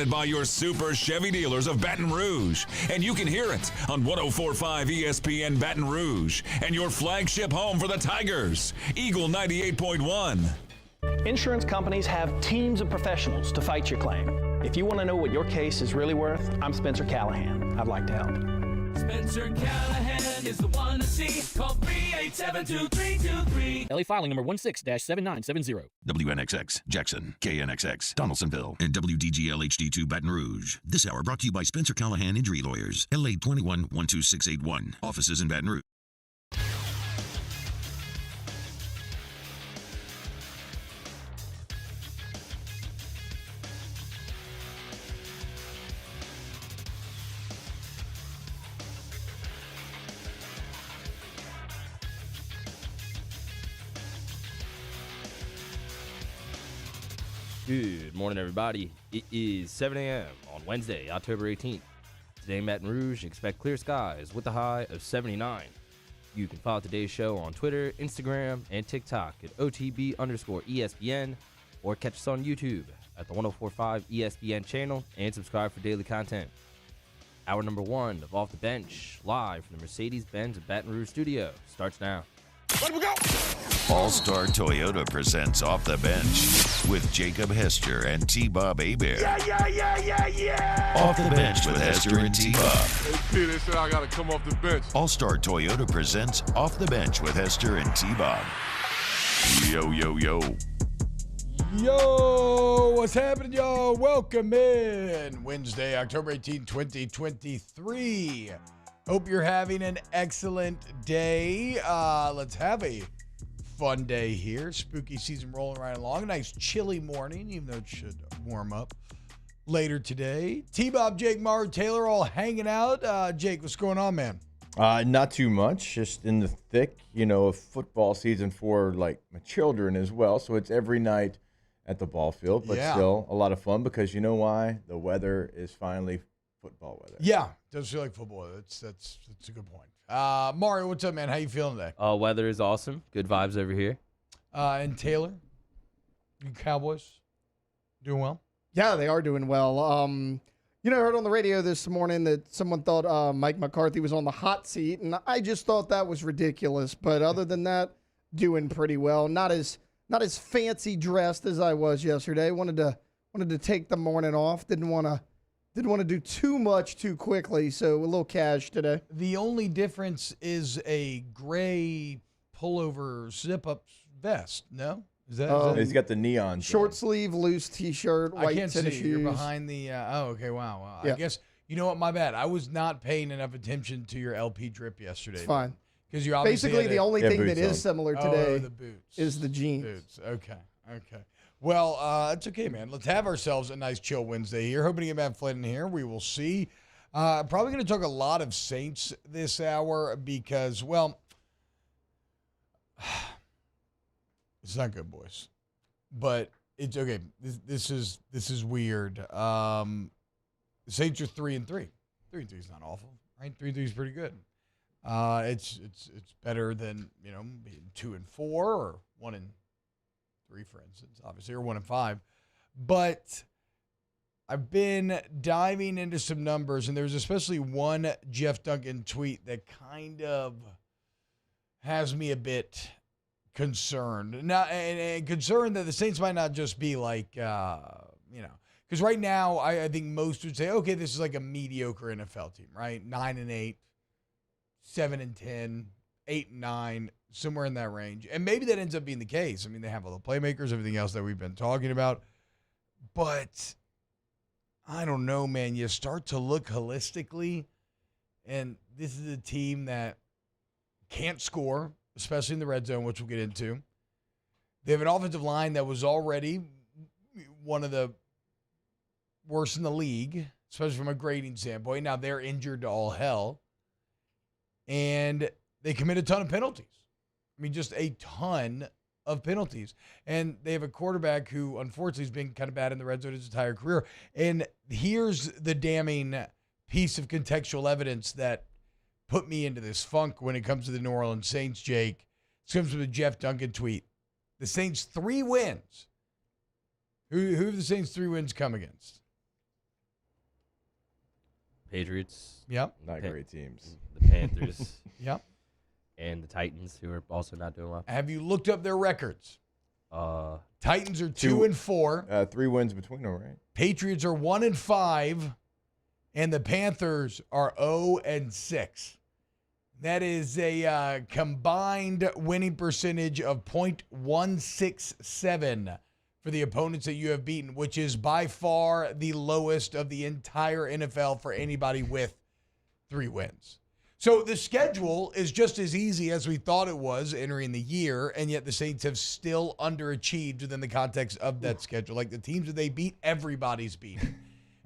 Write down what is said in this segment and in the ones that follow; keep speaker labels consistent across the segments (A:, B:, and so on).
A: By your Super Chevy dealers of Baton Rouge. And you can hear it on 104.5 ESPN Baton Rouge and your flagship home for the Tigers, Eagle 98.1.
B: Insurance companies have teams of professionals to fight your claim. If you want to know what your case is really worth, I'm Spencer Callahan. I'd like to help.
C: Spencer Callahan is the one to see. Call 387-2323.
D: LA filing number 16-7970.
E: WNXX, Jackson, KNXX, Donaldsonville, and WDGL HD2 Baton Rouge. This hour brought to you by Spencer Callahan Injury Lawyers, LA 21-12681. Offices in Baton Rouge.
F: Good morning, everybody. It is 7 a.m. on Wednesday, October 18th. Today in Baton Rouge, expect clear skies with a high of 79. You can follow today's show on Twitter, Instagram, and TikTok at OTB_ESPN, or catch us on YouTube at the 104.5 ESPN channel and subscribe for daily content. Hour number 1 of Off the Bench, live from the Mercedes-Benz Baton Rouge studio, starts now.
C: Let we go!
E: All-Star Toyota presents Off the Bench with Jacob Hester and T-Bob Hebert.
C: Yeah!
E: Off the Bench with Hester and T-Bob.
G: Hey, P, they said I gotta come off the bench.
E: All-Star Toyota presents Off the Bench with Hester and T-Bob. Yo, yo, yo.
H: Yo, what's happening, y'all? Welcome in. Wednesday, October 18, 2023. Hope you're having an excellent day. Let's have a fun day here. Spooky season rolling right along. A nice chilly morning, even though it should warm up later today. T-Bob, Jake, Maru, Taylor all hanging out. Jake, what's going on, man?
I: Not too much. Just in the thick, of football season for like my children as well. So it's every night at the ball field, but still a lot of fun because you know why? The weather is finally football weather.
H: Yeah, does feel like football. That's a good point. Mario, what's up, man? How you feeling today?
F: Weather is awesome. Good vibes over here.
H: And Taylor, you Cowboys doing well?
J: Yeah, they are doing well. I heard on the radio this morning that someone thought Mike McCarthy was on the hot seat, and I just thought that was ridiculous. But other than that, doing pretty well. Not as fancy dressed as I was yesterday. Wanted to take the morning off. Didn't want to do too much too quickly, so a little cash today.
H: The only difference is a gray pullover zip-up vest, no? Is that
I: he's got the neon.
J: Short sleeve, loose T-shirt, white
H: I can't
J: tennis
H: see.
J: shoes.
H: You're behind the okay, wow.
J: Yeah.
H: I guess, you know what, my bad. I was not paying enough attention to your LP drip yesterday.
J: It's fine.
H: Because you obviously
J: basically the only thing that
I: on.
J: is similar today
H: the boots.
J: is the jeans.
H: Boots. Okay. Well, it's okay, man. Let's have ourselves a nice chill Wednesday here. Hoping to get Matt Flynn in here. We will see. Probably going to talk a lot of Saints this hour because, well, it's not good, boys. But it's okay. This is weird. The Saints are 3-3. 3-3 is not awful, right? 3-3 is pretty good. It's better than being 2-4 or 1-3, for instance, obviously, or 1-5. But I've been diving into some numbers, and there's especially one Jeff Duncan tweet that kind of has me a bit concerned. Now, and concerned that the Saints might not just be like, because right now I think most would say, okay, this is like a mediocre NFL team, right? 9-8, 7-10, 8-9, somewhere in that range. And maybe that ends up being the case. I mean, they have all the playmakers, everything else that we've been talking about. But I don't know, man. You start to look holistically, and this is a team that can't score, especially in the red zone, which we'll get into. They have an offensive line that was already one of the worst in the league, especially from a grading standpoint. Now they're injured to all hell. And they commit a ton of penalties. I mean, just a ton of penalties. And they have a quarterback who, unfortunately, has been kind of bad in the red zone his entire career. And here's the damning piece of contextual evidence that put me into this funk when it comes to the New Orleans Saints, Jake. This comes from a Jeff Duncan tweet. The Saints' 3 wins. Who have the Saints' 3 wins come against?
F: Patriots.
H: Yep.
I: Not great teams.
F: The Panthers.
H: Yep.
F: And the Titans, who are also not doing well.
H: Have you looked up their records? Titans are 2-4.
I: 3 wins between them, right?
H: Patriots are 1-5, and the Panthers are 0-6. That is a combined winning percentage of .167 for the opponents that you have beaten, which is by far the lowest of the entire NFL for anybody with 3 wins. So the schedule is just as easy as we thought it was entering the year, and yet the Saints have still underachieved within the context of that schedule. Like the teams that they beat, everybody's beaten.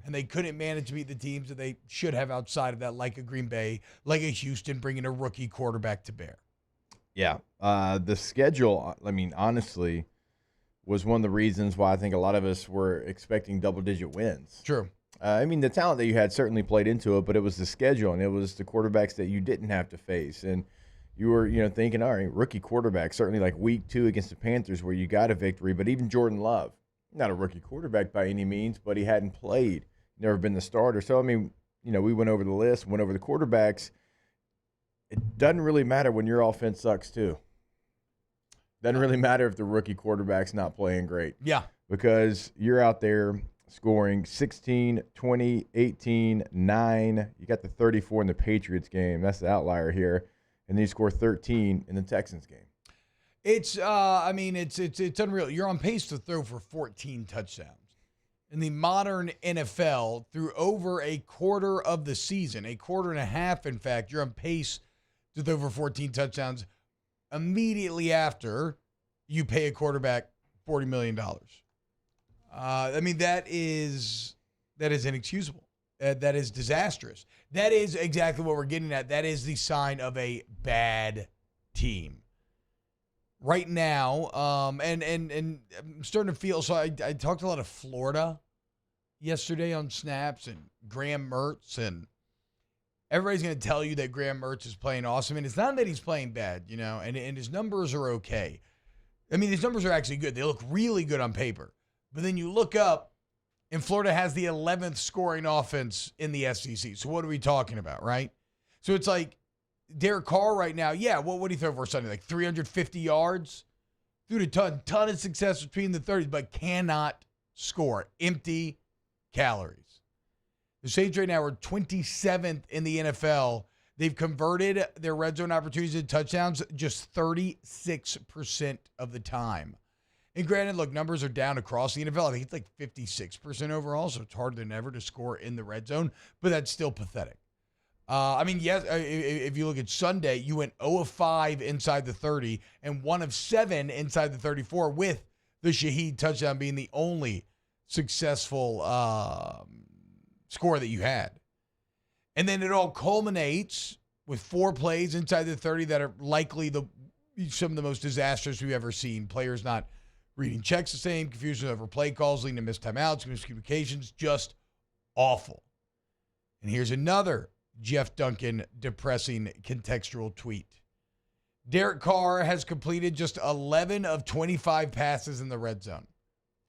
H: And they couldn't manage to beat the teams that they should have outside of that, like a Green Bay, like a Houston, bringing a rookie quarterback to bear.
I: Yeah. The schedule, I mean, honestly, was one of the reasons why I think a lot of us were expecting double-digit wins.
H: True.
I: I mean, the talent that you had certainly played into it, but it was the schedule, and it was the quarterbacks that you didn't have to face. And you were, thinking, all right, rookie quarterback, certainly like week 2 against the Panthers where you got a victory, but even Jordan Love, not a rookie quarterback by any means, but he hadn't played, never been the starter. So, I mean, we went over the list, went over the quarterbacks. It doesn't really matter when your offense sucks, too. Doesn't really matter if the rookie quarterback's not playing great.
H: Yeah.
I: Because you're out there scoring 16, 20, 18, 9. You got the 34 in the Patriots game. That's the outlier here. And then you score 13 in the Texans game.
H: It's it's unreal. You're on pace to throw for 14 touchdowns. In the modern NFL, through over a quarter of the season, a quarter and a half, in fact, you're on pace to throw for 14 touchdowns immediately after you pay a quarterback $40 million. That is inexcusable. That is disastrous. That is exactly what we're getting at. That is the sign of a bad team. Right now, and I'm starting to feel, so I talked a lot of Florida yesterday on Snaps and Graham Mertz, and everybody's going to tell you that Graham Mertz is playing awesome, and it's not that he's playing bad, and his numbers are okay. I mean, his numbers are actually good. They look really good on paper. But then you look up, and Florida has the 11th scoring offense in the SEC. So what are we talking about, right? So it's like Derek Carr right now, what would he throw for Sunday? Like 350 yards? Threw a ton of success between the 30s, but cannot score. Empty calories. The Saints right now are 27th in the NFL. They've converted their red zone opportunities into touchdowns just 36% of the time. And granted, look, numbers are down across the NFL. I think it's like 56% overall, so it's harder than ever to score in the red zone, but that's still pathetic. Yes, if you look at Sunday, you went 0 of 5 inside the 30 and 1 of 7 inside the 34, with the Shaheed touchdown being the only successful score that you had. And then it all culminates with 4 plays inside the 30 that are likely some of the most disastrous we've ever seen. Players not reading checks the same, confusion over play calls, leading to missed timeouts, miscommunications, just awful. And here's another Jeff Duncan depressing contextual tweet. Derek Carr has completed just 11 of 25 passes in the red zone.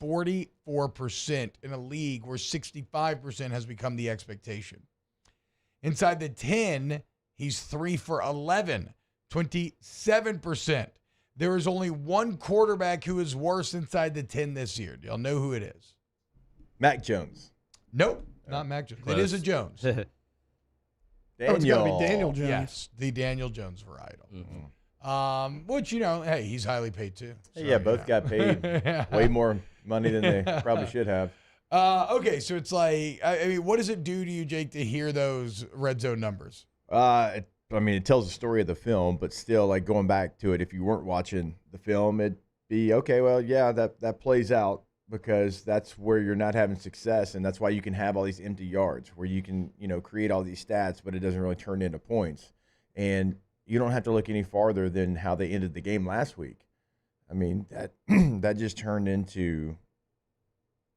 H: 44% in a league where 65% has become the expectation. Inside the 10, he's 3 for 11, 27%. There is only one quarterback who is worse inside the 10 this year. Do y'all know who it is?
I: Mac Jones.
H: Nope, not Mac Jones. It is a Jones.
J: It's got to be Daniel Jones.
H: Yes, the Daniel Jones varietal. Mm-hmm. Which, hey, he's highly paid too.
I: So, both got paid way more money than they probably should have.
H: Okay, so it's like, what does it do to you, Jake, to hear those red zone numbers?
I: It tells the story of the film, but still, like, going back to it, if you weren't watching the film, it'd be, okay, well, yeah, that plays out because that's where you're not having success, and that's why you can have all these empty yards where you can, create all these stats, but it doesn't really turn into points. And you don't have to look any farther than how they ended the game last week. I mean, that just turned into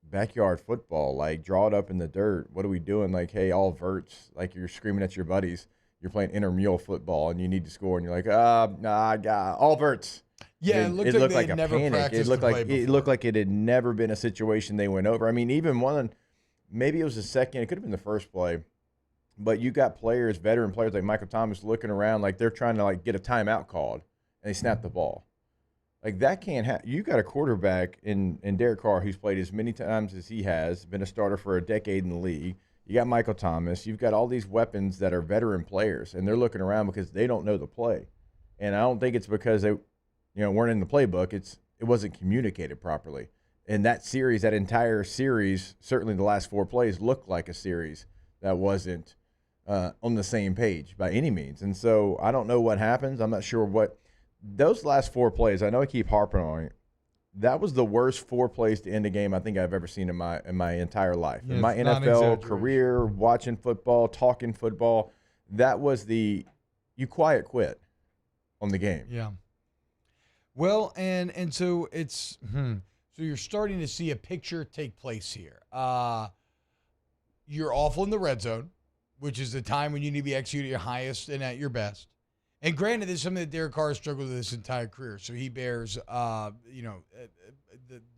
I: backyard football. Like, draw it up in the dirt. What are we doing? Like, hey, all verts. Like, you're screaming at your buddies. You're playing intramural football, and you need to score, and you're like, I got all verts.
H: Yeah, it looked like a
I: never
H: panic.
I: It looked like it had never been a situation they went over. I mean, even one, maybe it was the second. It could have been the first play. But you got players, veteran players like Michael Thomas, looking around like they're trying to like get a timeout called, and they snap the ball. Like that can't happen. You got a quarterback in Derek Carr who's played as many times as he has, been a starter for a decade in the league. You got Michael Thomas. You've got all these weapons that are veteran players, and they're looking around because they don't know the play. And I don't think it's because they, weren't in the playbook. It wasn't communicated properly. And that series, that entire series, certainly the last 4 plays looked like a series that wasn't on the same page by any means. And so I don't know what happens. I'm not sure what those last 4 plays. I know I keep harping on it. That was the worst 4 plays to end a game I think I've ever seen in my entire life. In my NFL career, watching football, talking football, that was you quiet quit on the game.
H: Yeah. Well, and so it's so you're starting to see a picture take place here. You're awful in the red zone, which is the time when you need to be executing your highest and at your best. And granted, this is something that Derek Carr has struggled with his entire career, so he bears, the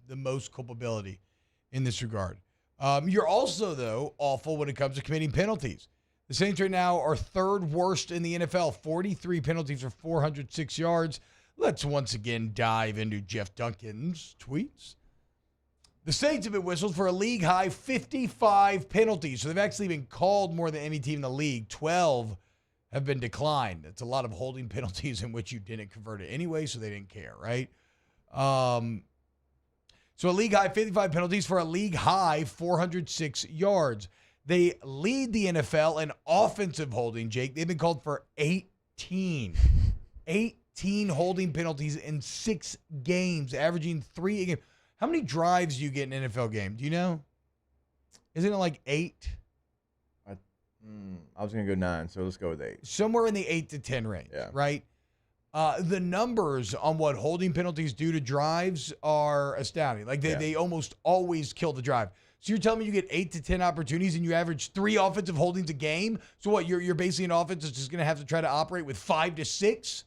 H: most culpability in this regard. You're also, though, awful when it comes to committing penalties. The Saints right now are 3rd worst in the NFL, 43 penalties for 406 yards. Let's once again dive into Jeff Duncan's tweets. The Saints have been whistled for a league-high 55 penalties, so they've actually been called more than any team in the league. 12 have been declined. It's a lot of holding penalties in which you didn't convert it anyway, so they didn't care, right? So a league-high 55 penalties for a league-high 406 yards. They lead the NFL in offensive holding, Jake. They've been called for 18 holding penalties in 6 games, averaging 3 a game. How many drives do you get in an NFL game? Do you know? Isn't it like 8?
I: I was going to go 9, so let's go with 8.
H: Somewhere in the 8 to 10 range, right? The numbers on what holding penalties do to drives are astounding. Like, they almost always kill the drive. So you're telling me you get 8 to 10 opportunities and you average 3 offensive holdings a game? So what, you're basically an offense that's just going to have to try to operate with 5 to 6,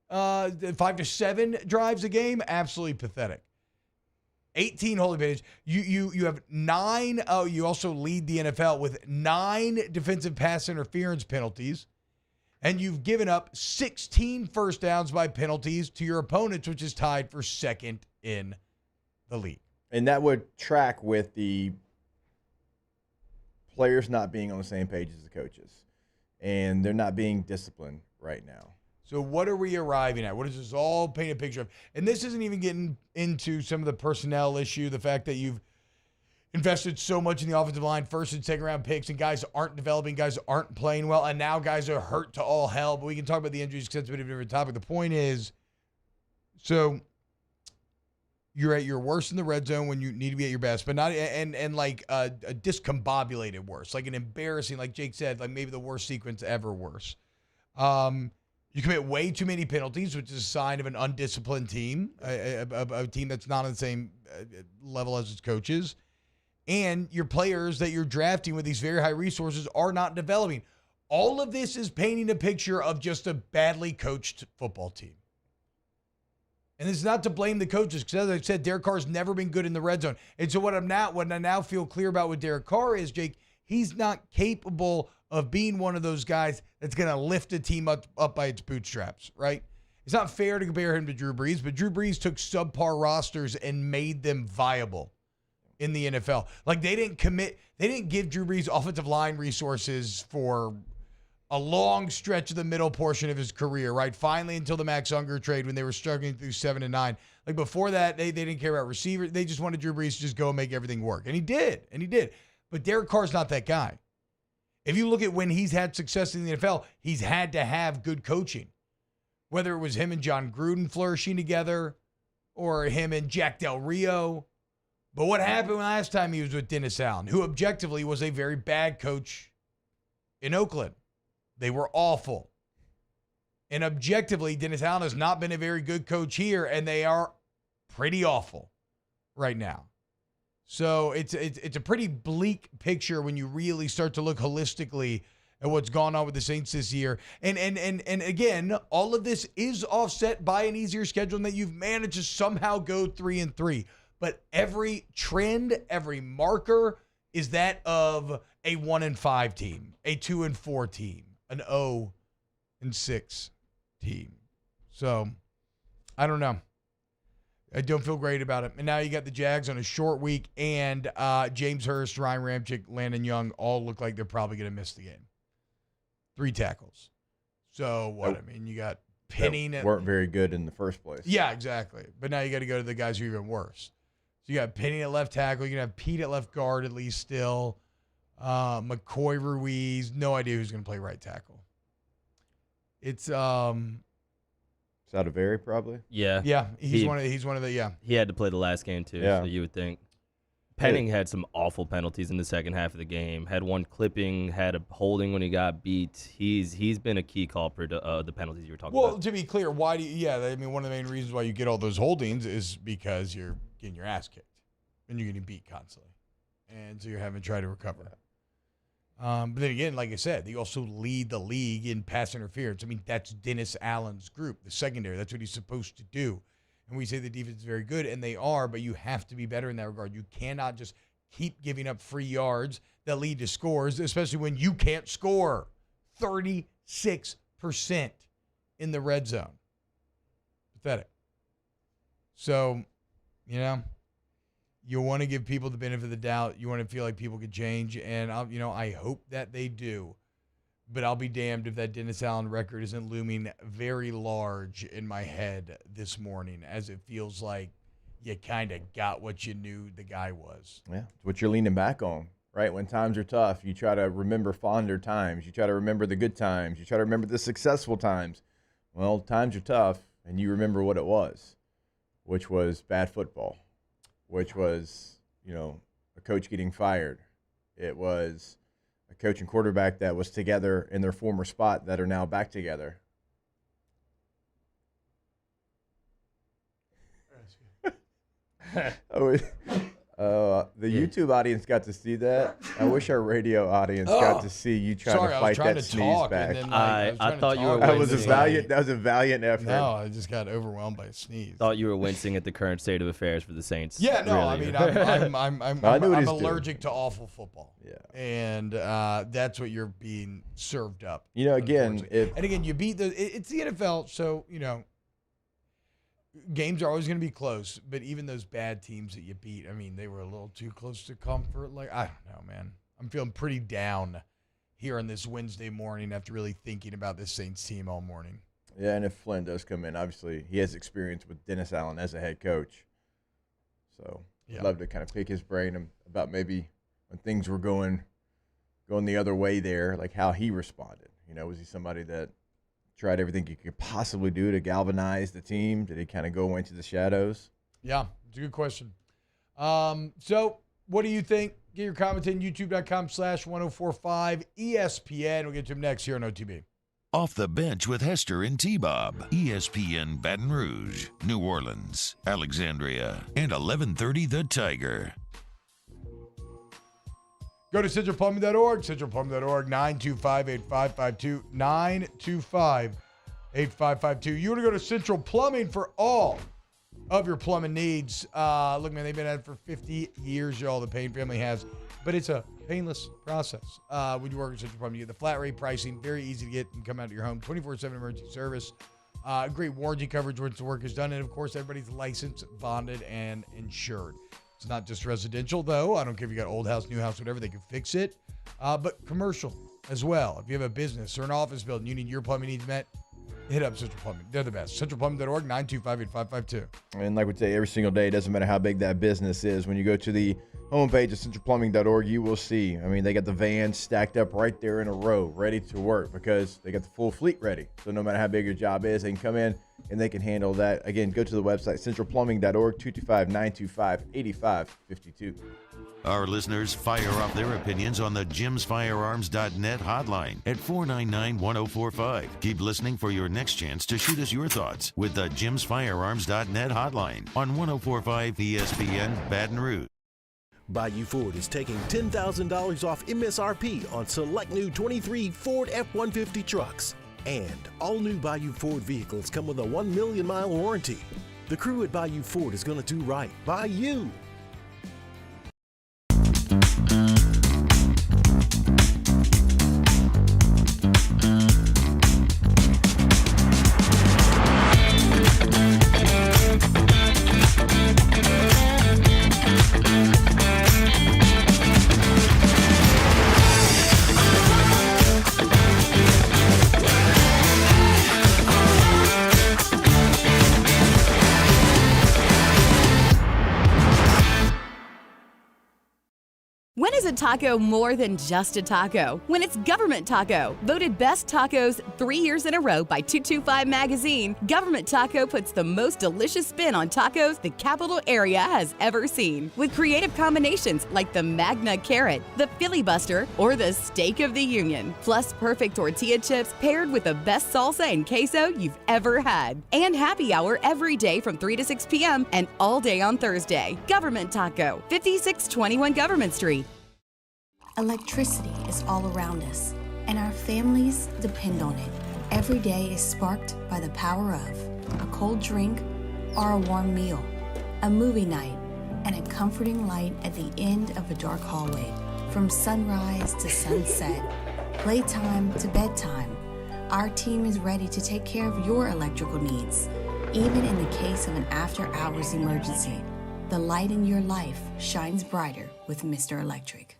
H: 5 to 7 drives a game? Absolutely pathetic. 18 holding penalties. You have 9. Oh, you also lead the NFL with 9 defensive pass interference penalties. And you've given up 16 first downs by penalties to your opponents, which is tied for 2nd in the league.
I: And that would track with the players not being on the same page as the coaches. And they're not being disciplined right now.
H: So what are we arriving at? What does this all paint a picture of? And this isn't even getting into some of the personnel issue, the fact that you've invested so much in the offensive line, 1st and 2nd round picks, and guys aren't developing, guys aren't playing well, and now guys are hurt to all hell. But we can talk about the injuries because it's a bit of a different topic. The point is, so you're at your worst in the red zone when you need to be at your best, but not and like a discombobulated worst, like an embarrassing, like Jake said, like maybe the worst sequence ever worse. You commit way too many penalties, which is a sign of an undisciplined team, a team that's not on the same level as its coaches. And your players that you're drafting with these very high resources are not developing. All of this is painting a picture of just a badly coached football team. And it's not to blame the coaches, because as I said, Derek Carr's never been good in the red zone. And so what I now feel clear about with Derek Carr is, Jake, he's not capable of being one of those guys that's going to lift a team up by its bootstraps, right? It's not fair to compare him to Drew Brees, but Drew Brees took subpar rosters and made them viable in the NFL. Like, they didn't give Drew Brees offensive line resources for a long stretch of the middle portion of his career, right? Finally, until the Max Unger trade when they were struggling through 7 and 9. Like, before that, they didn't care about receivers. They just wanted Drew Brees to just go and make everything work. And he did. But Derek Carr's not that guy. If you look at when he's had success in the NFL, he's had to have good coaching. Whether it was him and John Gruden flourishing together or him and Jack Del Rio. But what happened last time he was with Dennis Allen, who objectively was a very bad coach in Oakland? They were awful. And objectively, Dennis Allen has not been a very good coach here, and they are pretty awful right now. So it's a pretty bleak picture when you really start to look holistically at what's gone on with the Saints this year. And again, all of this is offset by an easier schedule and that you've managed to somehow go 3-3. But every trend, every marker is that of a 1-5 team, a 2-4 team, an 0-6 team. So, I don't know. I don't feel great about it. And now you got the Jags on a short week, and James Hurst, Ryan Ramczyk, Landon Young all look like they're probably going to miss the game. 3 tackles. So, what? I mean, you got Penning.
I: Weren't very good in the first place.
H: Yeah, exactly. But now you got to go to the guys who are even worse. So, you got Penning at left tackle. You're going to have Pete at left guard at least still. McCoy, Ruiz. No idea who's going to play right tackle. It's
I: Sadoveri probably.
F: Yeah.
H: Yeah, he's one of the yeah.
F: He had to play the last game too,
I: Yeah.
F: so you would think. Penning had some awful penalties in the second half of the game. Had one clipping, had a holding when he got beat. He's been a key culprit of the penalties you were talking about.
H: Well, to be clear, why do you, yeah, I mean, one of the main reasons why you get all those holdings is because you're getting your ass kicked and you're getting beat constantly. And so you're having to try to recover. But then again, like I said, they also lead the league in pass interference. I mean, that's Dennis Allen's group, the secondary. That's what he's supposed to do. And we say the defense is very good, and they are, but you have to be better in that regard. You cannot just keep giving up free yards that lead to scores, especially when you can't score. 36% in the red zone. Pathetic. So, you know, you want to give people the benefit of the doubt. You want to feel like people could change, and I hope that they do. But I'll be damned if that Dennis Allen record isn't looming very large in my head this morning, as it feels like you kind of got what you knew the guy was.
I: Yeah, it's what you're leaning back on, right? When times are tough, you try to remember fonder times. You try to remember the good times. You try to remember the successful times. Well, times are tough, and you remember what it was, which was bad football, which was, a coach getting fired. It was a coach and quarterback that was together in their former spot that are now back together. The YouTube audience got to see that. I wish our radio audience got to see you trying to fight that sneeze back.
F: I thought you were
I: that was
F: wincing.
I: a valiant effort.
H: No, I just got overwhelmed by a sneeze.
F: Thought you were wincing at the current state of affairs for the Saints.
H: Yeah, no,
F: really.
H: I mean, I'm allergic to awful football.
I: Yeah,
H: and that's what you're being served up.
I: Again,
H: you beat it's the NFL, so games are always going to be close. But even those bad teams that you beat, I mean, they were a little too close to comfort. Like, I don't know, man. I'm feeling pretty down here on this Wednesday morning after really thinking about this Saints team all morning.
I: Yeah, and if Flynn does come in, obviously he has experience with Dennis Allen as a head coach. So I'd love to kind of pick his brain about maybe when things were going the other way there, like how he responded. Was he somebody that tried everything he could possibly do to galvanize the team? Did he kind of go into the shadows?
H: Yeah, it's a good question. So what do you think? Get your comments in youtube.com/1045 ESPN. We'll get to him next here on OTB.
E: Off the Bench with Hester and T-Bob. ESPN Baton Rouge, New Orleans, Alexandria, and 1130 The Tiger.
H: Go to centralplumbing.org, centralplumbing.org, 925-8552, 925-8552. You want to go to Central Plumbing for all of your plumbing needs. Look, man, they've been at it for 50 years, y'all, the Payne family has. But it's a painless process. When you work with Central Plumbing, you get the flat rate pricing, very easy to get and come out to your home, 24/7 emergency service, great warranty coverage once the work is done, and, of course, everybody's licensed, bonded, and insured. It's not just residential, though. I don't care if you got old house, new house, whatever. They can fix it. But commercial as well. If you have a business or an office building, you need your plumbing needs met, hit up Central Plumbing. They're the best. CentralPlumbing.org, 925-8552.
I: And like we say every single day, it doesn't matter how big that business is. When you go to the homepage of centralplumbing.org, you will see. I mean, they got the vans stacked up right there in a row, ready to work because they got the full fleet ready. So no matter how big your job is, they can come in and they can handle that. Again, go to the website, centralplumbing.org, 225-925-8552.
E: Our listeners fire off their opinions on the jimsfirearms.net hotline at 499-1045. Keep listening for your next chance to shoot us your thoughts with the jimsfirearms.net hotline on 1045 ESPN Baton Rouge.
K: Bayou Ford is taking $10,000 off MSRP on select new 23 Ford F-150 trucks. And all new Bayou Ford vehicles come with a 1 million mile warranty. The crew at Bayou Ford is going to do right by you.
L: taco more than just a taco when it's Government Taco. Voted best tacos 3 years in a row by 225 Magazine, Government Taco puts the most delicious spin on tacos the capital area has ever seen. With creative combinations like the Magna Carrot, the Filibuster, or the Steak of the Union. Plus perfect tortilla chips paired with the best salsa and queso you've ever had. And happy hour every day from 3 to 6 p.m. and all day on Thursday. Government Taco, 5621 Government Street.
M: Electricity is all around us, and our families depend on it. Every day is sparked by the power of a cold drink or a warm meal, a movie night, and a comforting light at the end of a dark hallway. From sunrise to sunset, playtime to bedtime, our team is ready to take care of your electrical needs. Even in the case of an after-hours emergency, the light in your life shines brighter with Mr. Electric.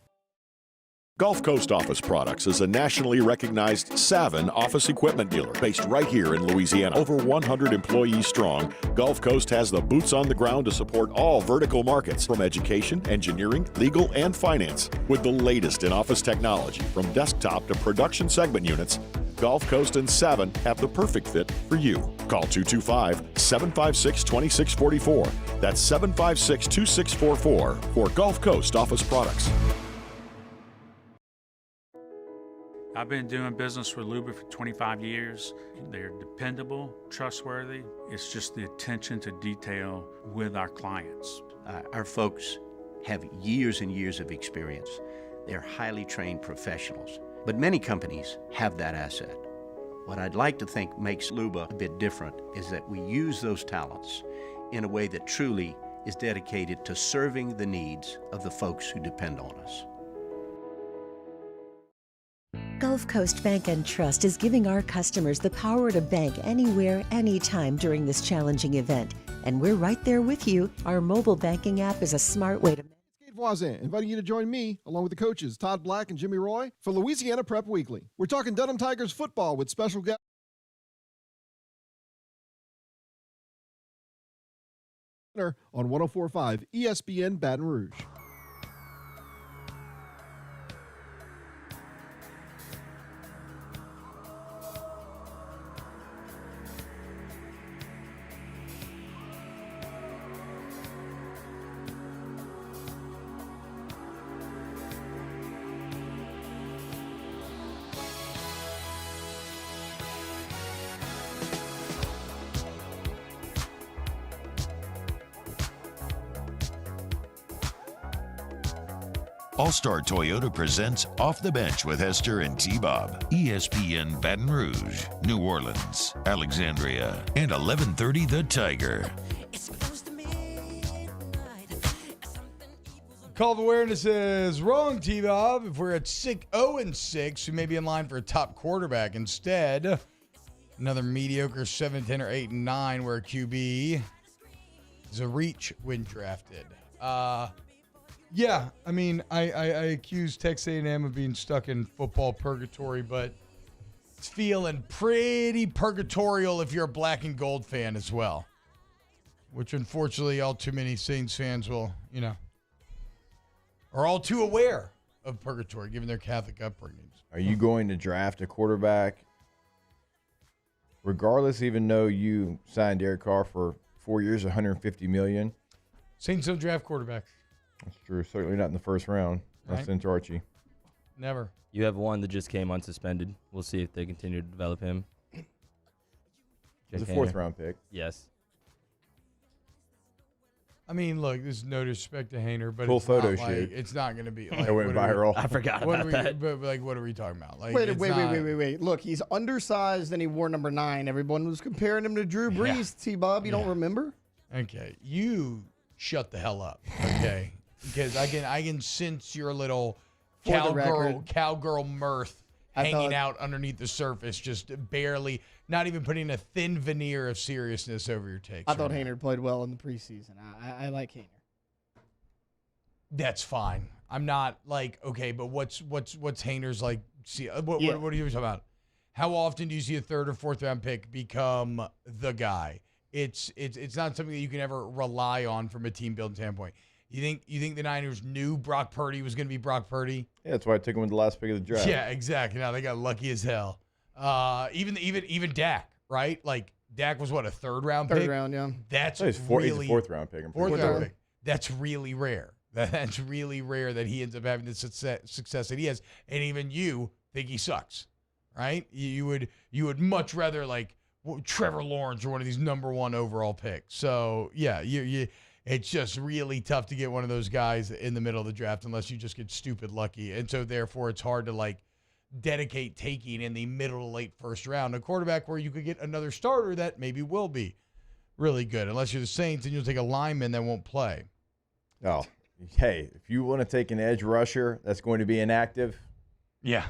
N: Gulf Coast Office Products is a nationally recognized Savin office equipment dealer based right here in Louisiana. Over 100 employees strong, Gulf Coast has the boots on the ground to support all vertical markets, from education, engineering, legal, and finance. With the latest in office technology, from desktop to production segment units, Gulf Coast and Savin have the perfect fit for you. Call 225-756-2644. That's 756-2644 for Gulf Coast Office Products.
O: I've been doing business with Luba for 25 years. They're dependable, trustworthy. It's just the attention to detail with our clients.
P: Our folks have years and years of experience. They're highly trained professionals. But many companies have that asset. What I'd like to think makes Luba a bit different is that we use those talents in a way that truly is dedicated to serving the needs of the folks who depend on us.
Q: Gulf Coast Bank and Trust is giving our customers the power to bank anywhere, anytime during this challenging event. And we're right there with you. Our mobile banking app is a smart way to...
R: Voisin, inviting you to join me, along with the coaches, Todd Black and Jimmy Roy, for Louisiana Prep Weekly. We're talking Dunham Tigers football with special guests on 104.5 ESPN Baton Rouge.
E: All-Star Toyota presents Off the Bench with Hester and T-Bob. ESPN Baton Rouge, New Orleans, Alexandria, and 1130 The Tiger.
H: Call of awareness is wrong, T-Bob. If we're at 0-6, we may be in line for a top quarterback. Instead, another mediocre 7-10 or 8-9 where QB is a reach when drafted. Yeah, I mean, I accuse Texas A&M of being stuck in football purgatory, but it's feeling pretty purgatorial if you're a black and gold fan as well, which unfortunately all too many Saints fans will, are all too aware of purgatory given their Catholic upbringings.
I: Are you going to draft a quarterback regardless, even though you signed Derek Carr for 4 years, $150 million?
H: Saints don't draft quarterbacks.
I: That's true. Certainly not in the first round. Not since Archie.
H: Never.
F: You have one that just came unsuspended. We'll see if they continue to develop him.
I: It's a fourth-round pick.
F: Yes.
H: I mean, look, this is no disrespect to Hainer, but
I: Cool
H: it's
I: photo
H: not like,
I: shoot.
H: it's not going to be like...
I: It went viral.
F: I forgot about that.
H: But, what are we talking about? Like,
J: Wait. Look, he's undersized and he wore number 9. Everyone was comparing him to Drew Brees, T-Bob. You don't remember?
H: Okay. You shut the hell up, okay? Because I can sense your little cowgirl mirth hanging out underneath the surface, just barely, not even putting a thin veneer of seriousness over your takes.
J: I thought Hainer played well in the preseason. I like Hainer.
H: That's fine. I'm not like, okay, but what's Hainer's like? See, what are you talking about? How often do you see a third or fourth round pick become the guy? It's not something that you can ever rely on from a team building standpoint. You think the Niners knew Brock Purdy was going to be Brock Purdy?
I: Yeah, that's why I took him with the last pick of the draft.
H: Yeah, exactly. Now they got lucky as hell. Even Dak, right? Like Dak was what, a third round pick?
J: Third round, yeah.
H: That's
I: he's
H: really
I: a fourth round pick.
H: Fourth round pick. That's really rare. That's really rare that he ends up having the success that he has, and even you think he sucks, right? You would much rather like Trevor Lawrence or one of these number 1 overall picks. So yeah, it's just really tough to get one of those guys in the middle of the draft unless you just get stupid lucky, and so therefore it's hard to like dedicate taking in the middle to late first round a quarterback where you could get another starter that maybe will be really good, unless you're the Saints and you'll take a lineman that won't play.
I: Oh. Hey, if you want to take an edge rusher that's going to be inactive.
H: Yeah.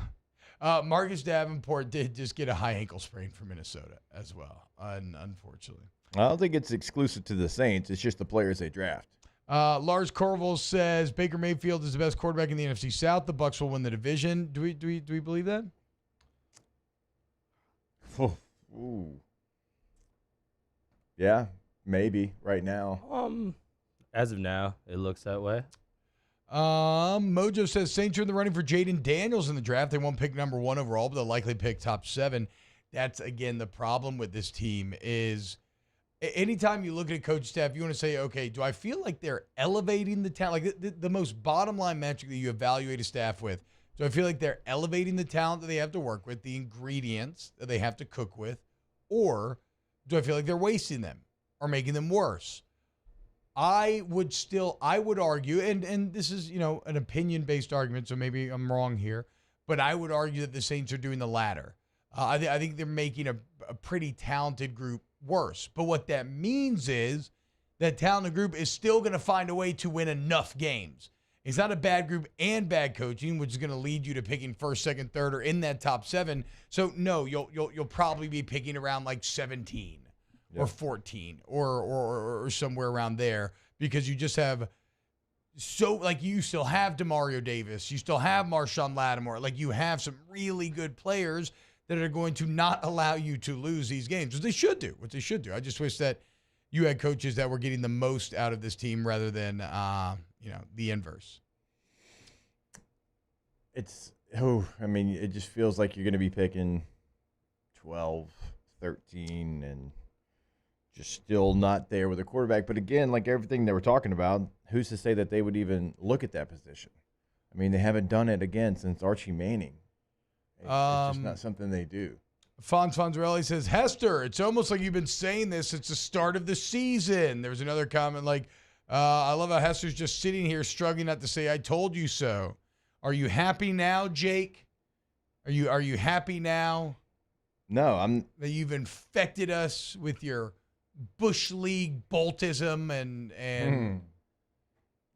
H: Marcus Davenport did just get a high ankle sprain from Minnesota as well, unfortunately.
I: I don't think it's exclusive to the Saints. It's just the players they draft.
H: Lars Corville says Baker Mayfield is the best quarterback in the NFC South. The Bucs will win the division. Do we believe that?
I: Ooh. Yeah, maybe right now.
F: As of now, it looks that way.
H: Mojo says Saints are in the running for Jaden Daniels in the draft. They won't pick number 1 overall, but they'll likely pick top 7. That's, again, the problem with this team is anytime you look at a coach staff, you want to say, okay, do I feel like they're elevating the talent? Like the most bottom line metric that you evaluate a staff with, do I feel like they're elevating the talent that they have to work with, the ingredients that they have to cook with, or do I feel like they're wasting them or making them worse? I would argue, and this is, an opinion-based argument, so maybe I'm wrong here, but I would argue that the Saints are doing the latter. I think they're making a pretty talented group worse. But what that means is that talented group is still going to find a way to win enough games. It's not a bad group and bad coaching, which is going to lead you to picking first, second, third, or in that top 7. So no, you'll probably be picking around like 17. Or 14 or somewhere around there, because you just have you still have DeMario Davis, you still have Marshawn Lattimore, like you have some really good players that are going to not allow you to lose these games, which they should do. I just wish that you had coaches that were getting the most out of this team rather than the inverse.
I: It just feels like you're going to be picking 12, 13, and just still not there with a quarterback. But again, like everything they were talking about, who's to say that they would even look at that position? I mean, they haven't done it again since Archie Manning. It's just not something they do.
H: Fonzarelli says, Hester, it's almost like you've been saying this. It's the start of the season. There was another comment like, I love how Hester's just sitting here struggling not to say, I told you so. Are you happy now, Jake? Are you happy now?
I: No,
H: that you've infected us with your Bush League boltism and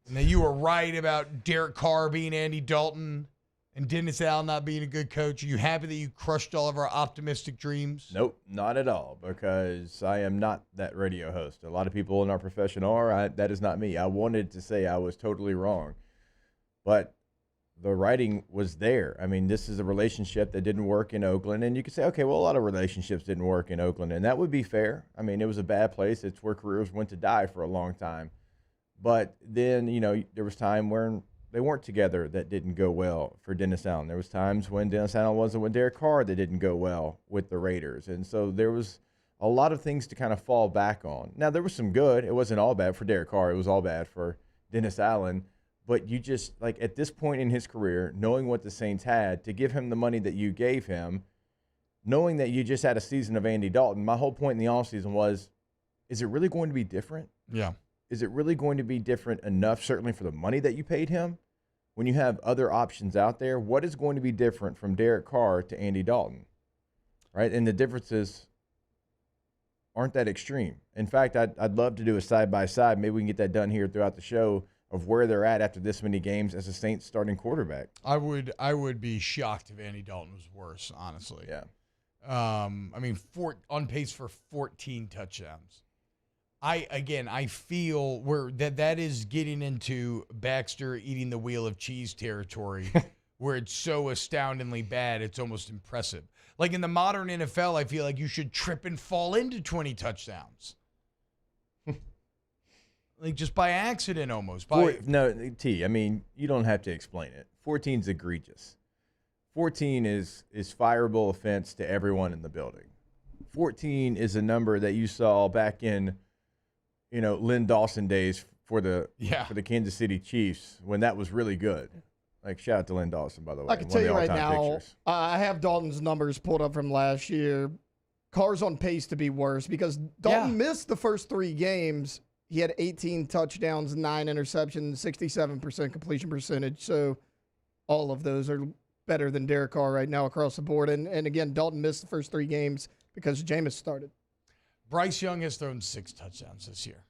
H: that you were right about Derek Carr being Andy Dalton and Dennis Allen not being a good coach. Are you happy that you crushed all of our optimistic dreams?
I: Nope, not at all, because I am not that radio host. A lot of people in our profession are. That is not me. I wanted to say I was totally wrong, but the writing was there. I mean, this is a relationship that didn't work in Oakland, and you could say, okay, well, a lot of relationships didn't work in Oakland, and that would be fair. I mean, it was a bad place. It's where careers went to die for a long time. But then, there was time where they weren't together that didn't go well for Dennis Allen. There was times when Dennis Allen wasn't with Derek Carr that didn't go well with the Raiders. And so there was a lot of things to kind of fall back on. Now, there was some good. It wasn't all bad for Derek Carr. It was all bad for Dennis Allen. But you just, like, at this point in his career, knowing what the Saints had, to give him the money that you gave him, knowing that you just had a season of Andy Dalton, my whole point in the offseason was, is it really going to be different?
H: Yeah.
I: Is it really going to be different enough, certainly for the money that you paid him, when you have other options out there? What is going to be different from Derek Carr to Andy Dalton, right? And the differences aren't that extreme. In fact, I'd love to do a side-by-side. Maybe we can get that done here throughout the show, of where they're at after this many games as a Saints starting quarterback.
H: I would be shocked if Andy Dalton was worse, honestly.
I: Yeah.
H: On pace for 14 touchdowns. I feel that is getting into Baxter eating the wheel of cheese territory, where it's so astoundingly bad, it's almost impressive. Like in the modern NFL, I feel like you should trip and fall into 20 touchdowns. Like just by accident almost.
I: No, T, I mean, you don't have to explain it. 14 is egregious. 14 is fireable offense to everyone in the building. 14 is a number that you saw back in, Lynn Dawson days for the Kansas City Chiefs when that was really good. Like, shout out to Lynn Dawson, by the way.
J: I can tell you right now, I have Dalton's numbers pulled up from last year. Carr's on pace to be worse because Dalton missed the first 3 games. He had 18 touchdowns, 9 interceptions, 67% completion percentage. So all of those are better than Derek Carr right now across the board. And again, Dalton missed the first 3 games because Jameis started.
H: Bryce Young has thrown 6 touchdowns this year.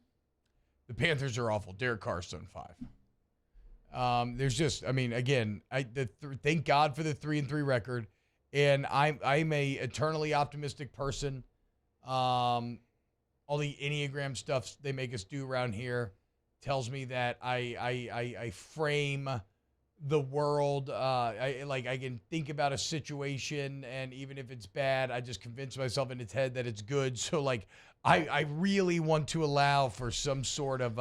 H: The Panthers are awful. Derek Carr's thrown 5. There's just, I mean, again, thank God for the 3-3 record. And I'm a eternally optimistic person. All the Enneagram stuff they make us do around here tells me that I frame the world. I can think about a situation, and even if it's bad, I just convince myself in its head that it's good. So I really want to allow for some sort of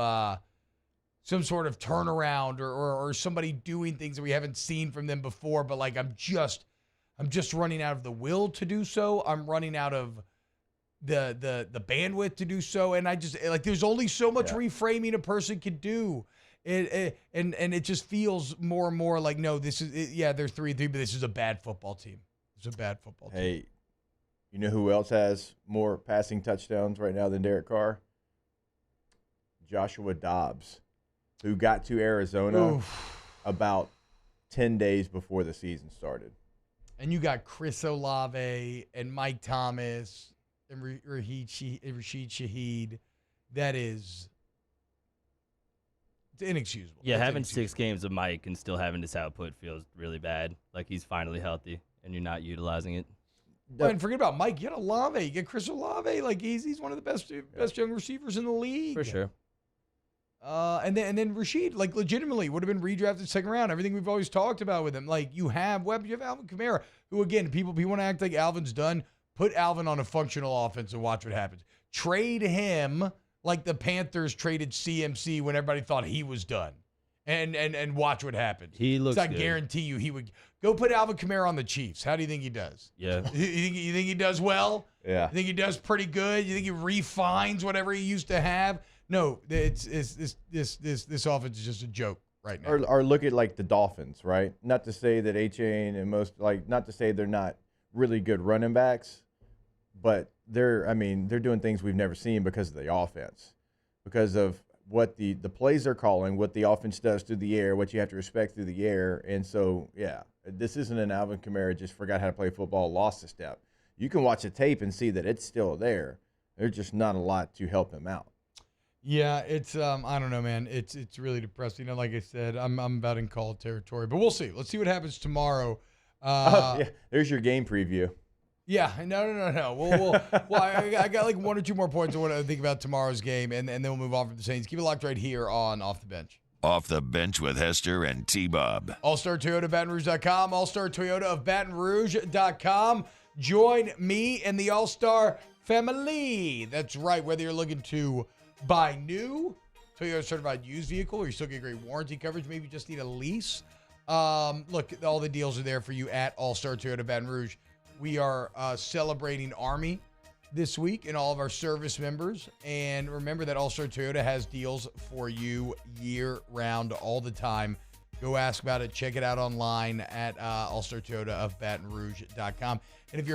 H: turnaround or somebody doing things that we haven't seen from them before. But I'm just running out of the will to do so. I'm running out of the bandwidth to do so, and I just there's only so much reframing a person can do, and it just feels more and more like no, this is they're 3-3, but this is a bad football team. It's a bad football team.
I: Hey, you know who else has more passing touchdowns right now than Derek Carr? Joshua Dobbs, who got to Arizona about 10 days before the season started.
H: And you got Chris Olave and Mike Thomas and Rashid Shaheed. That is inexcusable.
F: Yeah, having 6 games of Mike and still having this output feels really bad. Like he's finally healthy and you're not utilizing it.
H: Well, and forget about Mike. You got Olave. You get Chris Olave. He's one of the best young receivers in the league.
F: For sure.
H: And then Rashid, legitimately would have been redrafted second round. Everything we've always talked about with him. You have Webb, you have Alvin Kamara, who again, people want to act like Alvin's done. Put Alvin on a functional offense and watch what happens. Trade him like the Panthers traded CMC when everybody thought he was done. And watch what happens.
F: He looks good.
H: I guarantee you he would go put Alvin Kamara on the Chiefs. How do you think he does?
F: Yeah.
H: You think he does well?
I: Yeah.
H: You think he does pretty good? You think he refines whatever he used to have? No, this offense is just a joke right now.
I: Or look at the Dolphins, right? Not to say that A-Chain and most not to say they're not really good running backs, but they're doing things we've never seen because of the offense, because of what the plays they're calling, what the offense does through the air, what you have to respect through the air. And so, this isn't an Alvin Kamara just forgot how to play football, lost a step. You can watch the tape and see that it's still there. There's just not a lot to help him out.
H: Yeah, it's I don't know, man. It's really depressing. Like I said, I'm about in call territory, but we'll see. Let's see what happens tomorrow.
I: There's your game preview.
H: Yeah, no. Well, I got 1 or 2 more points I want to think about tomorrow's game, and then we'll move on from the Saints. Keep it locked right here on Off the Bench.
A: Off the Bench with Hester and T-Bob.
H: All-Star Toyota of BatonRouge.com. All-Star Toyota of BatonRouge.com. Join me and the All-Star family. That's right. Whether you're looking to buy new Toyota certified used vehicle, or you still get great warranty coverage, maybe you just need a lease. Look, all the deals are there for you at All-Star Toyota Baton Rouge. We are celebrating Army this week and all of our service members. And remember that All-Star Toyota has deals for you year-round, all the time. Go ask about it. Check it out online at All-Star Toyota of BatonRouge.com. And if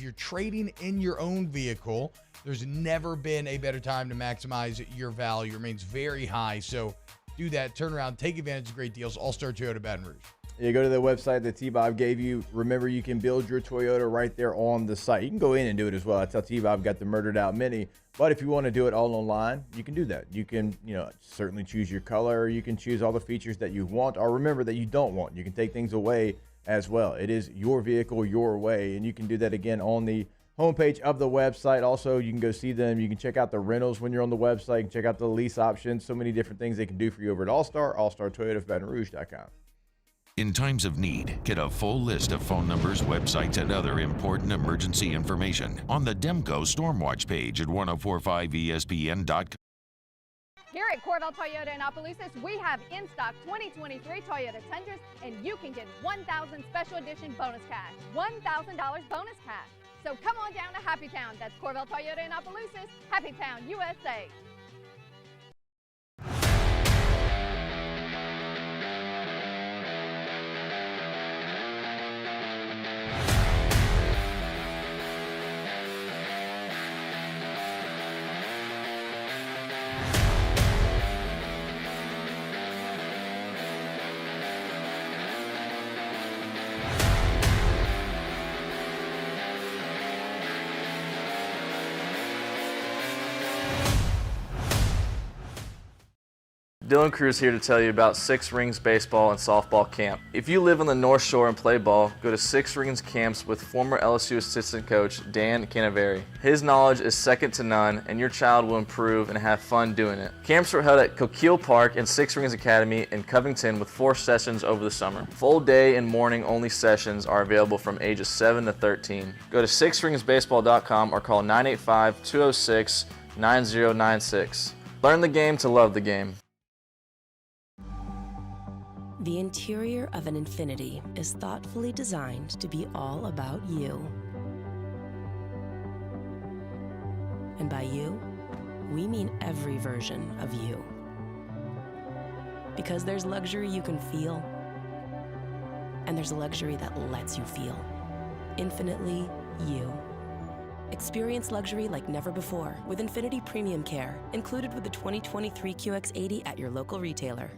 H: you're trading in your own vehicle, there's never been a better time to maximize your value. It remains very high. So do that. Turn around. Take advantage of great deals. All-Star Toyota Baton Rouge.
I: You go to the website that T-Bob gave you. Remember, you can build your Toyota right there on the site. You can go in and do it as well. That's how T-Bob got the Murdered Out Mini. But if you want to do it all online, you can do that. You can, certainly choose your color. You can choose all the features that you want, or remember that you don't want. You can take things away as well. It is your vehicle, your way, and you can do that again on the homepage of the website. Also, you can go see them. You can check out the rentals when you're on the website. You can check out the lease options. So many different things they can do for you over at All-Star Toyota of BatonRouge.com.
A: In times of need, get a full list of phone numbers, websites, and other important emergency information on the Demco Stormwatch page at 1045ESPN.com.
S: Here at Corvell Toyota in Opelousas, we have in stock 2023 Toyota Tundras, and you can get 1,000 special edition bonus cash, $1,000 bonus cash. So come on down to Happy Town. That's Corvell Toyota in Opelousas, Happy Town, USA.
T: Dylan Cruz here to tell you about Six Rings Baseball and Softball Camp. If you live on the North Shore and play ball, go to Six Rings Camps with former LSU assistant coach Dan Canaveri. His knowledge is second to none, and your child will improve and have fun doing it. Camps were held at Coquille Park and Six Rings Academy in Covington with 4 sessions over the summer. Full day and morning only sessions are available from ages 7 to 13. Go to sixringsbaseball.com or call 985-206-9096. Learn the game to love the game.
U: The interior of an Infiniti is thoughtfully designed to be all about you. And by you, we mean every version of you. Because there's luxury you can feel, and there's luxury that lets you feel. Infinitely you. Experience luxury like never before with Infiniti Premium Care, included with the 2023 QX80 at your local retailer.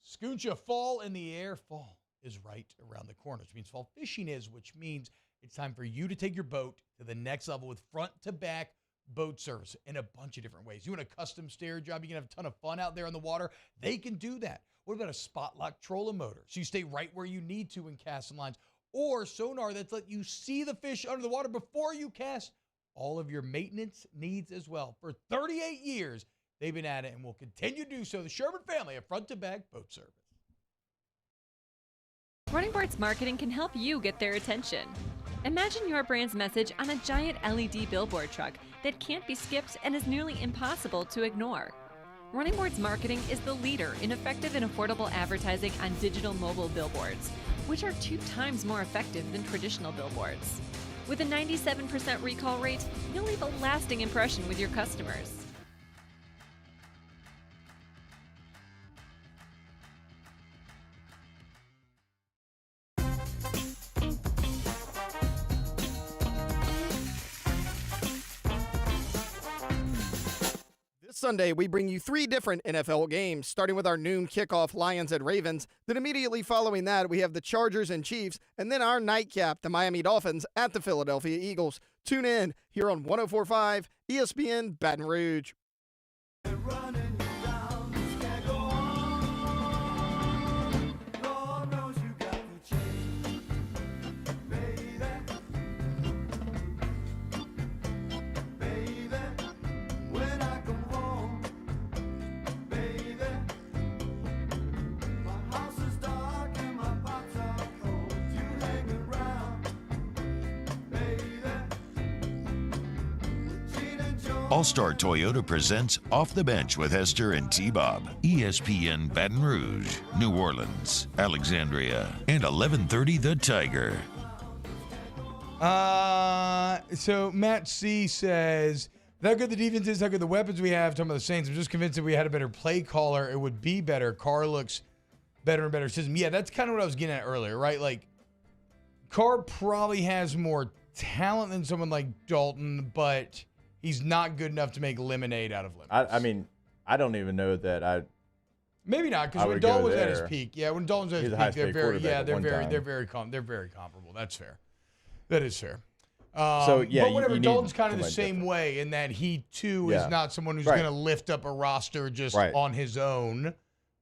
H: Scoocha, fall in the air. Fall is right around the corner, which means fall fishing is, which means it's time for you to take your boat to the next level with front-to-back boat service in a bunch of different ways. You want a custom stair job, you can have a ton of fun out there on the water. They can do that. What about a spot lock trolling motor? So you stay right where you need to in casting lines. Or sonar that's let you see the fish under the water before you cast. All of your maintenance needs as well. For 38 years, they've been at it and will continue to do so. The Sherman family of front-to-back boat service.
V: Running Boards Marketing can help you get their attention. Imagine your brand's message on a giant LED billboard truck that can't be skipped and is nearly impossible to ignore. Running Boards Marketing is the leader in effective and affordable advertising on digital mobile billboards, which are 2 times more effective than traditional billboards. With a 97% recall rate, you'll leave a lasting impression with your customers.
J: Sunday, we bring you 3 different NFL games, starting with our noon kickoff Lions at Ravens. Then immediately following that, we have the Chargers and Chiefs, and then our nightcap, the Miami Dolphins at the Philadelphia Eagles. Tune in here on 104.5 ESPN Baton Rouge.
E: All-Star Toyota presents Off the Bench with Hester and T-Bob. ESPN Baton Rouge, New Orleans, Alexandria, and 1130 The Tiger.
H: So Matt C. says, how good the defense is, how good the weapons we have. Talking about the Saints, I'm just convinced if we had a better play caller, it would be better. Carr looks better and better system. Yeah, that's kind of what I was getting at earlier, right? Like, Carr probably has more talent than someone like Dalton, but he's not good enough to make lemonade out of lemons.
I: I mean, I don't even know that
H: maybe not, because when Dalton was at his peak, when Dalton's at his peak, they're very comparable. That's fair. That is fair.
I: But
H: whatever, Dalton's kind of the same way in that he too is not someone who's going to lift up a roster just on his own.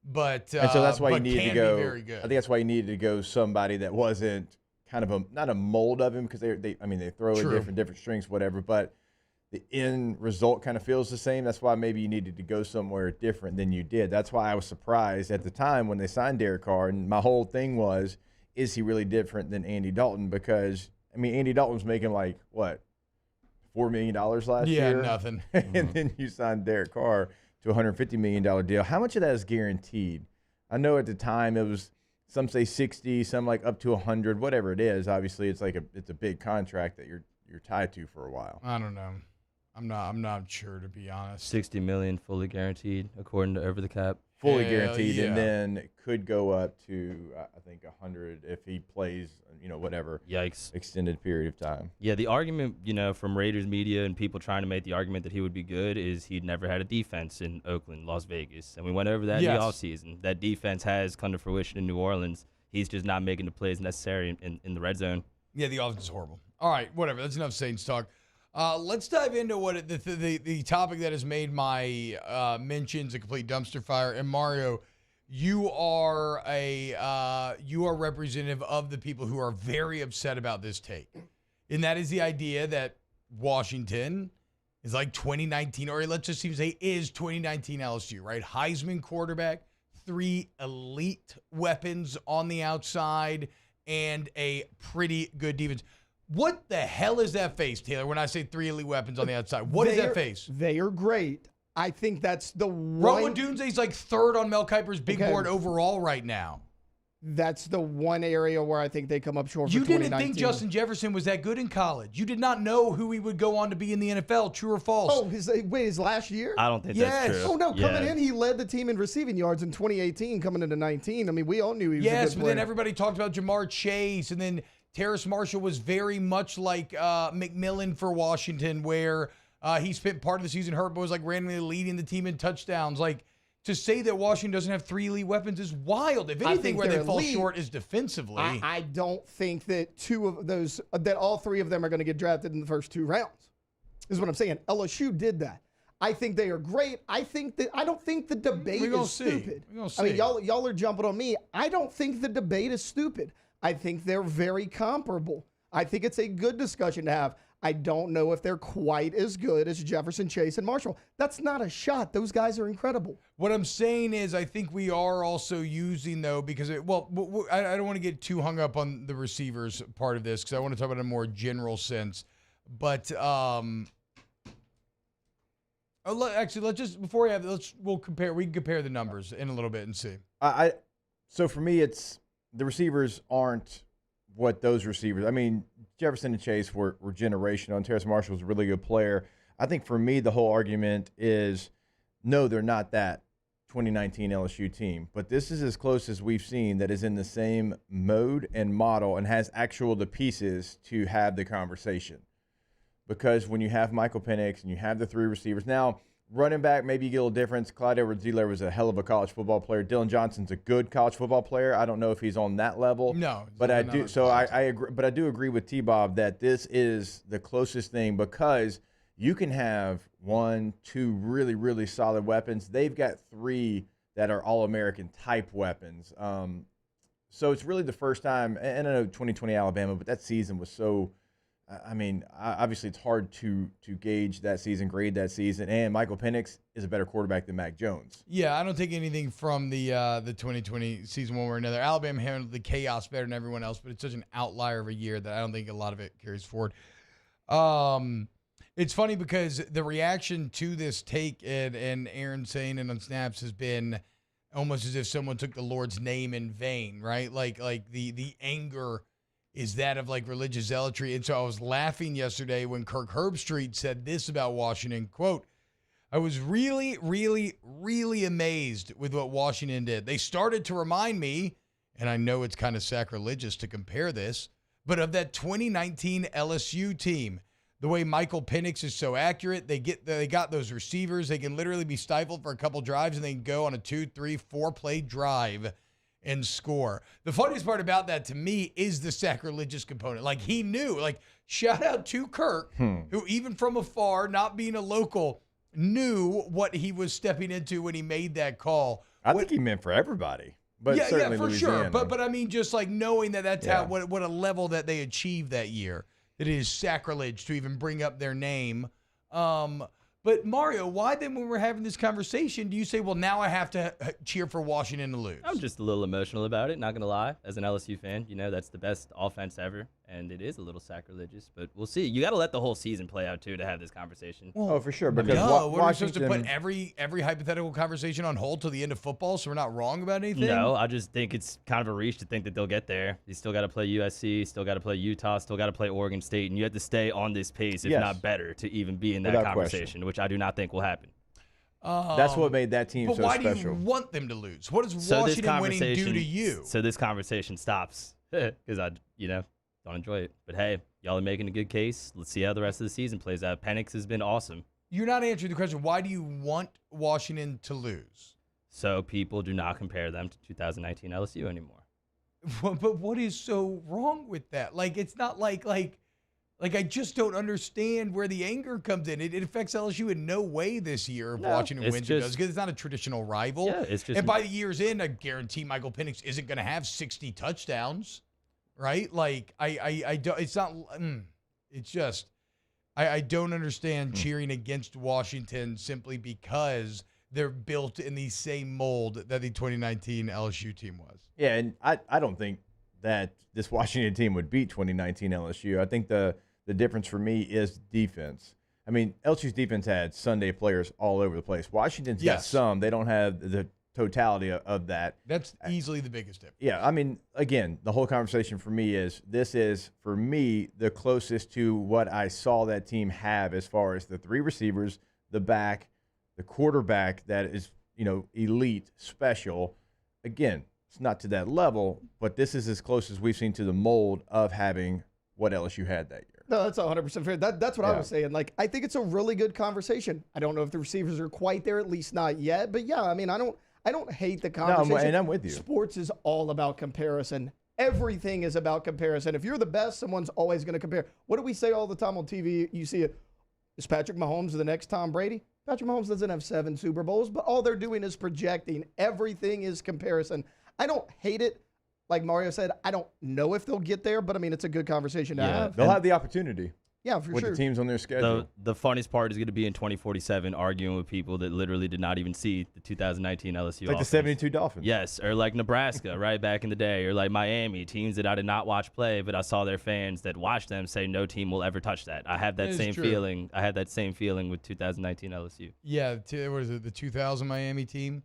H: But
I: and so that's why you needed to go.
H: Very good.
I: I think that's why you needed to go somebody that wasn't kind of not a mold of him, because they throw in different strings, whatever, but the end result kind of feels the same. That's why maybe you needed to go somewhere different than you did. That's why I was surprised at the time when they signed Derek Carr. And my whole thing was, is he really different than Andy Dalton? Because, Andy Dalton was making like, what, $4 million last year?
H: Yeah, nothing.
I: And then you signed Derek Carr to a $150 million deal. How much of that is guaranteed? I know at the time it was, some say 60, some like up to 100, whatever it is. Obviously, it's a big contract that you're tied to for a while.
H: I don't know. I'm not sure, to be honest.
F: $60 million fully guaranteed, according to Over the Cap.
I: Fully guaranteed, and then it could go up to I think 100 if he plays, whatever.
F: Yikes!
I: Extended period of time.
F: Yeah, the argument, from Raiders media and people trying to make the argument that he would be good is he'd never had a defense in Oakland, Las Vegas, and we went over that in the offseason. That defense has come to fruition in New Orleans. He's just not making the plays necessary in the red zone.
H: Yeah, the offense is horrible. All right, whatever. That's enough Saints talk. Let's dive into what the topic that has made my mentions a complete dumpster fire. And Mario, you are representative of the people who are very upset about this take, and that is the idea that Washington is like 2019, or let's just even say is 2019 LSU, right? Heisman quarterback, 3 elite weapons on the outside, and a pretty good defense. What the hell is that face, Taylor, when I say 3 elite weapons on the outside? What is that face?
J: They are great. I think that's the
H: one. Rowadunze's like 3rd on Mel Kiper's big board overall right now.
J: That's the one area where I think they come up short for 2019.
H: You didn't think Justin Jefferson was that good in college. You did not know who he would go on to be in the NFL, true or false?
J: Oh, his last year?
F: I don't think that's true.
J: Oh, no, coming in, he led the team in receiving yards in 2018, coming into 19. I mean, we all knew he was a good player.
H: Yes, but then everybody talked about Jamar Chase, and then Terrace Marshall was very much like McMillan for Washington, where he spent part of the season hurt, but was like randomly leading the team in touchdowns. Like, to say that Washington doesn't have 3 elite weapons is wild. If anything, where they fall short is defensively.
J: I don't think that that all 3 of them are going to get drafted in the first 2 rounds. Is what I'm saying. LSU did that. I think they are great. I don't think the debate is stupid. I mean, y'all are jumping on me. I don't think the debate is stupid. I think they're very comparable. I think it's a good discussion to have. I don't know if they're quite as good as Jefferson, Chase, and Marshall. That's not a shot. Those guys are incredible.
H: What I'm saying is I think we are also using, though, because, I don't want to get too hung up on the receivers part of this because I want to talk about it in a more general sense. But actually, let's just, before we have, we can compare the numbers in a little bit and see.
I: So for me, it's the receivers aren't what those receivers. I mean, Jefferson and Chase were generational, and Terrace Marshall was a really good player. I think for me, the whole argument is, no, they're not that 2019 LSU team. But this is as close as we've seen that is in the same mode and model and has the pieces to have the conversation. Because when you have Michael Penix and you have the 3 receivers, now running back, maybe you get a little difference. Clyde Edwards-Helaire was a hell of a college football player. Dillon Johnson's a good college football player. I don't know if he's on that level.
H: No.
I: But I do. So I agree. But I do agree with T-Bob that this is the closest thing because you can have 1, 2 really, really solid weapons. They've got 3 that are All-American type weapons. So it's really the first time, and I know 2020 Alabama, but that season was so – I mean, obviously it's hard to gauge that season, grade that season, and Michael Penix is a better quarterback than Mac Jones.
H: Yeah, I don't take anything from the 2020 season one way or another. Alabama handled the chaos better than everyone else, but it's such an outlier of a year that I don't think a lot of it carries forward. It's funny because the reaction to this take and Aaron saying it on snaps has been almost as if someone took the Lord's name in vain, right? Like the anger is that of like religious zealotry. And so I was laughing yesterday when Kirk Herbstreit said this about Washington, quote, I was really, really, really amazed with what Washington did. They started to remind me, and I know it's kind of sacrilegious to compare this, but of that 2019 LSU team, the way Michael Penix is so accurate, they got those receivers. They can literally be stifled for a couple drives and they can go on a 2, 3, 4 play drive and score. The funniest part about that to me is the sacrilegious component. Like he knew, like shout out to Kirk, who even from afar, not being a local, knew what he was stepping into when he made that call.
I: I think he meant for everybody, but certainly
H: for
I: Louisiana.
H: sure. But I mean, just like knowing that's how what a level that they achieved that year. It is sacrilege to even bring up their name. But Mario, why then when we're having this conversation, do you say, well, now I have to cheer for Washington to lose?
F: I'm just a little emotional about it, not going to lie. As an LSU fan, that's the best offense ever. and it is a little sacrilegious, but we'll see. You got to let the whole season play out, too, to have this conversation.
I: Oh, for sure. Because
H: we're supposed to put every hypothetical conversation on hold till the end of football, so we're not wrong about anything?
F: No, I just think it's kind of a reach to think that they'll get there. You still got to play USC, still got to play Utah, still got to play Oregon State, and you have to stay on this pace, if not better, to even be in that
I: Without
F: conversation,
I: question.
F: which I do not think will happen.
I: That's what made that team so special.
H: But why do you want them to lose? What does Washington winning do to you?
F: So this conversation stops because I, don't enjoy it. But hey, y'all are making a good case. Let's see how the rest of the season plays out. Penix has been awesome.
H: You're not answering the question. Why do you want Washington to lose?
F: So people do not compare them to 2019 LSU anymore.
H: But what is so wrong with that? Like, it's not like I just don't understand where the anger comes in. It affects LSU in no way this year if Washington wins it does, because it's not a traditional rival.
F: Yeah, it's just.
H: And by the year's end, I guarantee Michael Penix isn't going to have 60 touchdowns, right? Like, I don't. It's not. It's just. I don't understand cheering against Washington simply because they're built in the same mold that the 2019 LSU team was.
I: Yeah, and I don't think that this Washington team would beat 2019 LSU. I think the difference for me is defense. I mean, LSU's defense had Sunday players all over the place. Washington's got some. They don't have the totality of that.
H: That's easily the biggest difference.
I: Yeah, I mean, again, the whole conversation for me is this is, for me, the closest to what I saw that team have as far as the three receivers, the back, the quarterback that is, elite, special. Again, it's not to that level, but this is as close as we've seen to the mold of having what LSU had that year.
J: No, that's 100% fair. That's what I was saying. Like, I think it's a really good conversation. I don't know if the receivers are quite there, at least not yet. But yeah, I mean, I don't hate the conversation.
I: No, and I'm with you.
J: Sports is all about comparison. Everything is about comparison. If you're the best, someone's always going to compare. What do we say all the time on TV? You see it. Is Patrick Mahomes the next Tom Brady? Patrick Mahomes doesn't have 7 Super Bowls, but all they're doing is projecting. Everything is comparison. I don't hate it. Like Mario said, I don't know if they'll get there, but I mean, it's a good conversation to have.
I: They'll have the opportunity.
J: Yeah, for
I: with
J: sure.
I: the teams on their schedule.
F: The funniest part is going to be in 2047 arguing with people that literally did not even see the 2019 LSU
I: like
F: offense.
I: the 72 Dolphins.
F: Yes, or like Nebraska right back in the day, or like Miami, teams that I did not watch play, but I saw their fans that watched them say no team will ever touch that. I have that same feeling. I had that same feeling with 2019 LSU.
H: Yeah, what is it, the 2000 Miami team?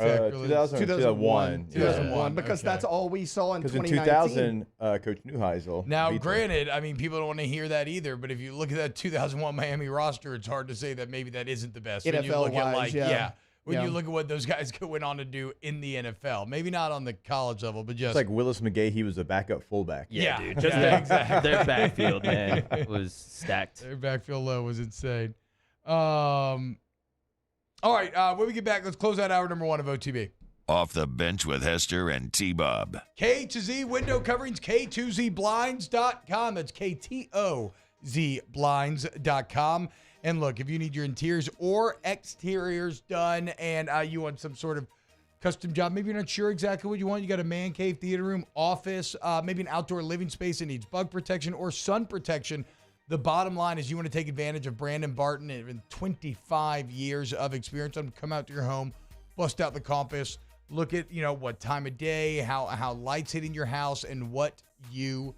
I: 2001.
J: 2001, because that's all we saw in 2019.
I: Because in 2000, Coach Neuheisel.
H: Now, granted, I mean, people don't want to hear that either, but if you look at that 2001 Miami roster, it's hard to say that maybe that isn't the best. When you look at you look at what those guys went on to do in the NFL, maybe not on the college level, but just
I: it's like Willis McGahee, he was a backup fullback.
F: Yeah, dude. Just their backfield, man, was stacked.
H: Their backfield low was insane. All right, when we get back, let's close out hour number 1 of OTB.
E: Off the bench with Hester and T-Bob.
H: K to Z window coverings, K2ZBlinds.com. That's KTOZBlinds.com. And look, if you need your interiors or exteriors done and you want some sort of custom job, maybe you're not sure exactly what you want. You got a man cave, theater room, office, maybe an outdoor living space that needs bug protection or sun protection. The bottom line is you want to take advantage of Brandon Barton and 25 years of experience. I'm come out to your home, bust out the compass, look at, what time of day, how lights hitting your house, and what you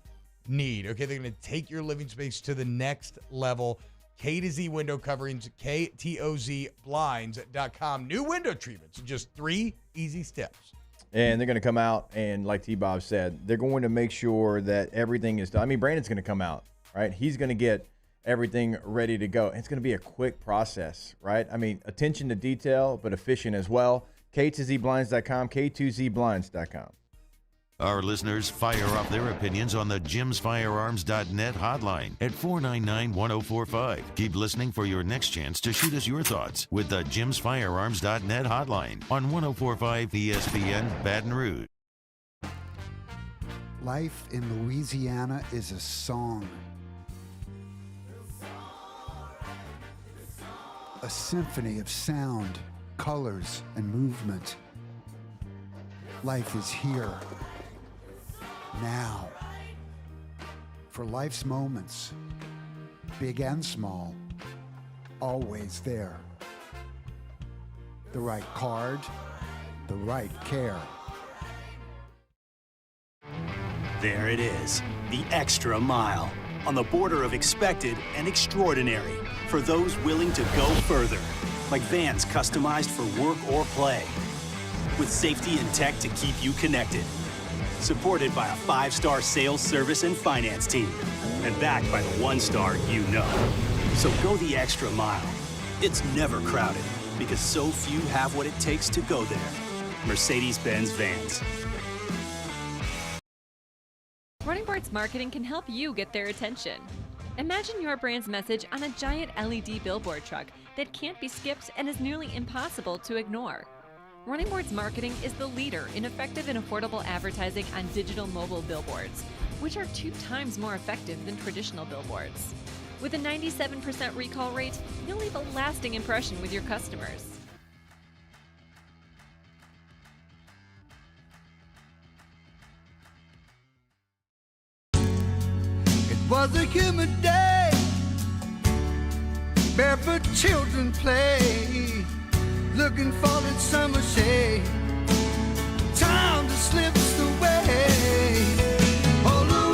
H: need. Okay, they're going to take your living space to the next level. K to Z window coverings, KTOZBlinds.com. New window treatments, just 3 easy steps.
I: And they're going to come out, and like T-Bob said, they're going to make sure that everything is done. I mean, Brandon's going to come out. Right, he's going to get everything ready to go. And it's going to be a quick process, right? I mean, attention to detail, but efficient as well. K2ZBlinds.com, K2ZBlinds.com.
E: Our listeners fire off their opinions on the JimsFirearms.net hotline at 499-1045. Keep listening for your next chance to shoot us your thoughts with the JimsFirearms.net hotline on 1045 ESPN Baton Rouge.
B: Life in Louisiana is a song. A symphony of sound, colors, and movement. Life is here, now. For life's moments, big and small, always there. The right card, the right care.
C: There it is, the extra mile, on the border of expected and extraordinary for those willing to go further, like vans customized for work or play, with safety and tech to keep you connected, supported by a 5-star sales, service, and finance team, and backed by the 1-star you know. So go the extra mile. It's never crowded, because so few have what it takes to go there. Mercedes-Benz Vans.
V: Running Boards Marketing can help you get their attention. Imagine your brand's message on a giant LED billboard truck that can't be skipped and is nearly impossible to ignore. Running Boards Marketing is the leader in effective and affordable advertising on digital mobile billboards, which are 2 times more effective than traditional billboards. With a 97% recall rate, you'll leave a lasting impression with your customers.
D: It was a humid day, barefoot children play, looking for that summer shade. Time just slips away. Oh,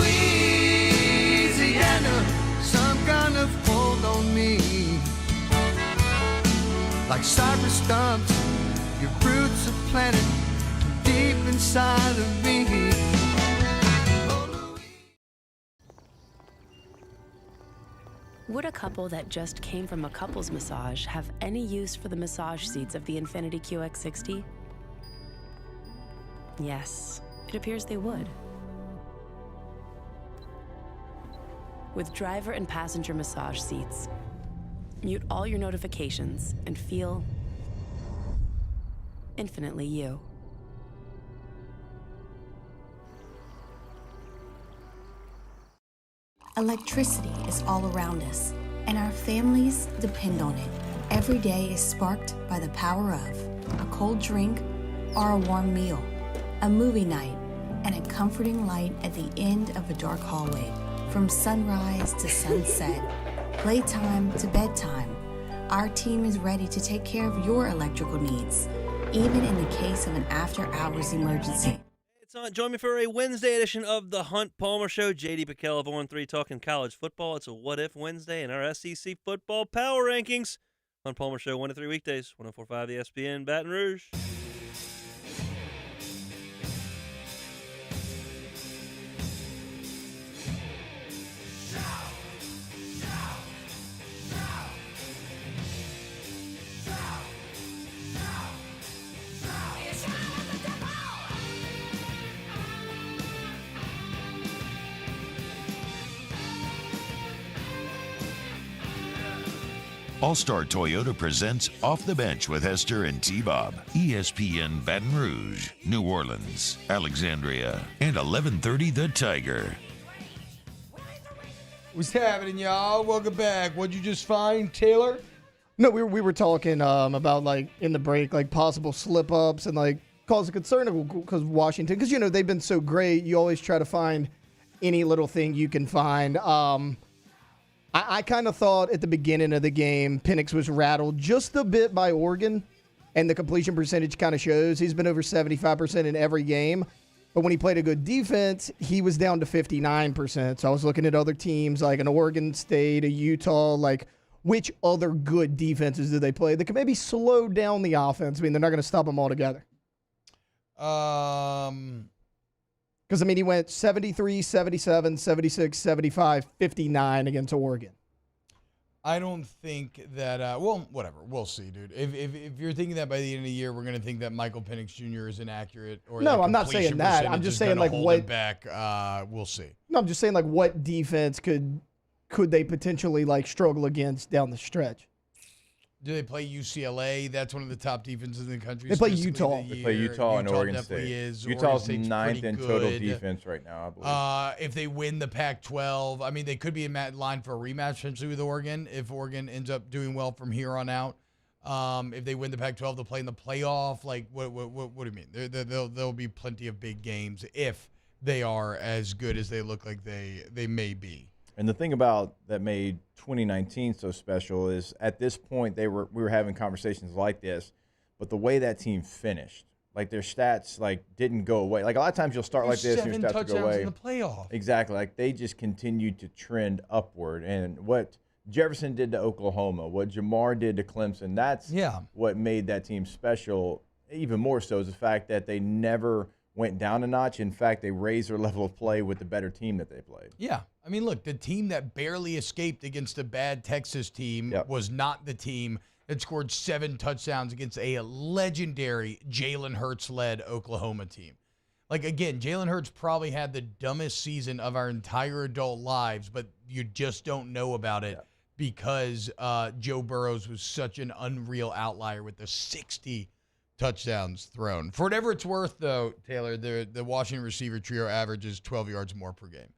D: Louisiana, some kind of hold on me. Like cypress stumps, your roots are planted deep inside of me.
U: Would a couple that just came from a couples massage have any use for the massage seats of the Infiniti QX60? Yes, it appears they would. With driver and passenger massage seats, mute all your notifications and feel infinitely you.
M: Electricity is all around us, and our families depend on it. Every day is sparked by the power of a cold drink or a warm meal, a movie night, and a comforting light at the end of a dark hallway. From sunrise to sunset, playtime to bedtime, our team is ready to take care of your electrical needs, even in the case of an after-hours emergency.
W: Join me for a Wednesday edition of the Hunt Palmer Show. JD Pickell of 0-3 talking college football. It's a What If Wednesday in our SEC football power rankings. Hunt Palmer Show 1 to 3 weekdays, 104.5 ESPN, Baton Rouge.
E: All-Star Toyota presents Off the Bench with Hester and T-Bob. ESPN Baton Rouge, New Orleans, Alexandria, and 1130 The Tiger.
H: What's happening, y'all? Welcome back. What'd you just find, Taylor?
J: No, we were talking about, like, in the break, like, possible slip-ups and, like, cause of concern because Washington. Because, you know, they've been so great. You always try to find any little thing you can find. I kind of thought at the beginning of the game, Penix was rattled just a bit by Oregon, and the completion percentage kind of shows. He's been over 75% in every game, but when he played a good defense, he was down to 59%. So I was looking at other teams like an Oregon State, a Utah, like which other good defenses do they play that can maybe slow down the offense? I mean, they're not going to stop them altogether. Because, I mean, he went 73, 77, 76, 75, 59 against Oregon.
H: I don't think that, well, whatever. We'll see, dude. If you're thinking that by the end of the year, we're going to think that Michael Penix Jr. is inaccurate. Or
J: no, I'm not saying that. I'm just saying, like, what.
H: Back, we'll see.
J: No, I'm just saying, like, what defense could they potentially, like, struggle against down the stretch?
H: Do they play UCLA? That's one of the top defenses in the country.
J: They play Utah.
I: They play Utah and Oregon State. Utah's ninth in total defense right now, I believe.
H: If they win the Pac-12, I mean, they could be in line for a rematch potentially with Oregon if Oregon ends up doing well from here on out. If they win the Pac-12, they'll play in the playoff. Like, what do you mean? There'll be plenty of big games if they are as good as they look like they may be.
I: And the thing about that made 2019 so special is at this point we were having conversations like this, but the way that team finished like their stats like didn't go away. Like a lot of times you'll start like this and your stats will go away.
H: In the playoff.
I: Exactly. Like they just continued to trend upward. And what Jefferson did to Oklahoma, what Jamar did to Clemson, that's what made that team special. Even more so is the fact that they never went down a notch. In fact, they raised their level of play with the better team that they played.
H: Yeah. I mean, look, the team that barely escaped against a bad Texas team was not the team that scored 7 touchdowns against a legendary Jalen Hurts-led Oklahoma team. Like, again, Jalen Hurts probably had the dumbest season of our entire adult lives, but you just don't know about it because Joe Burrows was such an unreal outlier with the 60 touchdowns thrown. For whatever it's worth, though, Taylor, the Washington receiver trio averages 12 yards more per game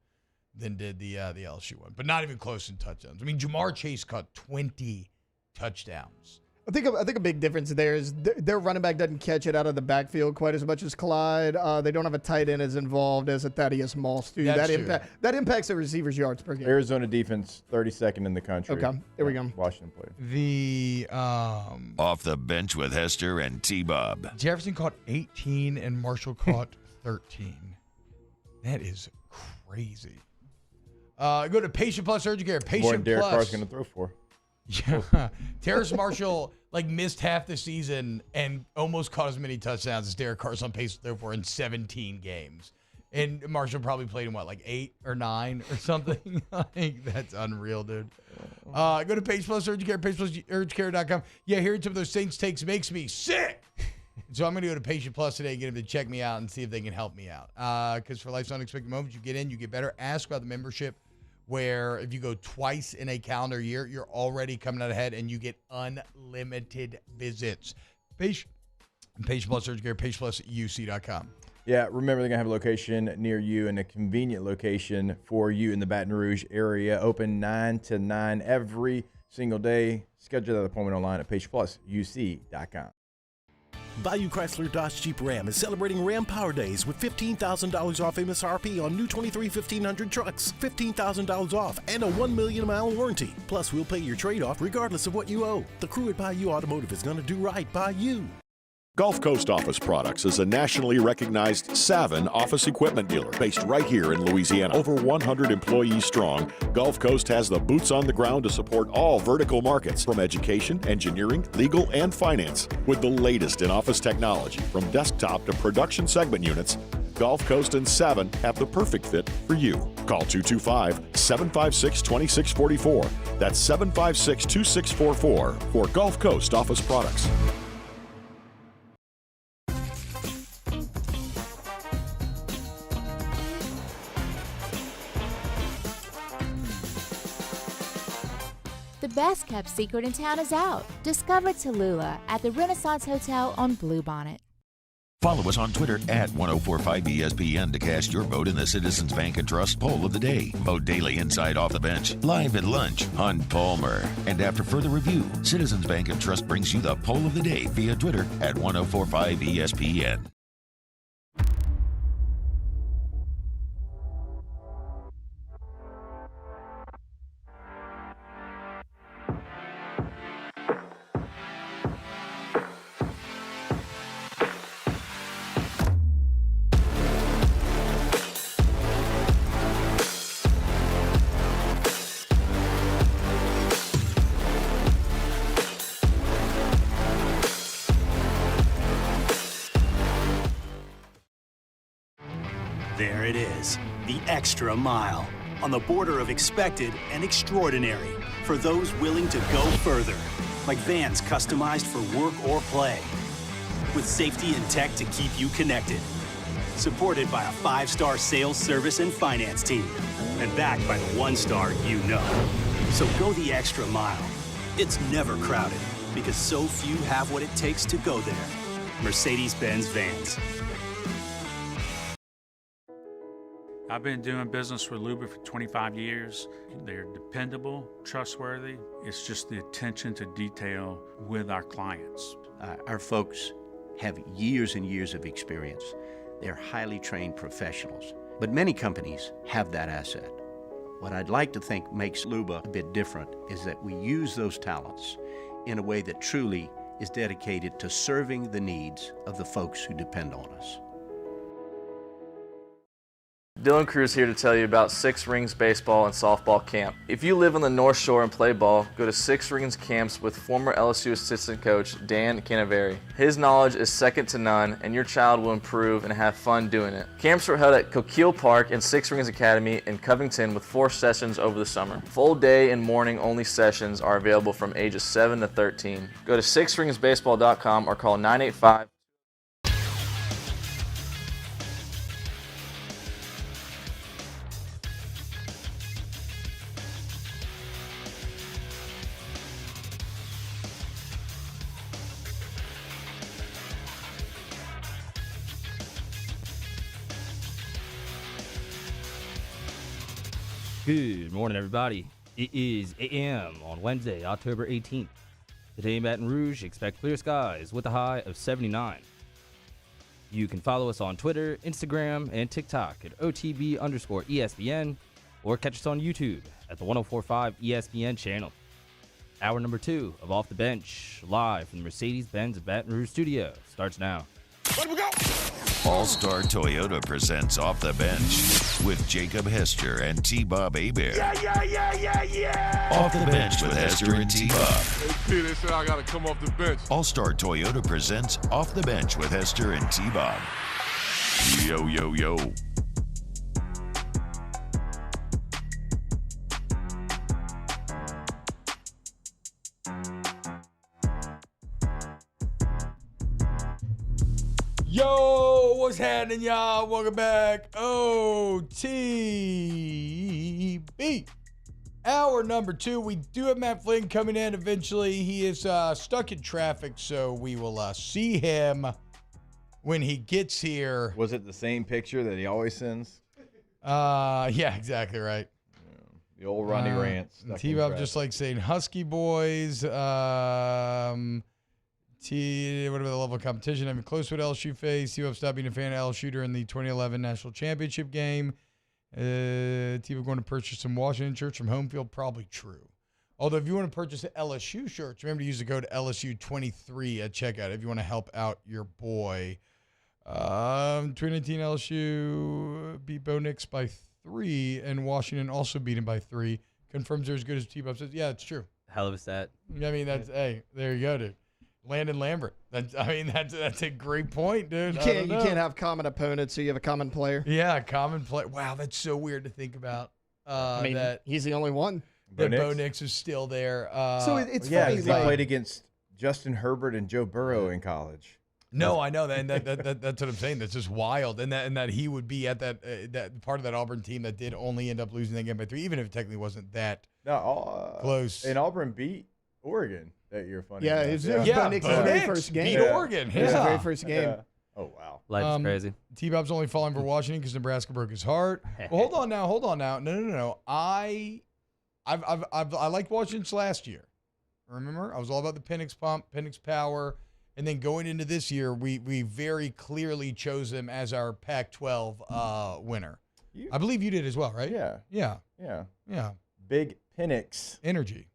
H: than did the LSU one, but not even close in touchdowns. I mean, Jamar Chase caught 20 touchdowns.
J: I think a big difference there is their running back doesn't catch it out of the backfield quite as much as Clyde. They don't have a tight end as involved as a Thaddeus Moss do. That impacts the receivers' yards per game.
I: Arizona defense, 32nd in the country.
J: Okay, there we go.
I: Washington played.
H: The
A: Off the bench with Hester and T-Bob.
H: Jefferson caught 18 and Marshall caught 13. That is crazy. Go to Patient Plus Urgent Care. Patient
I: Derek
H: Plus.
I: Carr's going to throw for.
H: Yeah, Terrace Marshall missed half the season and almost caught as many touchdowns as Derek Carr's on pace to throw for in 17 games. And Marshall probably played in 8 or 9 or something. I think that's unreal, dude. Go to Page Plus Urgent Care, PagePlusUrgentCare.com. Yeah, hearing some of those Saints takes makes me sick. So I'm going to go to Patient Plus today, get them to check me out and see if they can help me out. Because for Life's Unexpected Moments, you get in, you get better. Ask about the membership, where if you go twice in a calendar year, you're already coming out ahead and you get unlimited visits. Patient Plus Urgent Care, PagePlusUC.com.
I: Yeah, remember they're going to have a location near you and a convenient location for you in the Baton Rouge area. Open 9 to 9 every single day. Schedule that appointment online at PagePlusUC.com.
G: Bayou Chrysler Dodge Jeep Ram is celebrating Ram Power Days with $15,000 off MSRP on new 23 1500 trucks, $15,000 off, and a 1 million mile warranty. Plus, we'll pay your trade-off regardless of what you owe. The crew at Bayou Automotive is going to do right by you.
N: Gulf Coast Office Products is a nationally recognized Savin office equipment dealer based right here in Louisiana. Over 100 employees strong, Gulf Coast has the boots on the ground to support all vertical markets, from education, engineering, legal, and finance. With the latest in office technology, from desktop to production segment units, Gulf Coast and Savin have the perfect fit for you. Call 225-756-2644. That's 756-2644 for Gulf Coast Office Products.
K: The best kept secret in town is out. Discover Tallulah at the Renaissance Hotel on Bluebonnet.
E: Follow us on Twitter at 1045ESPN to cast your vote in the Citizens Bank and Trust Poll of the Day. Vote daily inside Off the Bench, live at lunch, on Palmer. And after further review, Citizens Bank and Trust brings you the Poll of the Day via Twitter at 1045ESPN.
C: There it is, the extra mile, on the border of expected and extraordinary, for those willing to go further, like vans customized for work or play, with safety and tech to keep you connected, supported by a 5-star sales, service, and finance team, and backed by the 1-star you know. So go the extra mile. It's never crowded, because so few have what it takes to go there. Mercedes-Benz Vans.
O: I've been doing business with Luba for 25 years. They're dependable, trustworthy. It's just the attention to detail with our clients.
P: Our folks have years and years of experience. They're highly trained professionals. But many companies have that asset. What I'd like to think makes Luba a bit different is that we use those talents in a way that truly is dedicated to serving the needs of the folks who depend on us.
T: Dylan Cruz here to tell you about Six Rings Baseball and Softball Camp. If you live on the North Shore and play ball, go to Six Rings Camps with former LSU assistant coach Dan Canaveri. His knowledge is second to none, and your child will improve and have fun doing it. Camps were held at Coquille Park and Six Rings Academy in Covington with 4 sessions over the summer. Full day and morning only sessions are available from ages 7 to 13. Go to sixringsbaseball.com or call 985.
F: Good morning, everybody. It is a.m. on Wednesday, October 18th. Today in Baton Rouge, expect clear skies with a high of 79. You can follow us on Twitter, Instagram, and TikTok at OTB_ESPN, or catch us on YouTube at the 1045 ESPN channel. Hour number 2 of Off the Bench, live from the Mercedes-Benz Baton Rouge studio, starts now.
E: Let we go! All-Star Toyota presents Off the Bench with Jacob Hester and T-Bob Hebert.
L: Yeah.
E: Off the Bench with Hester and T-Bob.
L: Hey, they said I got to come off the bench.
E: All-Star Toyota presents Off the Bench with Hester and T-Bob. Yo, yo, yo.
H: Yo, what's happening, y'all? Welcome back. OTB. Hour number 2. We do have Matt Flynn coming in eventually. He is stuck in traffic, so we will see him when he gets here.
I: Was it the same picture that he always sends?
H: Yeah, exactly right.
I: The old Ronnie rants.
H: T-Bob just like saying Husky boys. Whatever the level of competition. I'm close with LSU face. T-Bob stopped being a fan of LSU during the 2011 National Championship game. T-Bob going to purchase some Washington shirts from home field. Probably true. Although if you want to purchase LSU shirts, remember to use the code LSU23 at checkout if you want to help out your boy. 2019 LSU beat Bo Nix by 3, and Washington also beat him by 3. Confirms they're as good as T-Bob says. Yeah, it's true.
F: Hell of a stat.
H: I mean, hey, there you go, dude. Landon Lambert. That's a great point, dude.
J: You can't have common opponents, so you have a common player.
H: Yeah, common player. Wow, that's so weird to think about. That
J: he's the only one.
H: Bo Nix is still there.
J: So it's
I: yeah,
J: funny.
I: He played against Justin Herbert and Joe Burrow in college.
H: No, I know that, and that's what I'm saying. That's just wild, and that he would be at that part of that Auburn team that did only end up losing that game by 3, even if it technically wasn't that close.
I: And Auburn beat Oregon that year. Funny.
J: Yeah, it was Bo Nix's very first game.
H: Beat Oregon.
J: It was the very first game.
I: Yeah. Oh wow,
F: life's crazy.
H: T-Bob's only falling for Washington because Nebraska broke his heart. Well, hold on now. No. I liked Washington last year. Remember, I was all about the Penix pump, Penix power. And then going into this year, we very clearly chose them as our Pac-12 winner. I believe you did as well, right?
I: Yeah. Big Penix
H: energy.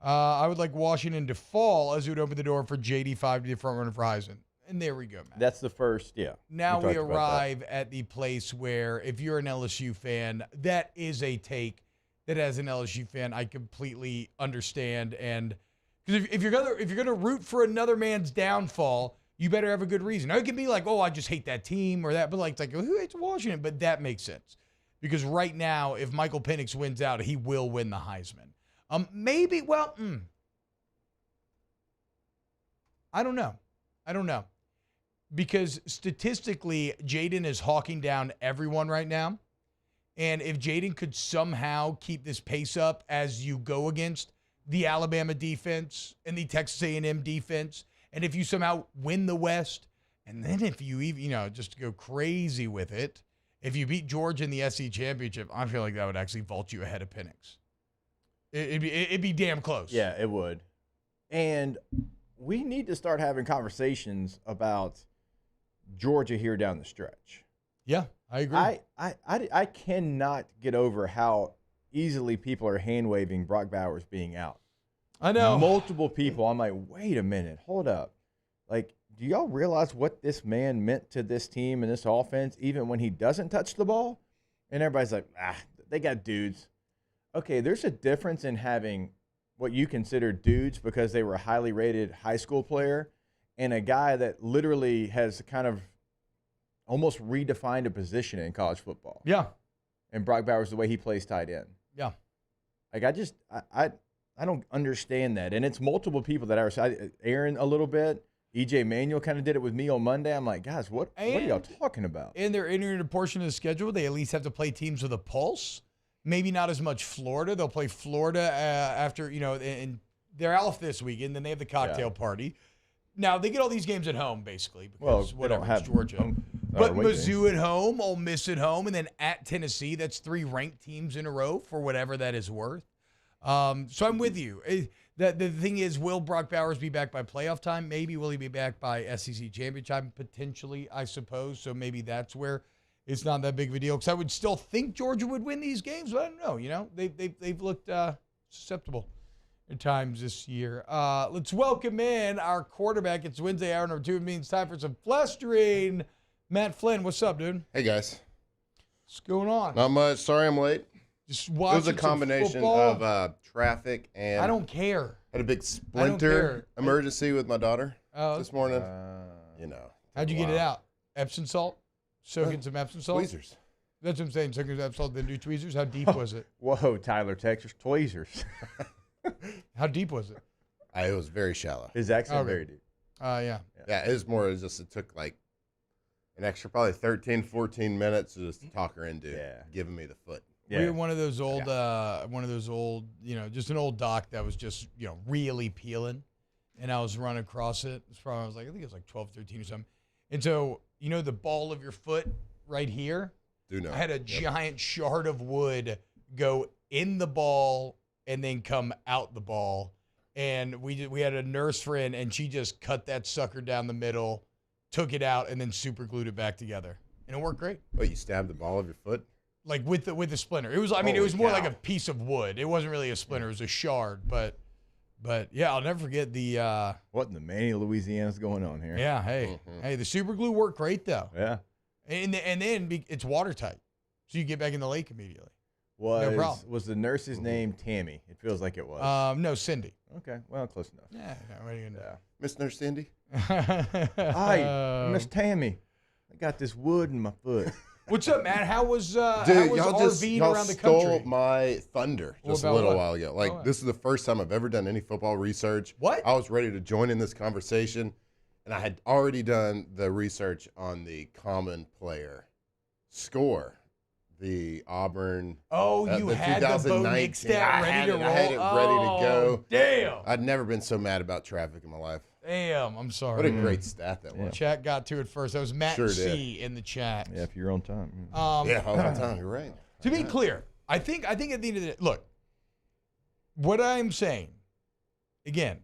H: I would like Washington to fall as it would open the door for JD5 to be the front runner for Heisman. And there we go, Matt.
I: That's the first, yeah.
H: Now we arrive at the place where if you're an LSU fan, that is a take that as an LSU fan I completely understand. And because if you're gonna root for another man's downfall, you better have a good reason. Now, it can be like, oh, I just hate that team or that, but like who hates Washington? But that makes sense because right now, if Michael Penix wins out, he will win the Heisman. Maybe. Well, I don't know because statistically, Jaden is hawking down everyone right now, and if Jaden could somehow keep this pace up as you go against the Alabama defense and the Texas A&M defense, and if you somehow win the West, and then if you even, just to go crazy with it, if you beat Georgia in the SEC championship, I feel like that would actually vault you ahead of Penix. It'd be damn close.
I: Yeah, it would. And we need to start having conversations about Georgia here down the stretch.
H: Yeah, I agree.
I: I cannot get over how easily people are hand-waving Brock Bowers being out.
H: I know.
I: Multiple people. I'm like, wait a minute, hold up. Like, do y'all realize what this man meant to this team and this offense, even when he doesn't touch the ball? And everybody's like, they got dudes. Okay, there's a difference in having what you consider dudes because they were a highly rated high school player and a guy that literally has kind of almost redefined a position in college football.
H: Yeah.
I: And Brock Bowers, the way he plays tight end.
H: Yeah.
I: Like, I don't understand that. And it's multiple people that Aaron a little bit. EJ Manuel kind of did it with me on Monday. I'm like, guys, what are y'all talking about?
H: And they're entering a portion of the schedule. They at least have to play teams with a pulse. Maybe not as much Florida. They'll play Florida after, and they're off this weekend. Then they have the cocktail party. Now, they get all these games at home, basically, because it's Georgia. But Mizzou at home, Ole Miss at home, and then at Tennessee. That's 3 ranked teams in a row for whatever that is worth. So I'm with you. The thing is, will Brock Bowers be back by playoff time? Maybe. Will he be back by SEC championship time? Potentially, I suppose. So maybe that's where it's not that big of a deal. Because I would still think Georgia would win these games, but I don't know. They've looked susceptible at times this year. Let's welcome in our quarterback. It's Wednesday, hour number 2. It means time for some flustering. Matt Flynn, what's up, dude?
Q: Hey, guys.
H: What's going on?
Q: Not much. Sorry I'm late.
H: Just watching.
Q: It was a combination of traffic and
H: I don't care.
Q: Had a big splinter emergency with my daughter this morning.
H: How'd you get it out? Epsom salt? Soak in some Epsom salt?
Q: Tweezers.
H: That's what I'm saying. Soak in Epsom salt, then do tweezers. How deep was it?
I: Whoa, Tyler, Texas, tweezers.
H: How deep was it?
Q: It was very shallow.
I: His accent very deep.
H: Yeah.
Q: Yeah, it was more just it took like an extra probably 13, 14 minutes just to talk her into giving me the foot.
H: Yeah. We were one of those old, just an old dock that was just, really peeling. And I was running across it. I think it was like 12, 13 or something. And so, the ball of your foot right here? I had a giant shard of wood go in the ball and then come out the ball. And we had a nurse friend, and she just cut that sucker down the middle, took it out, and then super glued it back together. And it worked great.
Q: What, you stabbed the ball of your foot?
H: Like with the splinter. It was it was more like a piece of wood. It wasn't really a splinter, it was a shard. But yeah, I'll never forget the
I: what in the Manny, Louisiana's going on here?
H: Yeah, hey. Hey, the super glue worked great though.
I: Yeah.
H: And then it's watertight. So you get back in the lake immediately.
I: No
H: problem.
I: Was the nurse's name Tammy? It feels like it was.
H: No, Cindy.
I: Okay, well, close enough.
H: Yeah, what are you gonna do?
Q: Miss Nurse Cindy?
I: Hi, Miss Tammy. I got this wood in my foot.
H: What's up, man? How was
Q: Dude,
H: RVing around the country?
Q: Stole my thunder just a little while ago. This is the first time I've ever done any football research.
H: What?
Q: I was ready to join in this conversation, and I had already done the research on the common player score. The Auburn.
H: You had the Bo Nix stat ready to roll?
Q: I had it ready to go.
H: Damn.
Q: I'd never been so mad about traffic in my life.
H: Damn, I'm sorry.
Q: What a great stat that was.
H: Chat got to it first. That was Matt C in the chat.
I: Yeah, if you're on time.
Q: I was on time. You're right.
H: To be clear, I think at the end of the day, look, what I'm saying, again,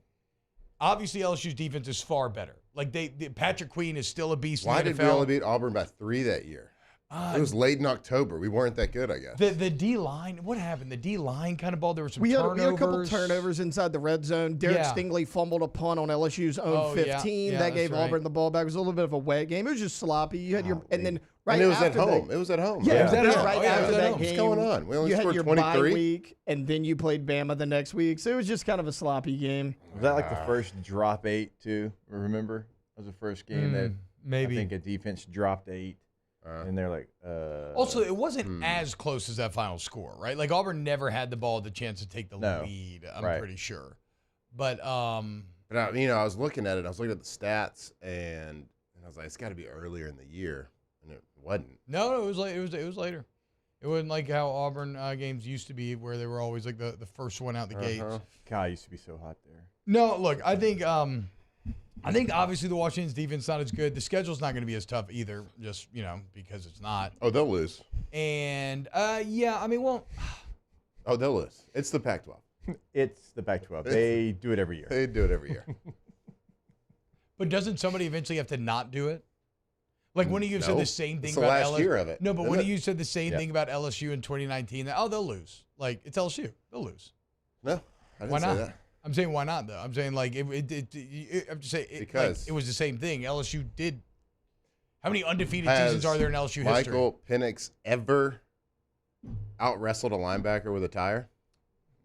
H: obviously LSU's defense is far better. Like Patrick Queen is still a beast.
Q: Why
H: in the
Q: did
H: NFL.
Q: we only beat Auburn by 3 that year? It was late in October. We weren't that good, I guess.
H: The D-line, what happened? The D-line kind of ball, there were some
J: we had
H: turnovers.
J: a couple turnovers inside the red zone. Derek Stingley fumbled a punt on LSU's own 15. That gave Auburn the ball back. It was a little bit of a wet game. It was just sloppy. You had and then
Q: it was at home. It was at home.
J: Yeah,
Q: it
J: was at home. Right after that game.
Q: What's going on? We only
J: you had
Q: scored
J: your
Q: 23.
J: bye week, and then you played Bama the next week. So it was just kind of a sloppy game.
I: Was that like the first drop 8 too? Remember? That was the first game that
H: maybe
I: I think a defense dropped 8. And they're like,
H: Also, it wasn't as close as that final score, right? Like Auburn never had the ball, the chance to take the lead. I'm pretty sure, but
Q: I was looking at it. I was looking at the stats, and I was like, it's got to be earlier in the year, and it wasn't.
H: No, it was like it was later. It wasn't like how Auburn games used to be, where they were always like the first one out the gate.
I: God, it used to be so hot there.
H: No, look, I think obviously the Washington's defense is not as good. The schedule's not going to be as tough either, just, because it's not.
Q: Oh, they'll lose.
H: And,
Q: Oh, they'll lose. It's the Pac-12.
I: It's the Pac-12. They do it every year.
Q: They do it every year.
H: But doesn't somebody eventually have to not do it? Like when you said the same thing about
Q: last year of it.
H: No, but when you said the same thing about LSU in 2019, they'll lose. Like, it's LSU. They'll lose.
Q: No, I didn't
H: Why
Q: say
H: not?
Q: that.
H: I'm saying why not though? I'm saying like I'm just saying
Q: because
H: it was the same thing. LSU did. How many undefeated seasons are there in LSU history?
Q: Michael Penix ever out-wrestled a linebacker with a tire?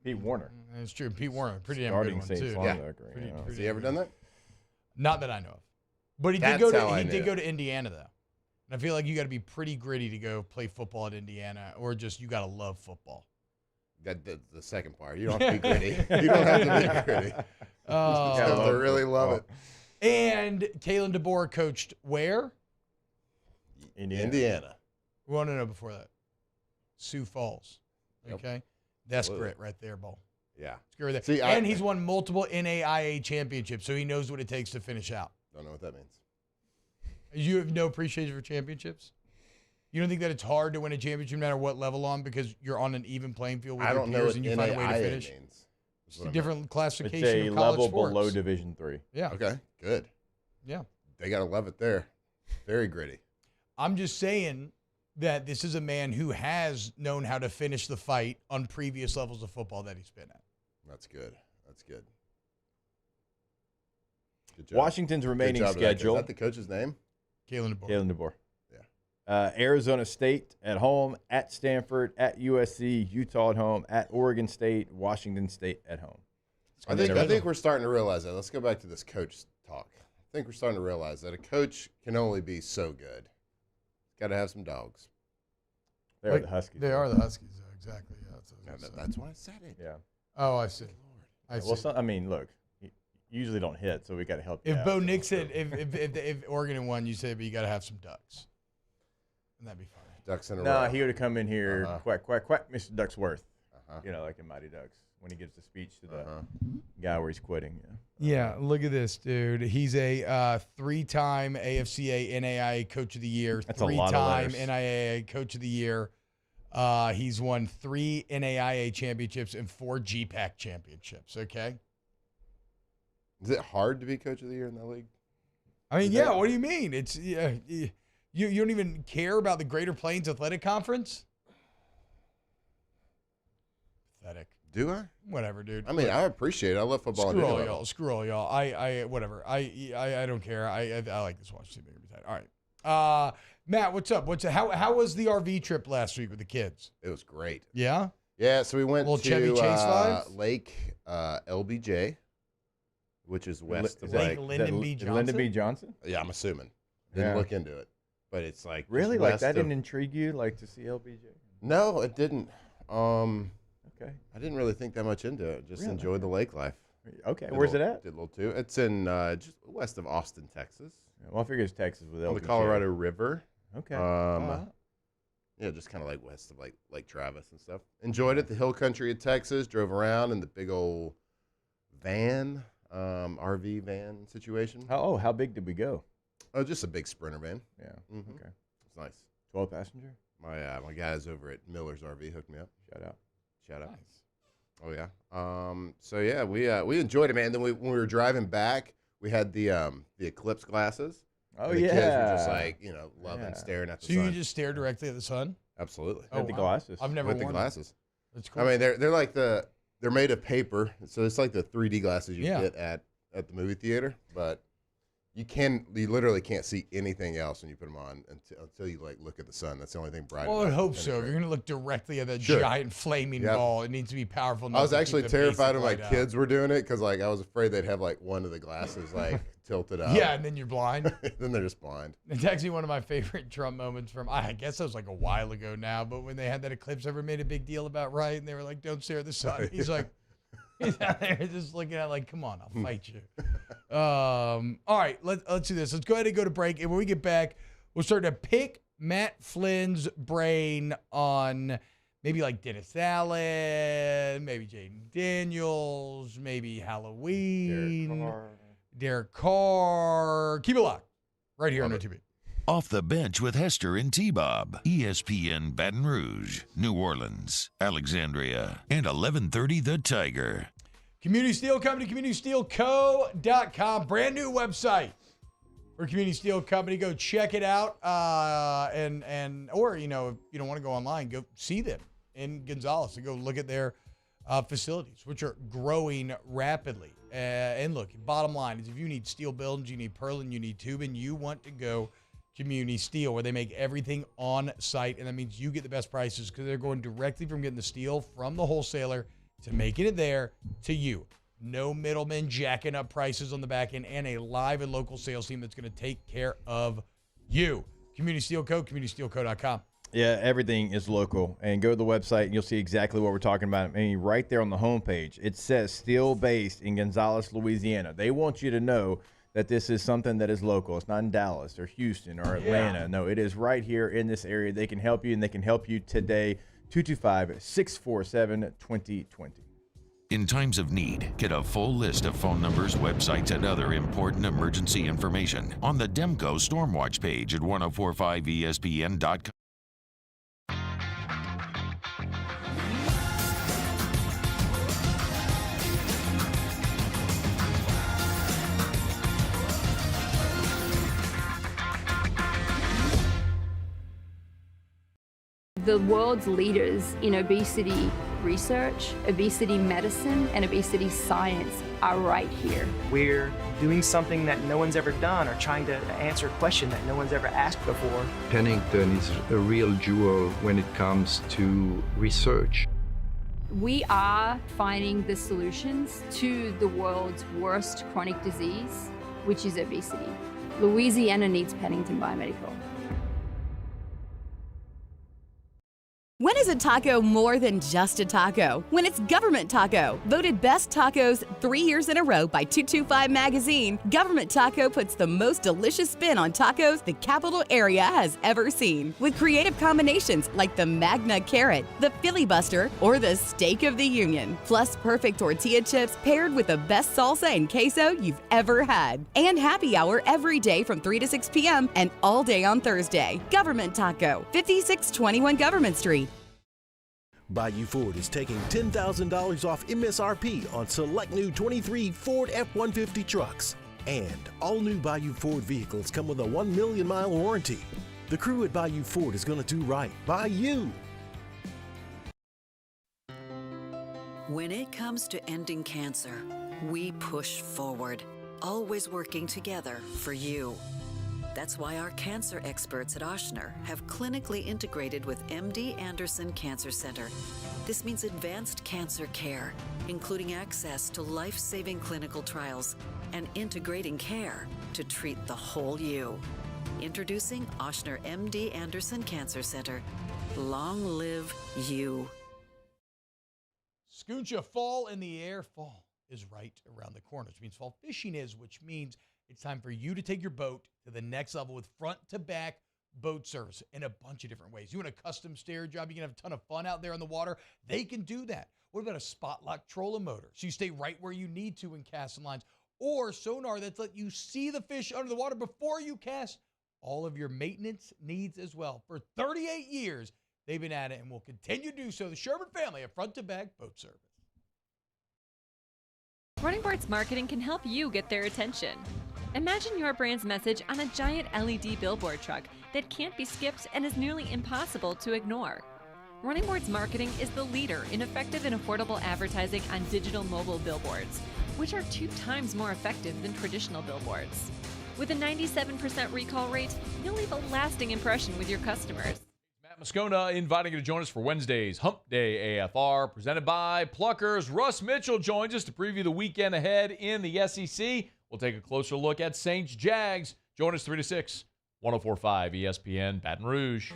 I: Pete Warner.
H: That's true. Pete Warner, pretty damn
I: Starting
H: good one
I: Saints
H: too.
I: linebacker,
Q: Has he ever done that?
H: Not that I know of. But he did go to Indiana though. And I feel like you got to be pretty gritty to go play football at Indiana, or just you got to love football.
Q: The second part. You don't have to be gritty. You don't have to be gritty. You have to really love it.
H: And Kalen DeBoer coached where?
Q: Indiana.
H: We want to know before that. Sioux Falls. Okay?
Q: Yep.
H: That's grit right there, Bo.
Q: Yeah.
H: It's grit right there. And he's won multiple NAIA championships, so he knows what it takes to finish out.
Q: Don't know what that means.
H: You have no appreciation for championships? You don't think that it's hard to win a championship no matter what level on because you're on an even playing field with your peers and you find a way to finish? It's a different classification
I: it's a
H: of college
I: level
H: sports.
I: below Division III.
H: Yeah.
Q: Okay, good.
H: Yeah.
Q: They got to love it there. Very gritty.
H: I'm just saying that this is a man who has known how to finish the fight on previous levels of football that he's been at.
Q: That's good. That's good. Good job.
I: Washington's remaining schedule.
Q: Is that the coach's name?
H: Kalen DeBoer.
I: Kalen DeBoer.
Q: Yeah.
I: Arizona State at home, at Stanford, at USC, Utah at home, at Oregon State, Washington State at home.
Q: I think we're starting to realize that. Let's go back to this coach talk. I think we're starting to realize that a coach can only be so good. Got to have some dogs.
I: They are the Huskies.
H: They are the Huskies, exactly. Yeah,
Q: that's why I said it.
I: Yeah.
H: Oh, I see.
I: I mean, look, you usually don't hit, so we got to help you
H: If
I: out.
H: Bo Nix said, if Oregon had won, you say, but you got to have some ducks. And that'd be fine.
Q: Ducks in a row.
I: No, he would have come in here, quack, quack, quack, Mr. Ducksworth. You know, like in Mighty Ducks, when he gives the speech to the guy where he's quitting.
H: Yeah, look at this, dude. He's a three-time AFCA NAIA Coach of the Year,
I: That's a lot of
H: three-time
I: letters.
H: NAIA Coach of the Year. He's won 3 NAIA championships and 4 GPAC championships, okay?
Q: Is it hard to be Coach of the Year in that league?
H: I mean, yeah, what do you mean? It's you don't even care about the Greater Plains Athletic Conference? Pathetic.
Q: Do I?
H: Whatever, dude.
Q: I mean, I appreciate it. I love football.
H: Screw all y'all. Screw all y'all. I whatever. I don't care. I like this watch team. All right. Matt, what's up? How was the RV trip last week with the kids?
Q: It was great.
H: Yeah?
Q: Yeah, so we went
H: Little
Q: to
H: Chevy Chase vibes?
Q: Lake LBJ, which is west of
H: Lake
Q: like
H: Lyndon B. Johnson?
I: Lyndon B. Johnson?
Q: Yeah, I'm assuming. Didn't
I: Yeah.
Q: look into it, but it's like
I: Really?
Q: just
I: Like
Q: west
I: that
Q: of-
I: didn't intrigue you, like to see LBJ?
Q: No, it didn't.
I: Okay.
Q: I didn't really think that much into it. Just
I: Really?
Q: enjoyed the lake life.
I: Okay.
Q: Did
I: Where's
Q: a
I: it
Q: little-
I: at?
Q: Did a little too. It's in just west of Austin, Texas,
I: Yeah, well, I figure it's Texas with
Q: on
I: LBJ.
Q: the Colorado River.
I: Okay.
Q: Yeah, just kind of like west of Lake Travis and stuff. Enjoyed it. The hill country of Texas. Drove around in the big old van, RV van situation.
I: How big did we go?
Q: Oh, just a big Sprinter van.
I: Yeah.
Q: Mhm.
I: Okay.
Q: It's nice.
I: 12 passenger?
Q: My guys over at Miller's RV hooked me up.
I: Shout out.
Q: Nice. Oh yeah. So yeah, we enjoyed it, man. Then when we were driving back, we had the eclipse glasses.
I: Oh,
Q: and the
I: yeah.
Q: kids were just like loving
I: Yeah.
Q: staring at the
H: So
Q: sun.
H: you just stare directly at the sun?
Q: Absolutely.
H: Oh,
I: With the
H: wow.
I: glasses.
H: I've never
Q: With the
H: worn
Q: glasses.
H: That's cool.
Q: I mean, they're like they're made of paper, so it's like the 3D glasses you
H: Yeah.
Q: get at the movie theater, but you literally can't see anything else when you put them on until you like look at the sun. That's the only thing bright.
H: Well, I would
Q: enough to
H: hope so. If
Q: penetrate.
H: you're going to look directly at that
Q: Sure.
H: giant flaming
Q: Yep.
H: ball, it needs to be powerful enough
Q: I was
H: to
Q: actually
H: keep the
Q: terrified
H: basic
Q: when my
H: light out.
Q: kids were doing it because like I was afraid they'd have like one of the glasses like tilted up.
H: Yeah, and then you're blind.
Q: Then they're just blind.
H: It's actually one of my favorite Trump moments from, I guess that was like a while ago now, but when they had that eclipse, everyone made a big deal about right, and they were like, don't stare at the sun. He's like, he's out there just looking at it like, come on, I'll fight you. All right, let's do this. Let's go ahead and go to break, and when we get back, we'll start to pick Matt Flynn's brain on maybe like Dennis Allen, maybe Jaden Daniels, maybe Halloween, Derek Carr. Keep it locked right here on OTB.
E: Off the Bench with Hester and T-Bob. ESPN Baton Rouge, New Orleans, Alexandria, and 1130 The Tiger.
H: Community Steel Company, communitysteelco.com. Brand new website for Community Steel Company. Go check it out. Or, if you don't want to go online, go see them in Gonzales. So go look at their facilities, which are growing rapidly. And look, bottom line is if you need steel buildings, you need purlin, you need tubing, you want to go Community Steel, where they make everything on site, and that means you get the best prices because they're going directly from getting the steel from the wholesaler to making it there to you. No middlemen jacking up prices on the back end, and a live and local sales team that's going to take care of you. Community Steel Co., communitysteelco.com.
I: Yeah, everything is local. And go to the website, and you'll see exactly what we're talking about. I mean, right there on the homepage, it says steel based in Gonzales, Louisiana. They want you to know that this is something that is local. It's not in Dallas or Houston or Atlanta. Yeah. No, it is right here in this area. They can help you, and they can help you today. 225-647-2020.
E: In times of need, get a full list of phone numbers, websites, and other important emergency information on the Demco Stormwatch page at 1045ESPN.com.
B: The world's leaders in obesity research, obesity medicine, and obesity science are right here.
R: We're doing something that no one's ever done, or trying to answer a question that no one's ever asked before.
S: Pennington is a real jewel when it comes to research.
B: We are finding the solutions to the world's worst chronic disease, which is obesity. Louisiana needs Pennington Biomedical.
X: When is a taco more than just a taco? When it's Government Taco. Voted best tacos 3 years in a row by 225 Magazine, Government Taco puts the most delicious spin on tacos the capital area has ever seen. With creative combinations like the Magna Carrot, the Filibuster, or the Steak of the Union. Plus perfect tortilla chips paired with the best salsa and queso you've ever had. And happy hour every day from 3 to 6 p.m. and all day on Thursday. Government Taco, 5621 Government Street.
G: Bayou Ford is taking $10,000 off MSRP on select new 23 Ford F-150 trucks. And all new Bayou Ford vehicles come with a 1 million mile warranty. The crew at Bayou Ford is going to do right by you.
Y: When it comes to ending cancer, we push forward, always working together for you. That's why our cancer experts at Ochsner have clinically integrated with MD Anderson Cancer Center. This means advanced cancer care, including access to life-saving clinical trials and integrating care to treat the whole you. Introducing Ochsner MD Anderson Cancer Center. Long live you.
H: Scoocha, fall in the air. Fall is right around the corner, which means fall fishing is, which means it's time for you to take your boat to the next level with front-to-back boat service in a bunch of different ways. You want a custom stair job, you can have a ton of fun out there on the water. They can do that. What about a spot lock trolling motor? So you stay right where you need to in casting lines. Or sonar that's let you see the fish under the water before you cast. All of your maintenance needs as well. For 38 years, they've been at it and will continue to do so. The Sherman family of front-to-back boat service.
V: Running Boards Marketing can help you get their attention. Imagine your brand's message on a giant LED billboard truck that can't be skipped and is nearly impossible to ignore. Running Boards Marketing is the leader in effective and affordable advertising on digital mobile billboards, which are 2 times more effective than traditional billboards. With a 97% recall rate, you'll leave a lasting impression with your customers.
Z: Matt Moscona inviting you to join us for Wednesday's Hump Day AFR, presented by Pluckers. Russ Mitchell joins us to preview the weekend ahead in the SEC. We'll take a closer look at Saints Jags. Join us 3 to 6, 104.5 ESPN Baton Rouge.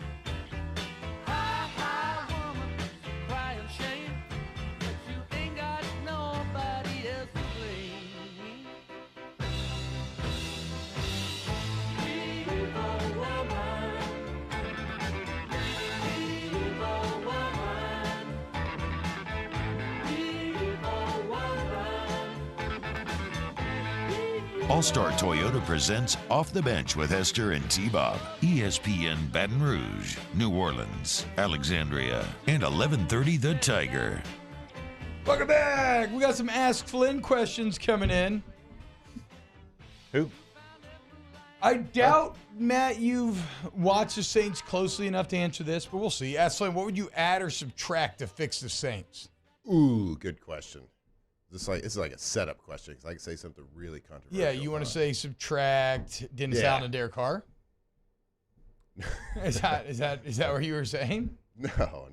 E: All-Star Toyota presents Off the Bench with Hester and T-Bob. ESPN Baton Rouge, New Orleans, Alexandria, and 1130 The Tiger.
H: Welcome back. We got some Ask Flynn questions coming in.
I: Who?
H: I doubt, Matt, you've watched the Saints closely enough to answer this, but we'll see. Ask Flynn, what would you add or subtract to fix the Saints?
Q: Ooh, good question. This is like a setup question because I can say something really controversial.
H: Yeah, you want to say subtract Dennis Allen and Derek Carr? Is that what you were saying?
Q: No.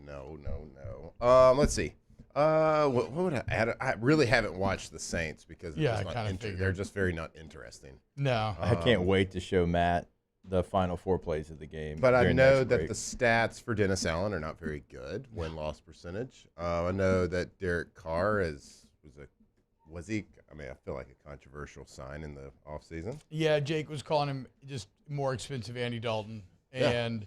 Q: Let's see. What would I add? I really haven't watched the Saints because they're just very not interesting.
H: No.
I: I can't wait to show Matt the final 4 plays of the game.
Q: But I know that the stats for Dennis Allen are not very good, win-loss percentage. I know that Derek Carr was he? I mean, I feel like a controversial sign in the offseason.
H: Yeah, Jake was calling him just more expensive Andy Dalton. And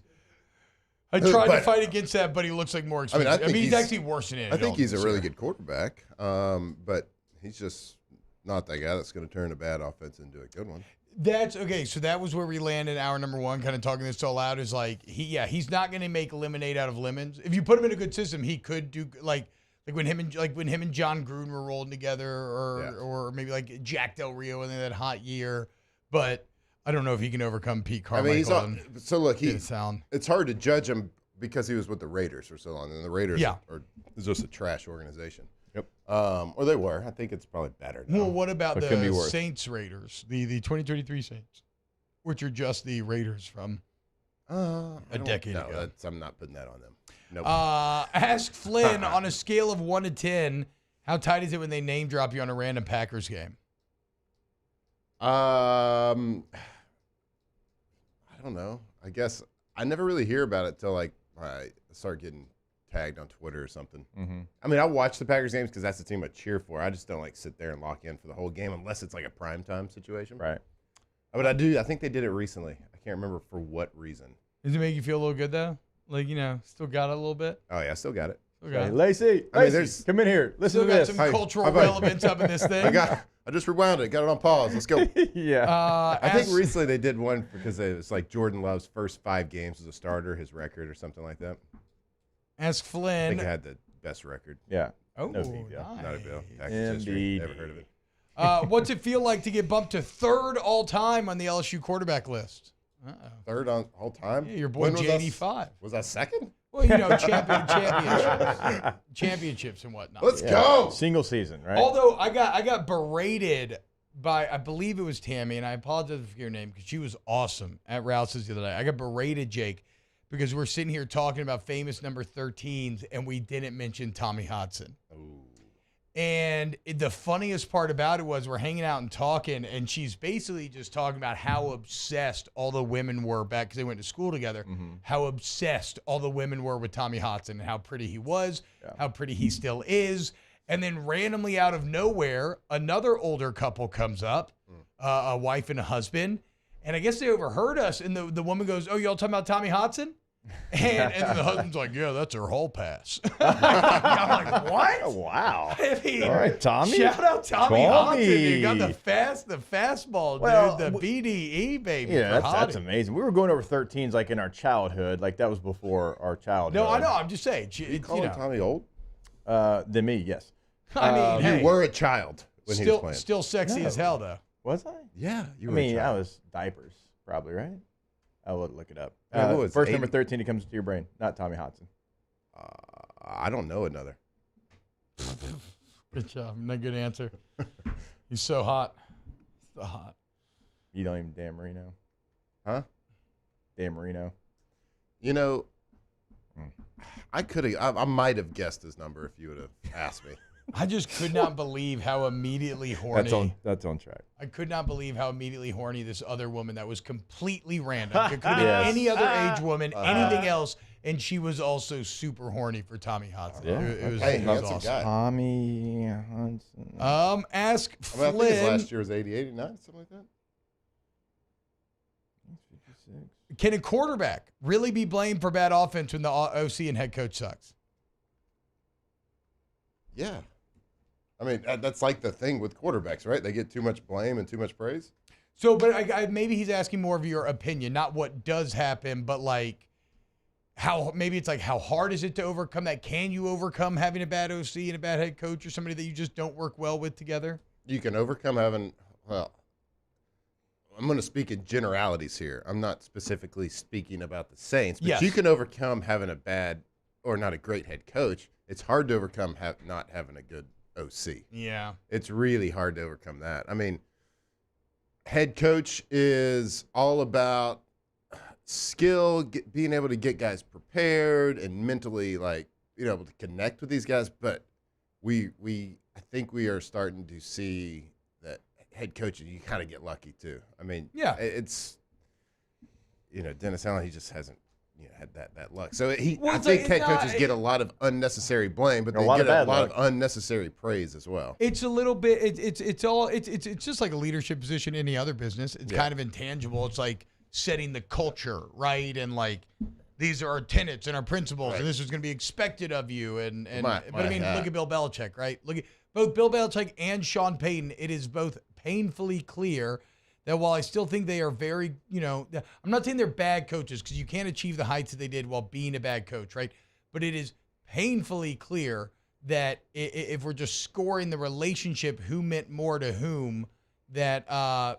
H: I tried to fight against that, but he looks like more expensive. I mean, he's actually worse than Andy Dalton.
Q: I think he's a really good quarterback, but he's just not that guy that's going to turn a bad offense into a good one.
H: That's okay. So that was where we landed. Hour number 1, kind of talking this all out, is like he's not going to make lemonade out of lemons. If you put him in a good system, he could do like when him and John Gruden were rolling together, or maybe like Jack Del Rio in that hot year. But I don't know if he can overcome Pete Carmichael.
Q: I mean, it's hard to judge him because he was with the Raiders for so long, and the Raiders are just a trash organization.
I: Yep.
Q: Or they were. I think it's probably better now.
H: Well, what about the Saints Raiders, the 2023 Saints, which are just the Raiders from a decade ago?
Q: I'm not putting that on them. Nope.
H: Ask Flynn on a scale of 1 to 10, how tight is it when they name drop you on a random Packers game?
Q: I don't know. I guess I never really hear about it till like I start getting tagged on Twitter or something.
I: Mm-hmm.
Q: I mean, I watch the Packers games because that's the team I cheer for. I just don't like sit there and lock in for the whole game unless it's like a primetime situation.
I: Right.
Q: But I think they did it recently. I can't remember for what reason.
H: Does it make you feel a little good though? Like, still got it a little bit?
Q: Oh yeah, still got it.
H: Okay.
I: Lacey, come in here. Listen to this.
H: Got some cultural relevance up in this thing.
Q: I just rewound it. Got it on pause. Let's go.
I: Yeah.
Q: I think recently they did one because it was like Jordan Love's first 5 games as a starter, his record or something like that.
H: Ask Flynn.
Q: I think he had the best record.
I: Yeah.
H: Oh,
Q: no big deal.
H: nice.
Q: Not a big deal. Packers history. Never heard of it.
H: What's it feel like to get bumped to 3rd all time on the LSU quarterback list?
Q: 3rd on all time?
H: Yeah, your boy JD5.
Q: Was that 2nd?
H: Well, championships and whatnot.
Q: Let's go.
I: Single season, right?
H: Although I got berated by, I believe it was Tammy, and I apologize for your name because she was awesome at Rouse's the other day. I got berated, Jake, because we're sitting here talking about famous number 13s, and we didn't mention Tommy Hodson.
Q: Ooh.
H: And the funniest part about it was we're hanging out and talking, and she's basically just talking about how obsessed all the women were back because they went to school together, how obsessed all the women were with Tommy Hodson and how pretty he was, how pretty he still is. And then randomly out of nowhere, another older couple comes up, a wife and a husband. And I guess they overheard us, and the woman goes, "Oh, y'all talking about Tommy Hodson?" And the husband's like, "Yeah, that's her hall pass." I'm like, "What?"
I: Oh, wow.
H: I mean,
I: all right, Tommy.
H: Shout out Tommy Hodson. You got the fastball, dude. The BDE, baby.
I: Yeah, that's amazing. We were going over 13s like in our childhood. Like that was before our childhood.
H: No, I know. I'm just saying.
Q: You call Tommy old?
I: Than me, yes.
H: I mean,
Q: you were a child when he was playing.
H: Still sexy as hell, though.
I: Was I?
Q: Yeah,
I: I mean, I was diapers, probably, right? I will look it up.
Q: First
I: number 13 that comes to your brain, not Tommy Hodson.
Q: I don't know another.
H: Good job. Not good answer. He's so hot. So hot.
I: You don't even Dan Marino.
Q: Huh?
I: Dan Marino.
Q: I might have guessed his number if you would have asked me.
H: I just could not believe how immediately horny.
I: That's on track.
H: I could not believe how immediately horny this other woman that was completely random. It could have been any other age woman, anything else, and she was also super horny for Tommy Hodson.
I: Yeah.
H: It was
Q: awesome.
H: awesome.
I: Tommy Hodson.
H: Ask Flynn.
Q: I think his last year was 80, 89, something like that.
I: 56.
H: Can a quarterback really be blamed for bad offense when the OC and head coach sucks?
Q: Yeah. I mean, that's like the thing with quarterbacks, right? They get too much blame and too much praise.
H: So, but maybe he's asking more of your opinion, not what does happen, but like how hard is it to overcome that? Can you overcome having a bad OC and a bad head coach or somebody that you just don't work well with together?
Q: You can overcome having, well, I'm going to speak in generalities here. I'm not specifically speaking about the Saints, but
H: yes.
Q: You can overcome having a bad or not a great head coach it's hard to overcome not having a good OC.
H: Yeah.
Q: It's really hard to overcome that. I mean, head coach is all about skill, being able to get guys prepared and mentally, like, able to connect with these guys. But I think we are starting to see that head coaching, you kind of get lucky too. I mean,
H: yeah,
Q: it's, Dennis Allen, he just hasn't had that luck. So I
H: it's
Q: think
H: like,
Q: head coaches get a lot of unnecessary blame, but they get a lot of unnecessary praise as well.
H: It's a little bit. It's just like a leadership position in any other business. It's kind of intangible. It's like setting the culture, right? And like, these are our tenets and our principles, and this is going to be expected of you. But I mean, look at Bill Belichick, right? Look at both Bill Belichick and Sean Payton. It is both painfully clear that while I still think they are very, I'm not saying they're bad coaches, because you can't achieve the heights that they did while being a bad coach, right? But it is painfully clear that if we're just scoring the relationship, who meant more to whom, that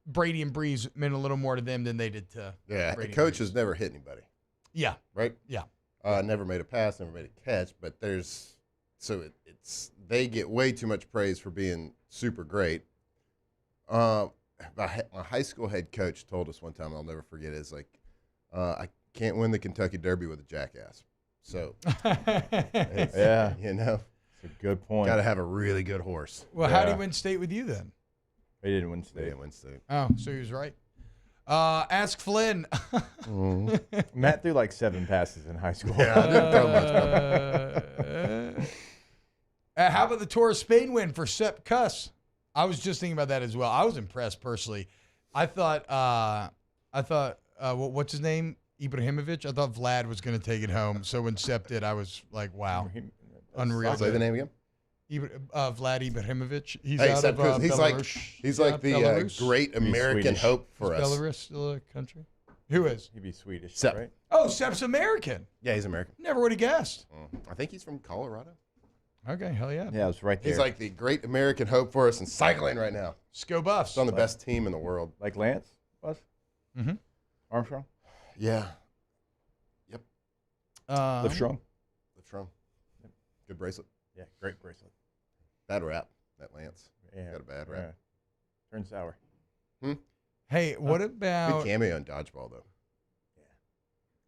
H: Brady and Breeze meant a little more to them than they did to Brady.
Q: A coach has never hit anybody.
H: Yeah.
Q: Right?
H: Yeah.
Q: Never made a pass, never made a catch, but they get way too much praise for being super great. My high school head coach told us one time, I'll never forget, is like, I can't win the Kentucky Derby with a jackass. So, it's a good point. Got to have a really good horse.
H: Well, how did he win state with you then?
I: He didn't win state.
Q: He didn't win state.
H: Oh, so he was right. Ask Flynn.
I: Matt threw like 7 passes in high school.
Q: Yeah, I didn't throw much.
H: How about the Tour of Spain win for Sepp Kuss? I was just thinking about that as well. I was impressed personally. I thought, what's his name? Ibrahimovic. I thought Vlad was going to take it home. So when Sepp did, I was like, wow, unreal.
Q: Say the name again.
H: Vlad Ibrahimovic. He's out of Belarus.
Q: He's like the great American hope for us.
H: Belarus still a country? Who is?
I: He'd be Swedish,
Q: Sepp.
I: right?
H: Oh, Sepp's American.
Q: Yeah, he's American.
H: Never would have guessed.
Q: I think he's from Colorado.
H: Okay, hell yeah.
I: Yeah, it was right there.
Q: He's like the great American hope for us in cycling right now.
H: Sco Buffs.
Q: He's on the best team in the world.
I: Like Lance was?
H: Mm-hmm.
I: Armstrong?
Q: Yeah. Yep.
I: Livestrong?
Q: Livestrong. Yep. Good bracelet.
I: Yeah, great bracelet.
Q: Bad rap, that Lance.
I: Yeah.
Q: Got a bad rap.
I: Turned sour.
H: Hey, what about...
Q: Good cameo in Dodgeball, though.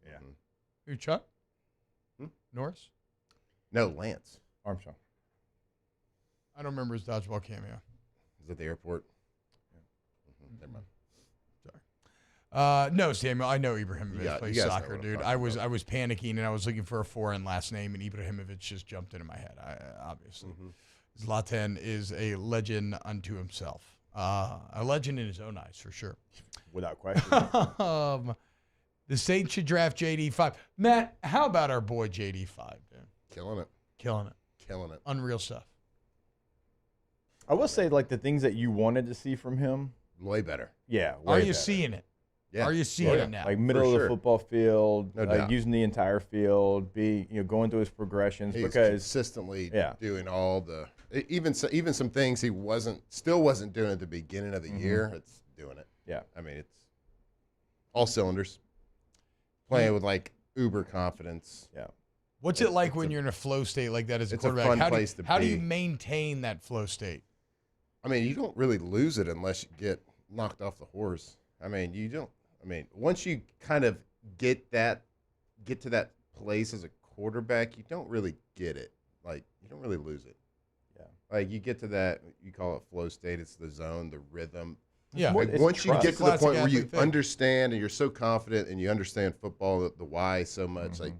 I: Yeah.
H: Who, Chuck? Norris?
Q: No, Lance.
I: Armstrong.
H: I don't remember his Dodgeball cameo.
Q: Is at the airport? Yeah. Never mind.
H: Sorry. No, Samuel. I know Ibrahimovic plays soccer, dude. I was panicking and I was looking for a foreign last name, and Ibrahimovic just jumped into my head. Obviously, Zlatan is a legend unto himself. A legend in his own eyes, for sure,
I: without question.
H: The Saints should draft JD5. Matt, how about our boy JD5? Man?
Q: Killing it.
H: Killing it. Unreal stuff.
I: I will say, like, the things that you wanted to see from him.
Q: Way better.
I: Yeah.
H: Are you seeing it?
Q: Yeah.
H: Are you seeing it now?
I: Like middle of the football field,
Q: No doubt.
I: using the entire field, going through his progressions.
Q: He's
I: because
Q: consistently doing all the even some things he still wasn't doing at the beginning of the year. It's doing it.
I: Yeah.
Q: I mean, it's all cylinders. Playing with like uber confidence.
I: Yeah.
H: What's it like when you're in a flow state like that as a quarterback?
Q: It's a fun place to be.
H: How do you maintain that flow state?
Q: I mean, you don't really lose it unless you get knocked off the horse. I mean, you don't. I mean, once you kind of get to that place as a quarterback, you don't really get it. Like, you don't really lose it.
I: Yeah.
Q: Like, you get to that, you call it flow state. It's the zone, the rhythm.
H: Yeah.
Q: Like, once you get to the point where you understand and you're so confident and you understand football, the why so much, like,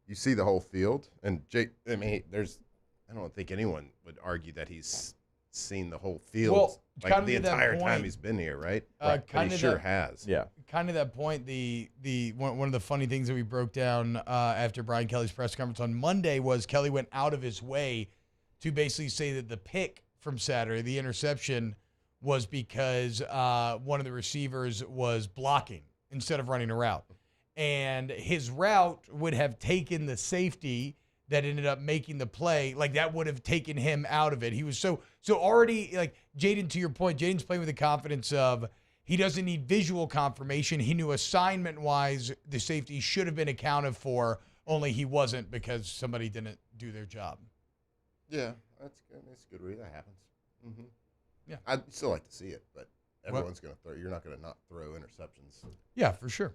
Q: you see the whole field. And I mean, I don't think anyone would argue that he's seen the whole field like the entire time he's been here, right? But he sure has.
I: Yeah.
H: Kind of that point, one of the funny things that we broke down after Brian Kelly's press conference on Monday was Kelly went out of his way to basically say that the pick from Saturday, the interception, was because one of the receivers was blocking instead of running a route. And his route would have taken the safety that ended up making the play. Like, that would have taken him out of it. He was so already, like, Jaden, to your point, Jaden's playing with the confidence of he doesn't need visual confirmation. He knew assignment-wise the safety should have been accounted for only he wasn't because somebody didn't do their job.
Q: Yeah, that's good. That's a good read. That happens. Mm-hmm.
H: Yeah.
Q: I'd still like to see it, but everyone's going to throw. You're not going to not throw interceptions.
H: Yeah, for sure.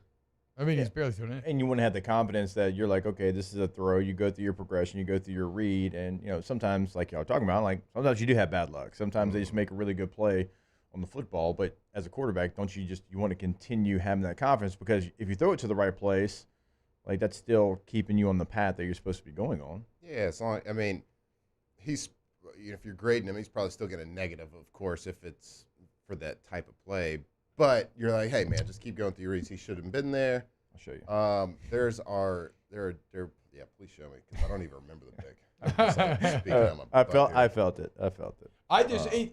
H: I mean, he's barely thrown it.
I: And you wouldn't have the confidence that you're like, okay, this is a throw. You go through your progression, you go through your read, and sometimes, like y'all are talking about, like sometimes you do have bad luck. Sometimes they just make a really good play on the football. But as a quarterback, don't you want to continue having that confidence, because if you throw it to the right place, like that's still keeping you on the path that you're supposed to be going on.
Q: Yeah, it's long. I mean, if you're grading him, he's probably still getting a negative, of course, if it's for that type of play. But you're like, hey man, just keep going through your reads. He should have been there.
I: I'll show you.
Q: Yeah, please show me, because I don't even remember the pick.
I: I felt it.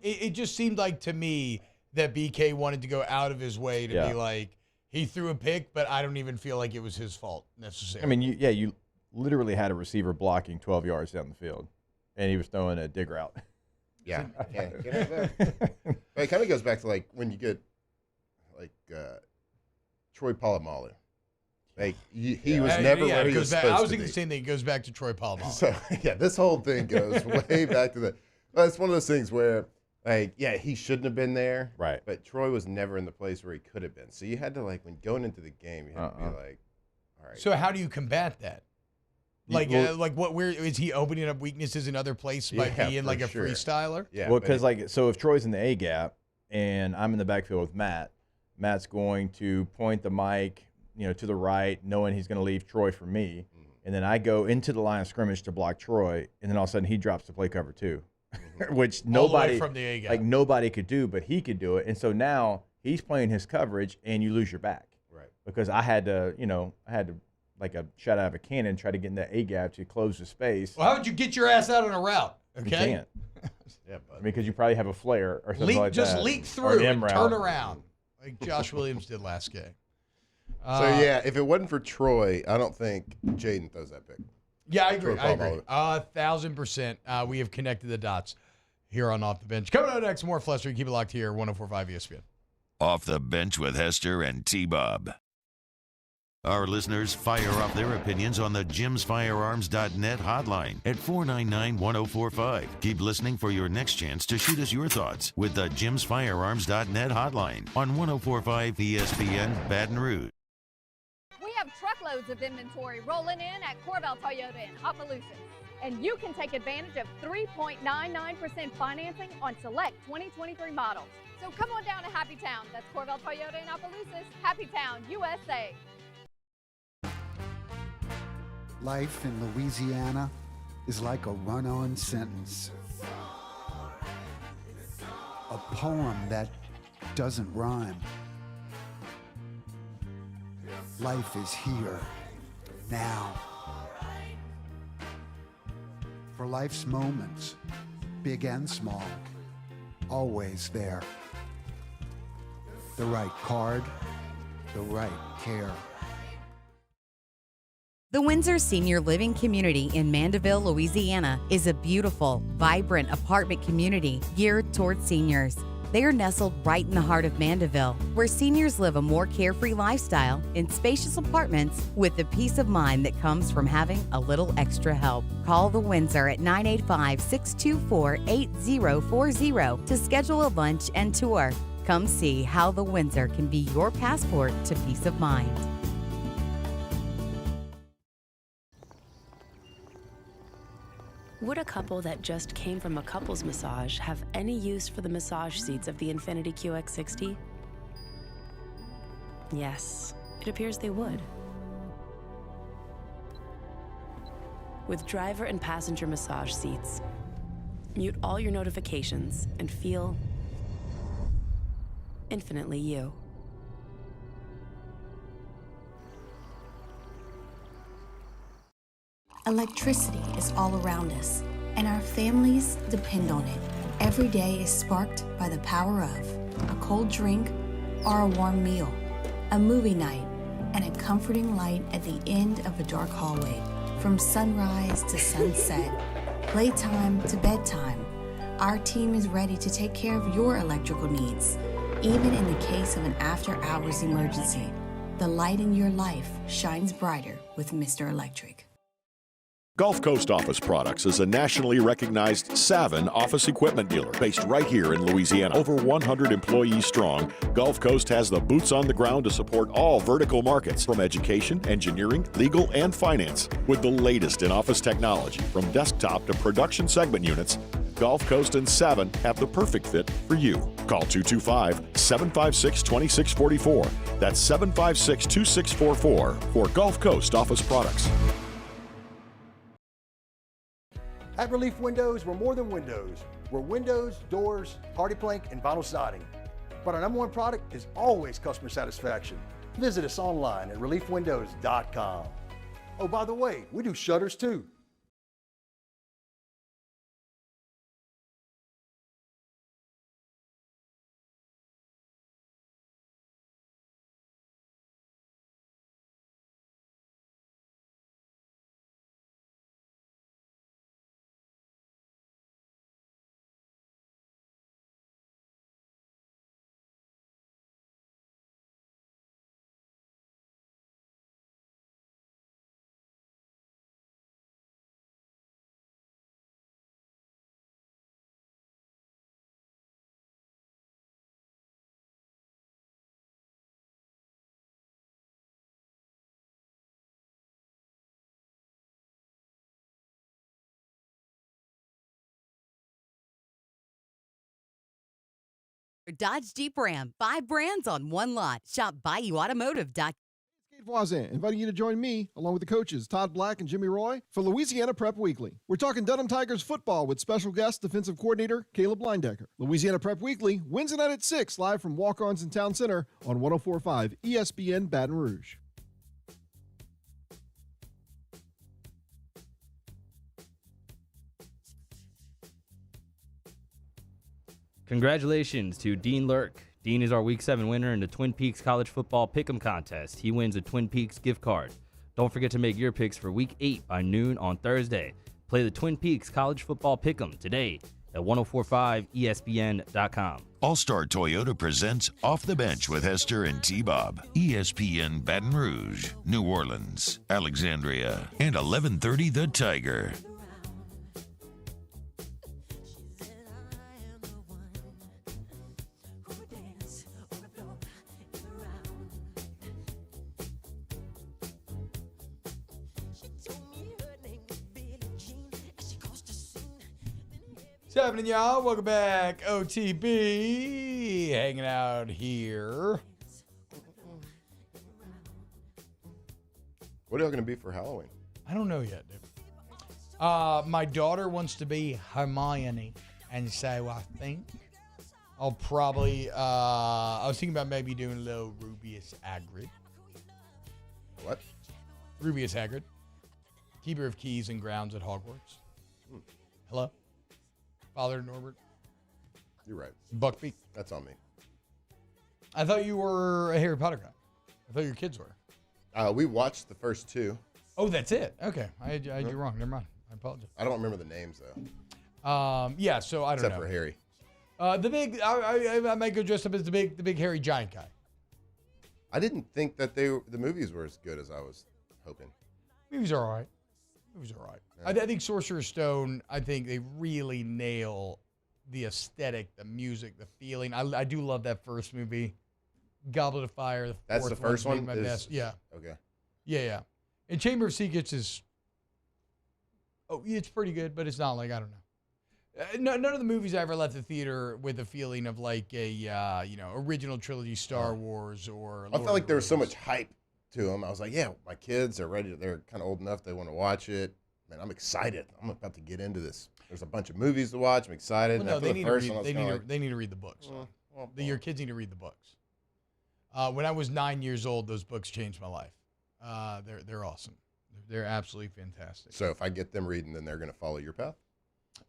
H: It just seemed like to me that BK wanted to go out of his way to be like, he threw a pick, but I don't even feel like it was his fault necessarily.
I: I mean, you literally had a receiver blocking 12 yards down the field, and he was throwing a dig route.
Q: Yeah. It kind of goes back to like when you get like Troy Polamalu. Like he was never where he was supposed to be.
H: I was thinking the same thing. It goes back to Troy Polamalu.
Q: So this whole thing goes way back to the. Well, it's one of those things where, like, he shouldn't have been there,
I: right?
Q: But Troy was never in the place where he could have been. So you had to, like, when going into the game, you had to be like, all right.
H: So how do you combat that? Like, where is he opening up weaknesses in other places by being like a freestyler?
Q: Yeah.
I: Well, because so if Troy's in the A gap and I'm in the backfield with Matt's going to point the mic, to the right, knowing he's going to leave Troy for me, and then I go into the line of scrimmage to block Troy, and then all of a sudden he drops to play cover 2, which nobody
H: from the A gap.
I: like nobody could do, but he could do it, and so now he's playing his coverage, and you lose your back,
Q: right?
I: Because I had to like a shot out of a cannon, try to get in that A gap to close the space.
H: Well, how would you get your ass out on a route? Okay.
I: You can't.
Q: Yeah, but
I: because you probably have a flare or something like that.
H: Just leak through and turn around, like Josh Williams did last game.
Q: If it wasn't for Troy, I don't think Jaden throws that pick.
H: Yeah, I agree. 1,000%. We have connected the dots here on Off the Bench. Coming up next, more Fluster. Keep it locked here, 104.5 ESPN.
E: Off the Bench with Hester and T-Bob. Our listeners fire off their opinions on the jimsfirearms.net hotline at 499-1045. Keep listening for your next chance to shoot us your thoughts with the jimsfirearms.net hotline on 104.5 ESPN Baton Rouge.
A: We have truckloads of inventory rolling in at Corvell Toyota in Opelousas. And you can take advantage of 3.99% financing on select 2023 models. So come on down to Happy Town. That's Corvell Toyota in Opelousas, Happy Town, USA.
D: Life in Louisiana is like a run-on sentence. A poem that doesn't rhyme. Life is here, now. For life's moments, big and small, always there. The right card, the right care.
X: The Windsor Senior Living Community in Mandeville, Louisiana is a beautiful, vibrant apartment community geared toward seniors. They are nestled right in the heart of Mandeville, where seniors live a more carefree lifestyle in spacious apartments with the peace of mind that comes from having a little extra help. Call the Windsor at 985-624-8040 to schedule a lunch and tour. Come see how the Windsor can be your passport to peace of mind.
M: Would a couple that just came from a couples massage have any use for the massage seats of the Infiniti QX60? Yes, it appears they would. With driver and passenger massage seats, mute all your notifications and feel infinitely you.
N: Electricity is all around us, and our families depend on it. Every day is sparked by the power of a cold drink or a warm meal, a movie night, and a comforting light at the end of a dark hallway. From sunrise to sunset, playtime to bedtime, our team is ready to take care of your electrical needs, even in the case of an after-hours emergency. The light in your life shines brighter with Mr. Electric.
C: Gulf Coast Office Products is a nationally recognized Savin office equipment dealer based right here in Louisiana. Over 100 employees strong, Gulf Coast has the boots on the ground to support all vertical markets from education, engineering, legal, and finance. With the latest in office technology, from desktop to production segment units, Gulf Coast and Savin have the perfect fit for you. Call 225-756-2644. That's 756-2644 for Gulf Coast Office Products.
K: At Relief Windows, we're more than windows. We're windows, doors, hardy plank, and vinyl siding. But our number one product is always customer satisfaction. Visit us online at reliefwindows.com. Oh, by the way, we do shutters too.
X: Dodge Jeep Ram. 5 brands on one lot. Shop BayouAutomotive.com.
O: Voisin, inviting you to join me, along with the coaches Todd Black and Jimmy Roy, for Louisiana Prep Weekly. We're talking Dedham Tigers football with special guest defensive coordinator Caleb Leindecker. Louisiana Prep Weekly, Wednesday night at 6, live from Walk-Ons in Town Center on 104.5 ESPN Baton Rouge.
F: Congratulations to Dean Lurk. Dean is our Week 7 winner in the Twin Peaks College Football Pick'em Contest. He wins a Twin Peaks gift card. Don't forget to make your picks for Week 8 by noon on Thursday. Play the Twin Peaks College Football Pick'em today at 1045ESPN.com.
E: All-Star Toyota presents Off the Bench with Hester and T-Bob. ESPN Baton Rouge, New Orleans, Alexandria, and 1130 The Tiger.
H: What's happening, y'all? Welcome back. OTB hanging out here.
Q: What are y'all going to be for Halloween?
H: I don't know yet, dude. My daughter wants to be Hermione, and so I think I'll probably, I was thinking about maybe doing a little Rubius Hagrid.
Q: What?
H: Rubius Hagrid. Keeper of keys and grounds at Hogwarts. Hello? Father Norbert.
Q: You're right.
H: Buckbeak.
Q: That's on me.
H: I thought you were a Harry Potter guy. I thought your kids were.
Q: We watched the first 2.
H: Oh, that's it. Okay. I had you wrong. Never mind. I apologize.
Q: I don't remember the names, though.
H: Yeah, so I don't know.
Q: Except for Harry.
H: The big, I might go dressed up as the big hairy giant guy.
Q: I didn't think that the movies were as good as I was hoping.
H: Movies are all right. Yeah. I think Sorcerer's Stone, I think they really nail the aesthetic, the music, the feeling. I do love that first movie. Goblet of Fire.
Q: That's the first one?
H: My best. Yeah.
Q: Okay.
H: Yeah. And Chamber of Secrets is, it's pretty good, but it's not like, I don't know. None of the movies I ever left the theater with a feeling of like a, original trilogy Star Wars or
Q: I felt like there was so much hype to them. I was like, yeah, my kids are ready. They're kind of old enough. They want to watch it. Man, I'm excited. I'm about to get into this. There's a bunch of movies to watch. I'm excited.
H: Well, no, they need to read the books. Your kids need to read the books. When I was 9 years old, those books changed my life. They're awesome. They're absolutely fantastic.
Q: So if I get them reading, then they're going to follow your path?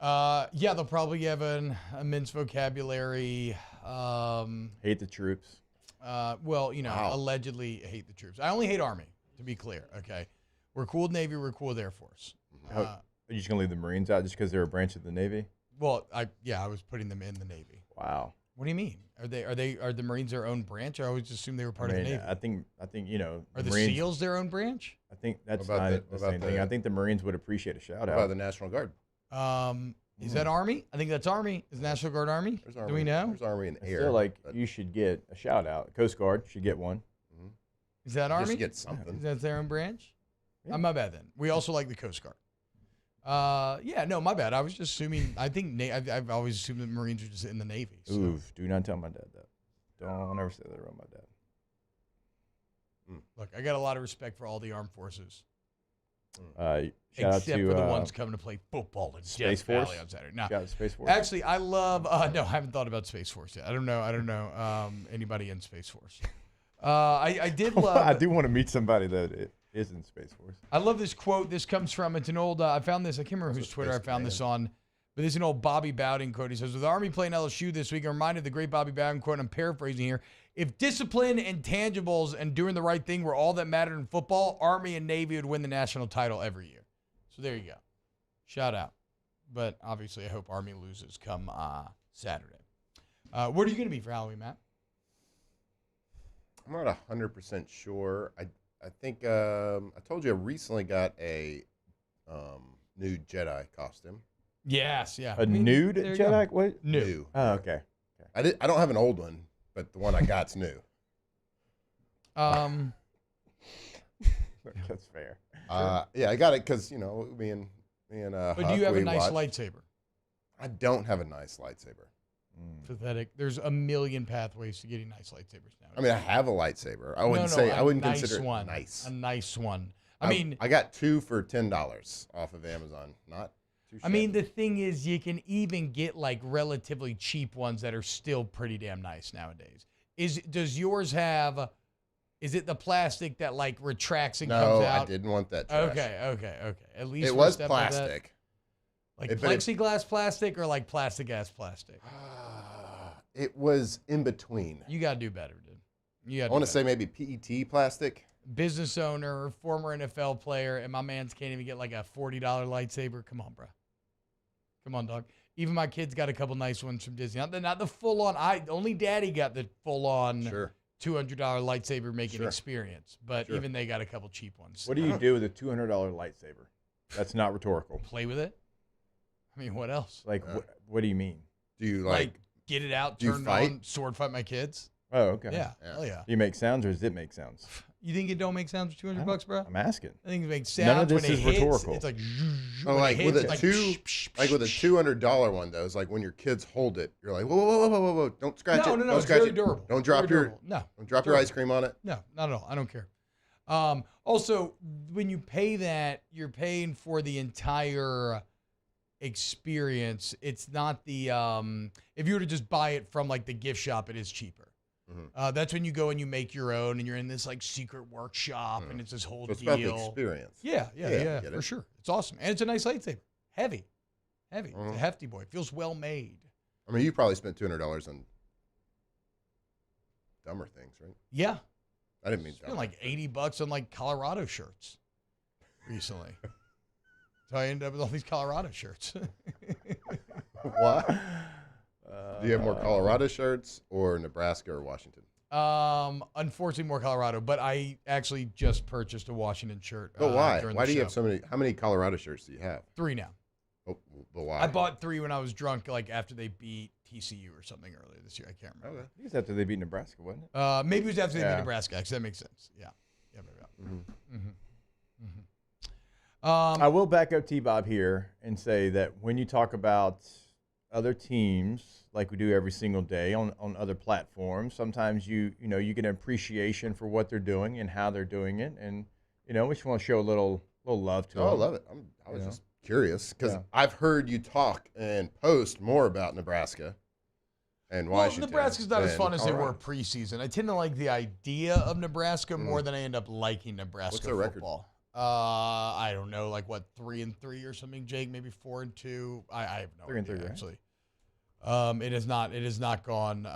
H: Yeah, they'll probably have an immense vocabulary.
I: Hate the troops.
H: Allegedly hate the troops. I only hate Army, to be clear. Okay, we're cool with Navy. We're cool with Air Force.
I: Are you just gonna leave the Marines out just because they're a branch of the Navy?
H: Well, I was putting them in the Navy.
I: Wow.
H: What do you mean? Are the Marines their own branch? I always assumed they were part of the Navy.
I: I think
H: Are the
I: Marines,
H: SEALs their own branch?
I: I think that's not the same thing. I think the Marines would appreciate a shout out.
Q: What about the National Guard?
H: Is that Army? I think that's Army. Is National Guard Army? Do we know?
Q: There's Army in the
I: I
Q: air.
I: feel like you should get a shout out. Coast Guard should get one.
H: Is that Army?
Q: Just get something.
H: Is that their own branch?
I: Yeah.
H: My bad then. We also like the Coast Guard. No, my bad. I was just assuming. I think I've always assumed that Marines are just in the Navy. So.
I: Oof, do not tell my dad that. Don't ever say that around my dad.
H: Look, I got a lot of respect for all the armed forces.
I: Shout
H: Except
I: out to
H: for the ones coming to play football in
I: Space
H: Death
I: Force
H: Valley on Saturday. No,
I: Shout out to Space Force.
H: Actually, I love. No, I haven't thought about Space Force yet. I don't know anybody in Space Force. I did love.
I: I do want to meet somebody that is in Space Force.
H: I love this quote. This comes from, it's an old, I found this, I can't remember whose Twitter I found this on, but this is an old Bobby Bowden quote. He says, with the Army playing LSU this week, I'm reminded of the great Bobby Bowden quote, I'm paraphrasing here. If discipline and tangibles and doing the right thing were all that mattered in football, Army and Navy would win the national title every year. So there you go. Shout out. But obviously, I hope Army loses come Saturday. What are you going to be for Halloween, Matt?
Q: I'm not 100% sure. I think I told you I recently got a new Jedi costume.
H: Yes, yeah.
I: A nude Jedi? What?
Q: New.
I: Oh, okay.
Q: I don't have an old one, but the one I got's new.
I: That's fair.
Q: Yeah, I got it because me and
H: But
Q: Huck,
H: do you have a
Q: we
H: nice
Q: watched.
H: lightsaber?
Q: I don't have a nice lightsaber.
H: Pathetic. There's a million pathways to getting nice lightsabers now.
Q: I mean, I have a lightsaber. I wouldn't consider it nice.
H: A nice one.
Q: I got 2 for $10 off of Amazon. Not too
H: I mean, the thing is, you can even get like relatively cheap ones that are still pretty damn nice nowadays. Does yours have? Is it the plastic that like retracts and comes out?
Q: I didn't want that trash.
H: Okay. At least
Q: it
H: for a
Q: was
H: step like that.
Q: plastic.
H: Like plexiglass plastic or like plastic ass plastic?
Q: It was in between.
H: You gotta do better, dude.
Q: I want to say maybe PET plastic.
H: Business owner, former NFL player, and my man's can't even get like a $40 lightsaber. Come on, bro. Come on, dog. Even my kids got a couple nice ones from Disney. Not the full on. Only Daddy got the full on $200 lightsaber making experience. But even they got a couple cheap ones.
I: What do you do with a $200 lightsaber? That's not rhetorical.
H: Play with it. I mean, what else?
I: Like, what do you mean?
Q: Do you
H: like get it out, turn it on, sword fight my kids?
I: Oh, okay.
H: Yeah. Hell yeah.
I: Do you make sounds or does it make sounds?
H: You think it don't make sounds for $200, bro?
I: I'm asking.
H: I think it makes sounds.
I: None of this
H: when it
I: is
H: hits,
I: rhetorical.
H: It's like
Q: like with a with a $200 one though, it's like when your kids hold it, you're like, whoa, don't scratch it.
H: No,
Q: don't
H: it's
Q: scratch
H: very
Q: it.
H: durable.
Q: Don't drop your your ice cream on it.
H: No, not at all. I don't care. Also, when you pay that, you're paying for the entire experience. It's not the if you were to just buy it from like the gift shop, it is cheaper. That's when you go and you make your own, and you're in this like secret workshop, and it's this whole
Q: It's
H: deal.
Q: about the experience.
H: Yeah, for sure. It's awesome, and it's a nice lightsaber. Heavy. It's a hefty boy. It feels well made.
Q: I mean, you probably spent $200 on dumber things, right?
H: Yeah.
Q: I didn't mean
H: spent like $80 on like Colorado shirts recently. So I ended up with all these Colorado shirts.
Q: What? Do you have more Colorado shirts or Nebraska or Washington?
H: Unfortunately, more Colorado, but I actually just purchased a Washington shirt.
Q: But why?
H: during
Q: Why
H: the
Q: do you
H: show.
Q: have so many? How many Colorado shirts do you have?
H: 3 now.
Q: Oh, but why?
H: I bought 3 when I was drunk, like after they beat TCU or something earlier this year. I can't remember.
I: I think it was after they beat Nebraska, wasn't it?
H: Maybe it was after they beat Nebraska. Actually, that makes sense. Yeah.
I: I will back up T-Bob here and say that when you talk about other teams, like we do every single day on other platforms, sometimes you get an appreciation for what they're doing and how they're doing it, and we just want to show a little love to them.
Q: I love it. I was just curious because I've heard you talk and post more about Nebraska and Washington.
H: Well, Nebraska's not as fun as they
Q: Colorado.
H: were preseason. I tend to like the idea of Nebraska more than I end up liking Nebraska
Q: What's their record?
H: football. I don't know, like what 3-3 or something, Jake? Maybe 4-2. I have no
I: 3-3,
H: idea
I: right?
H: actually. It has not gone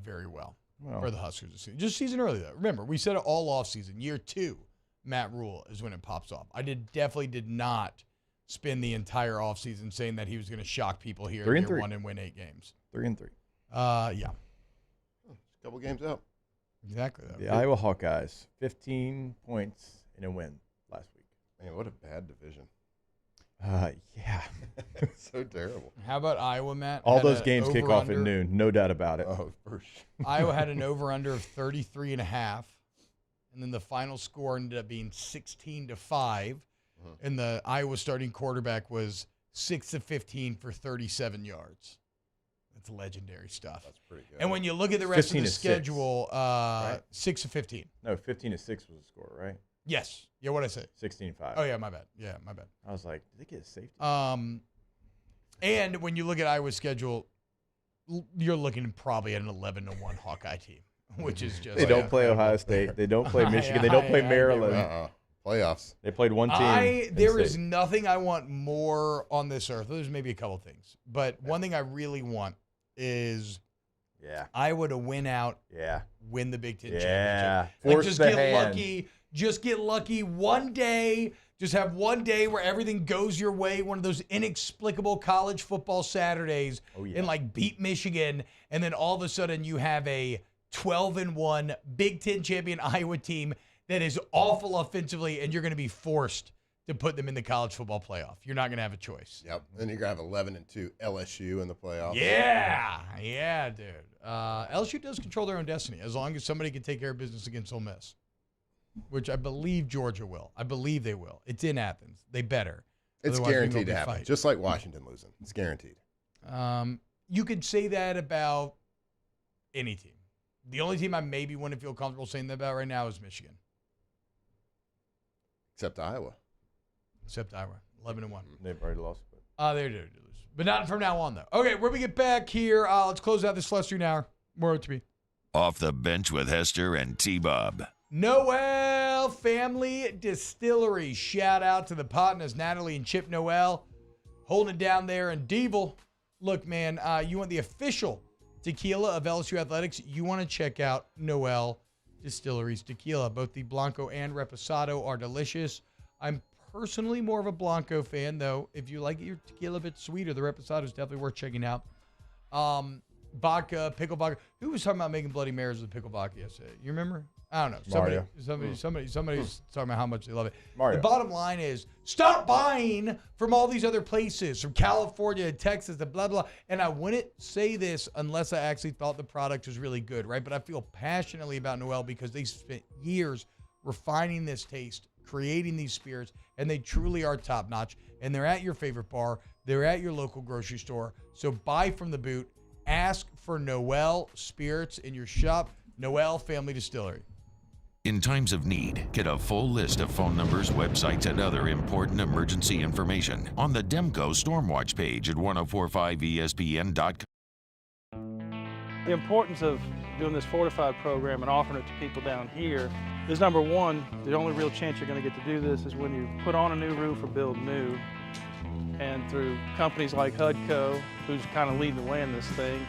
H: very well for the Huskers this season. Just season early though. Remember, we said it all off season. Year 2, Matt Rule is when it pops off. I definitely did not spend the entire offseason saying that he was going to shock people here in year 1 and win 8 games.
I: 3-3.
H: Yeah.
Q: A couple games out.
H: Exactly.
I: The Iowa Hawkeyes, 15 points in a win last week.
Q: Man, what a bad division.
I: Yeah.
Q: So terrible.
H: How about Iowa, Matt?
I: All
H: Had
I: those
H: a
I: games kick off at
H: over-under-
I: noon, no doubt about it.
Q: Oh, for sure.
H: Iowa had an over-under of 33.5, and then the final score ended up being 16-5, and the Iowa starting quarterback was 6 of 15 for 37 yards. That's legendary stuff.
Q: That's pretty good.
H: And when you look at the rest of the
I: 15-6,
H: schedule,
I: right?
H: 6 of 15.
I: No, 15-6 was the score, right?
H: Yes. Yeah, what'd I say?
I: 16-5.
H: Oh, yeah, my bad. Yeah, my bad.
I: I was like, did they get a safety?
H: And when you look at Iowa's schedule, you're looking probably at an 11-1 Hawkeye team, which is just...
I: They don't play Ohio State. They don't play Michigan. They don't play Maryland.
Q: Playoffs.
I: They played one team.
H: There is nothing I want more on this earth. There's maybe a couple things. But one thing I really want is Iowa to win out, win the Big Ten championship. Like
I: Force
H: just
I: the
H: get
I: hand.
H: lucky. Just get lucky one day. Just have one day where everything goes your way, one of those inexplicable college football Saturdays, and like beat Michigan, and then all of a sudden you have a 12-1 Big Ten champion Iowa team that is awful offensively, and you're going to be forced to put them in the college football playoff. You're not going to have a choice.
Q: Yep. Then you're going to have 11-2 LSU in the playoffs.
H: Yeah, dude. LSU does control their own destiny as long as somebody can take care of business against Ole Miss, which I believe Georgia will. I believe they will. It's in Athens. They better.
Q: It's
H: Otherwise,
Q: guaranteed
H: we
Q: to
H: won't
Q: happen,
H: fight.
Q: just like Washington losing. It's guaranteed.
H: You could say that about any team. The only team I maybe wouldn't feel comfortable saying that about right now is Michigan.
Q: Except Iowa.
H: 11-1.
I: They've already lost.
H: They did lose. But not from now on, though. Okay, when we get back here, let's close out this Lester Hour. More to be.
E: Off the Bench with Hester and T-Bob.
H: Noel Family Distillery. Shout out to the partners, Natalie and Chip Noel, holding it down there in Deville. Look, man, you want the official tequila of LSU Athletics, you want to check out Noel Distillery's tequila. Both the Blanco and Reposado are delicious. I'm personally more of a Blanco fan, though. If you like your tequila a bit sweeter, the Reposado is definitely worth checking out. Vodka, pickle vodka. Who was talking about making Bloody Marys with pickle vodka yesterday? You remember? I don't know. Somebody's talking about how much they love it.
I: Mario.
H: The bottom line is stop buying from all these other places, from California to Texas to blah, blah. And I wouldn't say this unless I actually thought the product was really good, right? But I feel passionately about Noel because they spent years refining this taste, creating these spirits, and they truly are top notch. And they're at your favorite bar. They're at your local grocery store. So buy from the boot. Ask for Noel Spirits in your shop. Noel Family Distillery.
E: In times of need, get a full list of phone numbers, websites, and other important emergency information on the Demco Stormwatch page at 1045ESPN.com.
J: The importance of doing this fortified program and offering it to people down here is, number one, the only real chance you're going to get to do this is when you put on a new roof or build new. And through companies like HUDCO, who's kind of leading the way in this thing,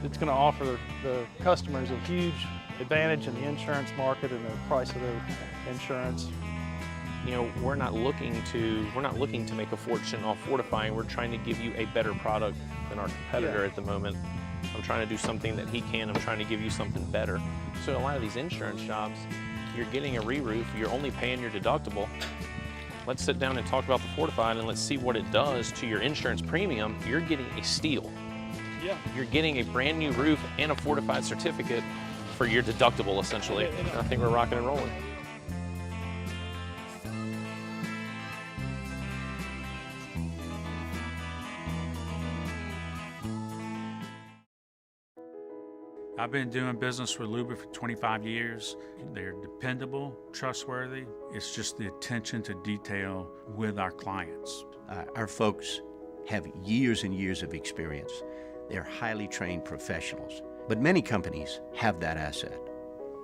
J: it's going to offer the customers a huge advantage in the insurance market and the price of their insurance.
L: You know, we're not looking to make a fortune off fortifying. We're trying to give you a better product than our competitor at the moment. I'm trying to do something that he can. I'm trying to give you something better. So a lot of these insurance jobs, you're getting a re-roof, you're only paying your deductible. Let's sit down and talk about the fortified and let's see what it does to your insurance premium. You're getting a steal.
J: Yeah.
L: You're getting a brand new roof and a fortified certificate for your deductible, essentially. I think we're rocking and rolling.
P: I've been doing business with Luba for 25 years. They're dependable, trustworthy. It's just the attention to detail with our clients.
T: Our folks have years and years of experience. They're highly trained professionals, but many companies have that asset.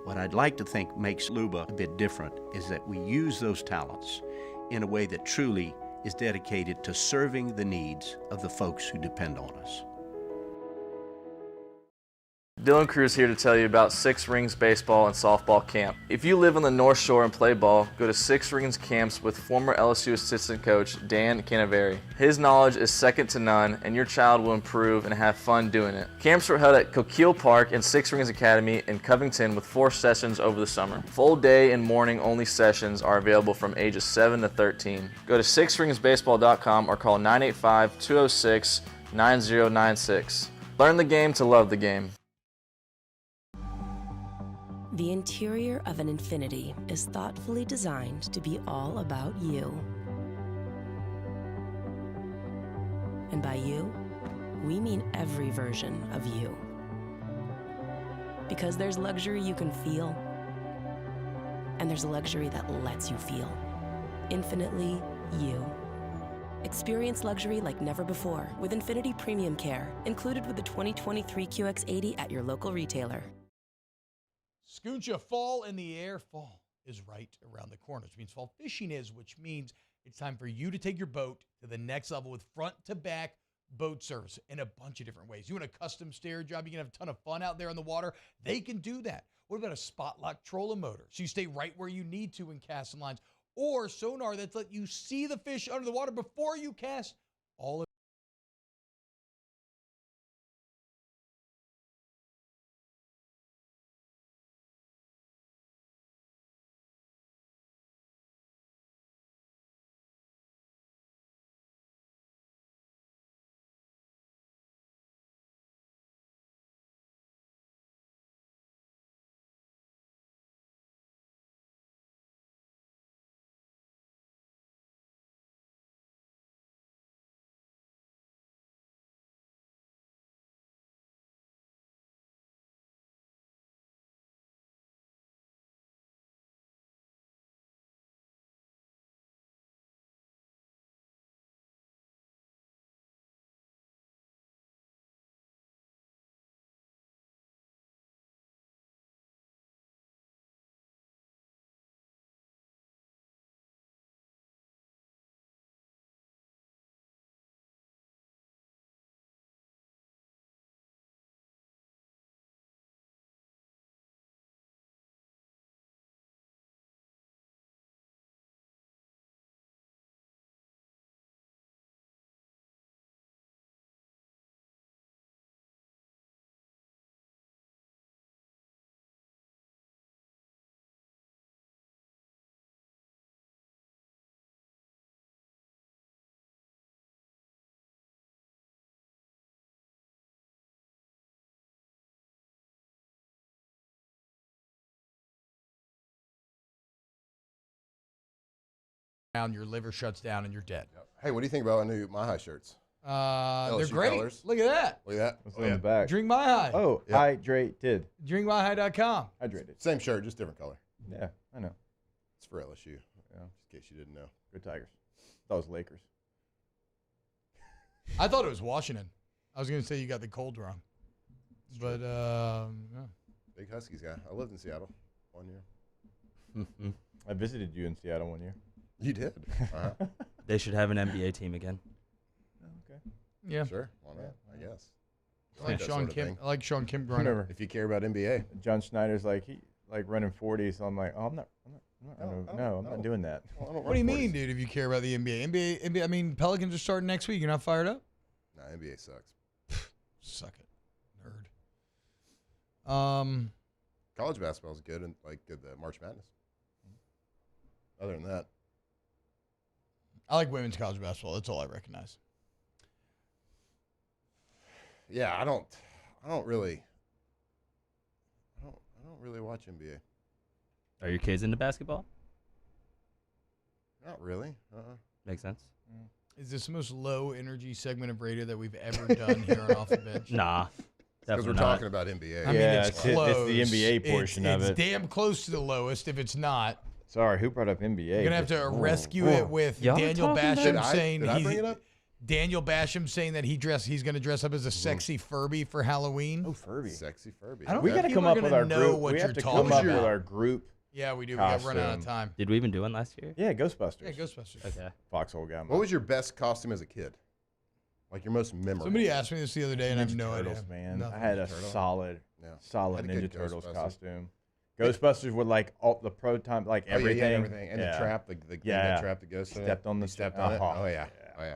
T: What I'd like to think makes Luba a bit different is that we use those talents in a way that truly is dedicated to serving the needs of the folks who depend on us.
B: Dylan Cruz here to tell you about Six Rings Baseball and Softball Camp. If you live on the North Shore and play ball, go to Six Rings Camps with former LSU assistant coach Dan Canaveri. His knowledge is second to none, and your child will improve and have fun doing it. Camps were held at Coquille Park and Six Rings Academy in Covington with 4 sessions over the summer. Full day and morning only sessions are available from ages 7 to 13. Go to sixringsbaseball.com or call 985-206-9096. Learn the game to love the game.
M: The interior of an Infiniti is thoughtfully designed to be all about you. And by you, we mean every version of you. Because there's luxury you can feel, and there's luxury that lets you feel. Infinitely you. Experience luxury like never before with Infiniti Premium Care, included with the 2023 QX80 at your local retailer.
H: Scooncha, fall in the air. Fall is right around the corner, which means fall fishing is, which means it's time for you to take your boat to the next level with front-to-back boat service in a bunch of different ways. You want a custom stair job, you can have a ton of fun out there on the water. They can do that. What about a spot lock trolling motor? So you stay right where you need to in casting lines. Or sonar that's let you see the fish under the water before you cast. All of your liver shuts down and you're dead.
Q: Hey, what do you think about our new My High shirts?
H: They're
Q: LSU
H: great.
Q: colors.
H: Look at that.
Q: Look at that.
I: What's on the back?
H: Drink My High.
I: Oh,
Q: Yep.
I: hydrated.
H: DrinkMyHigh.com.
I: Hydrated.
Q: Same shirt, just different color.
I: Yeah, I know.
Q: It's for LSU.
I: Yeah.
Q: Just in case you didn't know.
I: Good Tigers. That was Lakers.
H: I thought it was Washington. I was going to say you got the cold wrong. But, yeah.
Q: Big Huskies guy. I lived in Seattle 1 year.
I: I visited you in Seattle 1 year.
Q: You did? Uh-huh.
F: They should have an NBA team again.
I: Okay.
H: Yeah.
Q: Sure. Why not? I guess.
H: I like
Q: that
H: Sean
Q: sort of
H: Kemp.
Q: thing.
H: I like Sean Kemp growing up.
Q: If you care about NBA.
I: John Schneider's like running 40, so I'm like, oh, I'm not doing that.
H: What do you mean, dude, if you care about the NBA? NBA, I mean, Pelicans are starting next week. You're not fired up?
Q: Nah, NBA sucks.
H: Suck it, nerd.
Q: College basketball is good and good the March Madness. Other than that,
H: I like women's college basketball. That's all I recognize.
Q: yeah, I don't really watch NBA.
F: Are your kids into basketball?
Q: Not really.
F: Makes sense.
H: Is this the most low energy segment of radio that we've ever done here on Off the Bench?
F: Nah.
Q: Because we're talking about NBA.
H: I mean, it's close.
I: It's the NBA portion of it.
H: It's damn close to the lowest if it's not.
I: Sorry, who brought up NBA?
H: You're going to have to rescue it with Daniel Basham saying Daniel Basham saying that he's going to dress up as a sexy Furby for Halloween.
I: Oh, Furby.
Q: Sexy Furby.
I: We got to come up with our group. We have to come up with our group.
H: Yeah, we do. We got to run out of time.
F: Did we even do one last year?
I: Yeah, Ghostbusters.
H: Yeah, Ghostbusters.
F: Okay.
I: Foxhole guy.
Q: What was your best costume as a kid? Like your most memorable.
H: Somebody asked me this the other day, and I have no
I: Turtles,
H: idea.
I: man.
H: Nothing.
I: I had a
Q: Turtle?
I: solid
Q: Had a good
I: Ninja Turtles
Q: Ghostbusters.
I: costume. Ghostbusters with like all the proton, like
Q: Oh,
I: everything.
Q: yeah, everything. And the trap, the thing that trapped the ghost.
I: Stepped on the
Q: He stepped on it.
I: uh-huh.
Q: Oh yeah. Oh yeah.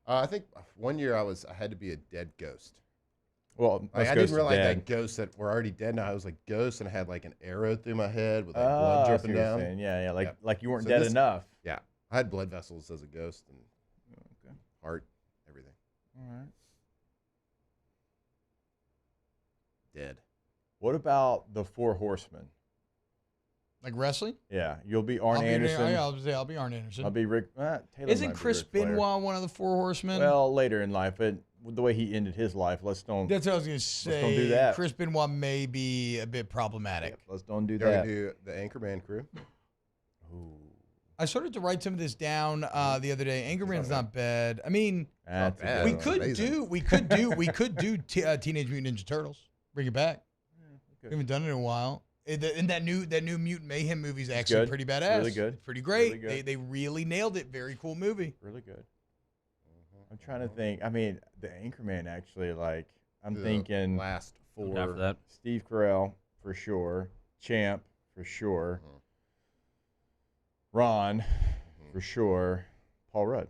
Q: I think one year I had to be a dead ghost.
I: Well,
Q: Like, I didn't realize that ghosts that were already dead. Now I was like ghosts and I had like an arrow through my head with like blood
I: I see
Q: dripping
I: what you're
Q: down.
I: saying. Yeah, yeah, like you weren't
Q: So
I: dead
Q: this-
I: enough.
Q: Yeah, I had blood vessels as a ghost and heart, everything.
I: All right.
Q: Dead.
I: What about the Four Horsemen?
H: Like wrestling?
I: Yeah, you'll be Arn
H: I'll
I: Anderson.
H: I'll be Arn Anderson.
I: I'll be Rick. Taylor
H: Isn't
I: might be
H: Chris
I: Ric Flair.
H: Benoit one of the Four Horsemen?
I: Well, later in life, but the way he ended his life, let's don't.
H: That's what I was going to say.
I: Let's don't do that.
H: Chris Benoit may be a bit problematic.
I: Let's don't do
Q: You
I: that.
Q: already do the Anchorman crew.
I: Ooh.
H: I started to write some of this down the other day. Anchorman's not bad. I mean,
I: That's
Q: bad.
H: we
Q: That's
H: could
Q: amazing.
H: do Teenage Mutant Ninja Turtles. Bring it back. We haven't done it in a while. And that new Mutant Mayhem movie is actually
I: good.
H: pretty badass.
I: Really good.
H: It's pretty great.
I: Really good.
H: They really nailed it. Very cool movie.
I: Really good. I'm trying to think. I mean, the Anchorman actually, like, I'm
Q: The
I: thinking
Q: last four.
F: After that,
I: Steve Carell for sure, Champ for sure, Ron for sure, Paul Rudd.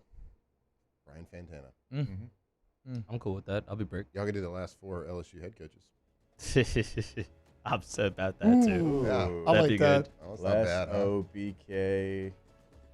Q: Brian Fantana.
F: I'm cool with that. I'll be Brick.
Q: Y'all can do the last four LSU head coaches.
F: I'm upset about that too.
Q: Yeah.
G: I
F: That'd
G: like
F: be
G: that.
F: good.
Q: Oh, it's not
I: Les
Q: bad, huh?
I: OBK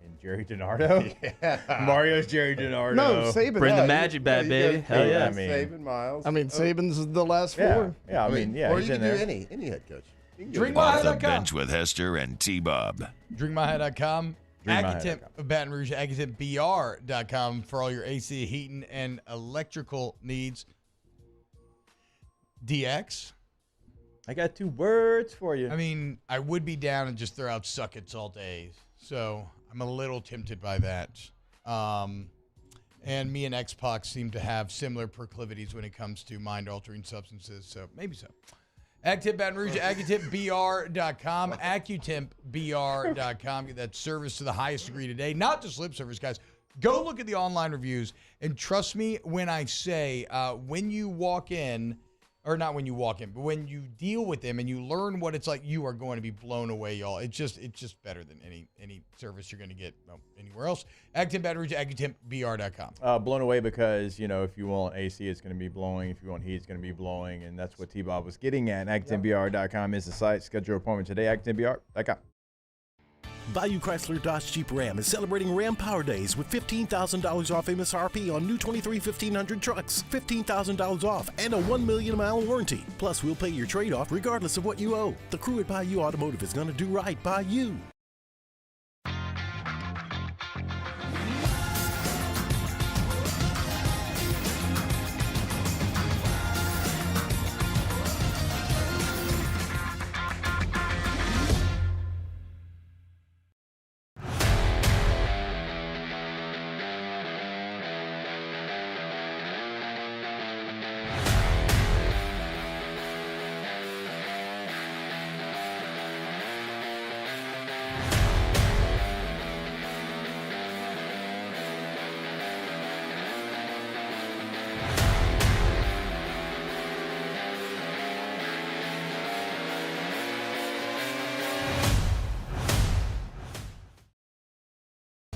I: and Jerry DiNardo.
Q: Yeah.
I: Mario's Jerry DiNardo.
G: No, Saban.
F: Bring
G: yeah,
F: the magic back,
Q: you
F: baby.
Q: got
F: Hell yeah.
I: I mean-
Q: Saban, Miles.
G: I mean, Saban's the last
I: Yeah,
G: four.
I: yeah. I mean, yeah.
Q: Or
I: he's
Q: you
I: in
Q: can do
I: there.
Q: any head coach. You can go
H: Drink
Q: with
H: my
E: Off the
H: head.com.
E: bench with Hester and T-Bob.
H: DrinkMyHead.com. Accutemp
I: DrinkMyHead.com.
H: of Baton Rouge, AccuTempBR.com for all your AC, heating, and electrical needs. DX.
I: I got 2 words for you.
H: I mean, I would be down and just throw out suckets all day. So I'm a little tempted by that. And me and X-Pac seem to have similar proclivities when it comes to mind-altering substances. So maybe so. AccuTemp Baton Rouge, AccuTempBR.com, AccuTempBR.com. Get that service to the highest degree today. Not just lip service, guys. Go look at the online reviews. And trust me when I say, when you walk in, or not when you walk in, but when you deal with them and you learn what it's like, you are going to be blown away, y'all. It's just better than any service you're going to get anywhere else. AccuTemp Baton Rouge, AccuTempBR.com.
I: Blown away because, you know, if you want AC, it's going to be blowing. If you want heat, it's going to be blowing. And that's what T-Bob was getting at. AccuTempBR.com is the site. Schedule your appointment today. AccuTempBR.com.
R: Bayou Chrysler Dodge Jeep Ram is celebrating Ram Power Days with $15,000 off MSRP on new 23 1500 trucks, $15,000 off, and a 1 million mile warranty. Plus, we'll pay your trade off regardless of what you owe. The crew at Bayou Automotive is going to do right by you.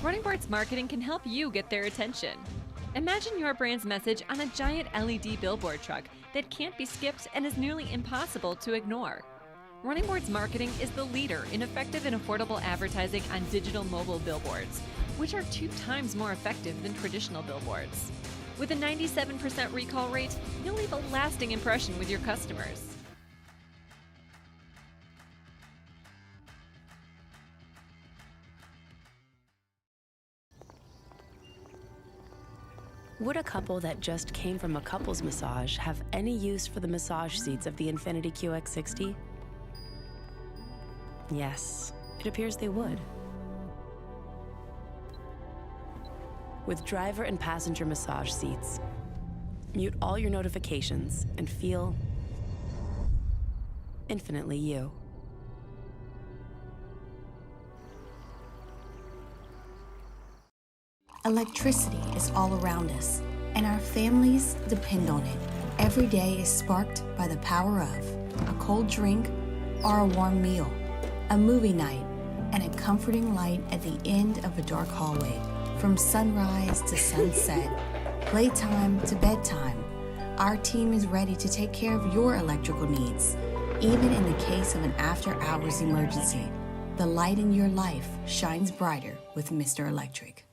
V: Running Boards Marketing can help you get their attention. Imagine your brand's message on a giant LED billboard truck that can't be skipped and is nearly impossible to ignore. Running Boards Marketing is the leader in effective and affordable advertising on digital mobile billboards, which are 2 times more effective than traditional billboards. With a 97% recall rate, you'll leave a lasting impression with your customers.
M: Would a couple that just came from a couples massage have any use for the massage seats of the Infiniti QX60? Yes, it appears they would. With driver and passenger massage seats, mute all your notifications and feel infinitely you.
N: Electricity is all around us, and our families depend on it. Every day is sparked by the power of a cold drink or a warm meal, a movie night, and a comforting light at the end of a dark hallway. From sunrise to sunset, playtime to bedtime, our team is ready to take care of your electrical needs. Even in the case of an after-hours emergency, the light in your life shines brighter with Mr. Electric.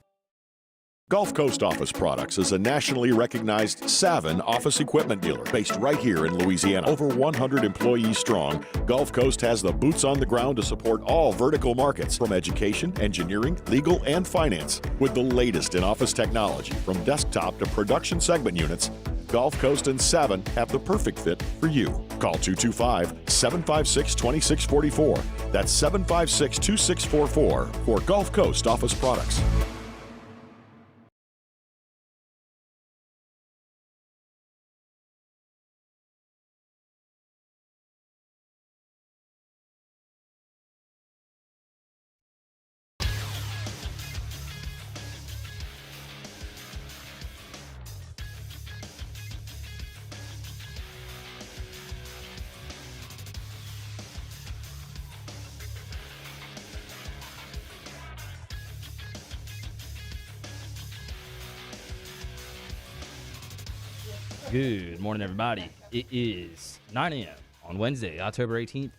C: Gulf Coast Office Products is a nationally recognized Savin office equipment dealer based right here in Louisiana. Over 100 employees strong, Gulf Coast has the boots on the ground to support all vertical markets, from education, engineering, legal, and finance. With the latest in office technology, from desktop to production segment units, Gulf Coast and Savin have the perfect fit for you. Call 225-756-2644. That's 756-2644 for Gulf Coast Office Products.
F: Good morning, everybody. It is 9 a.m. on Wednesday, October 18th.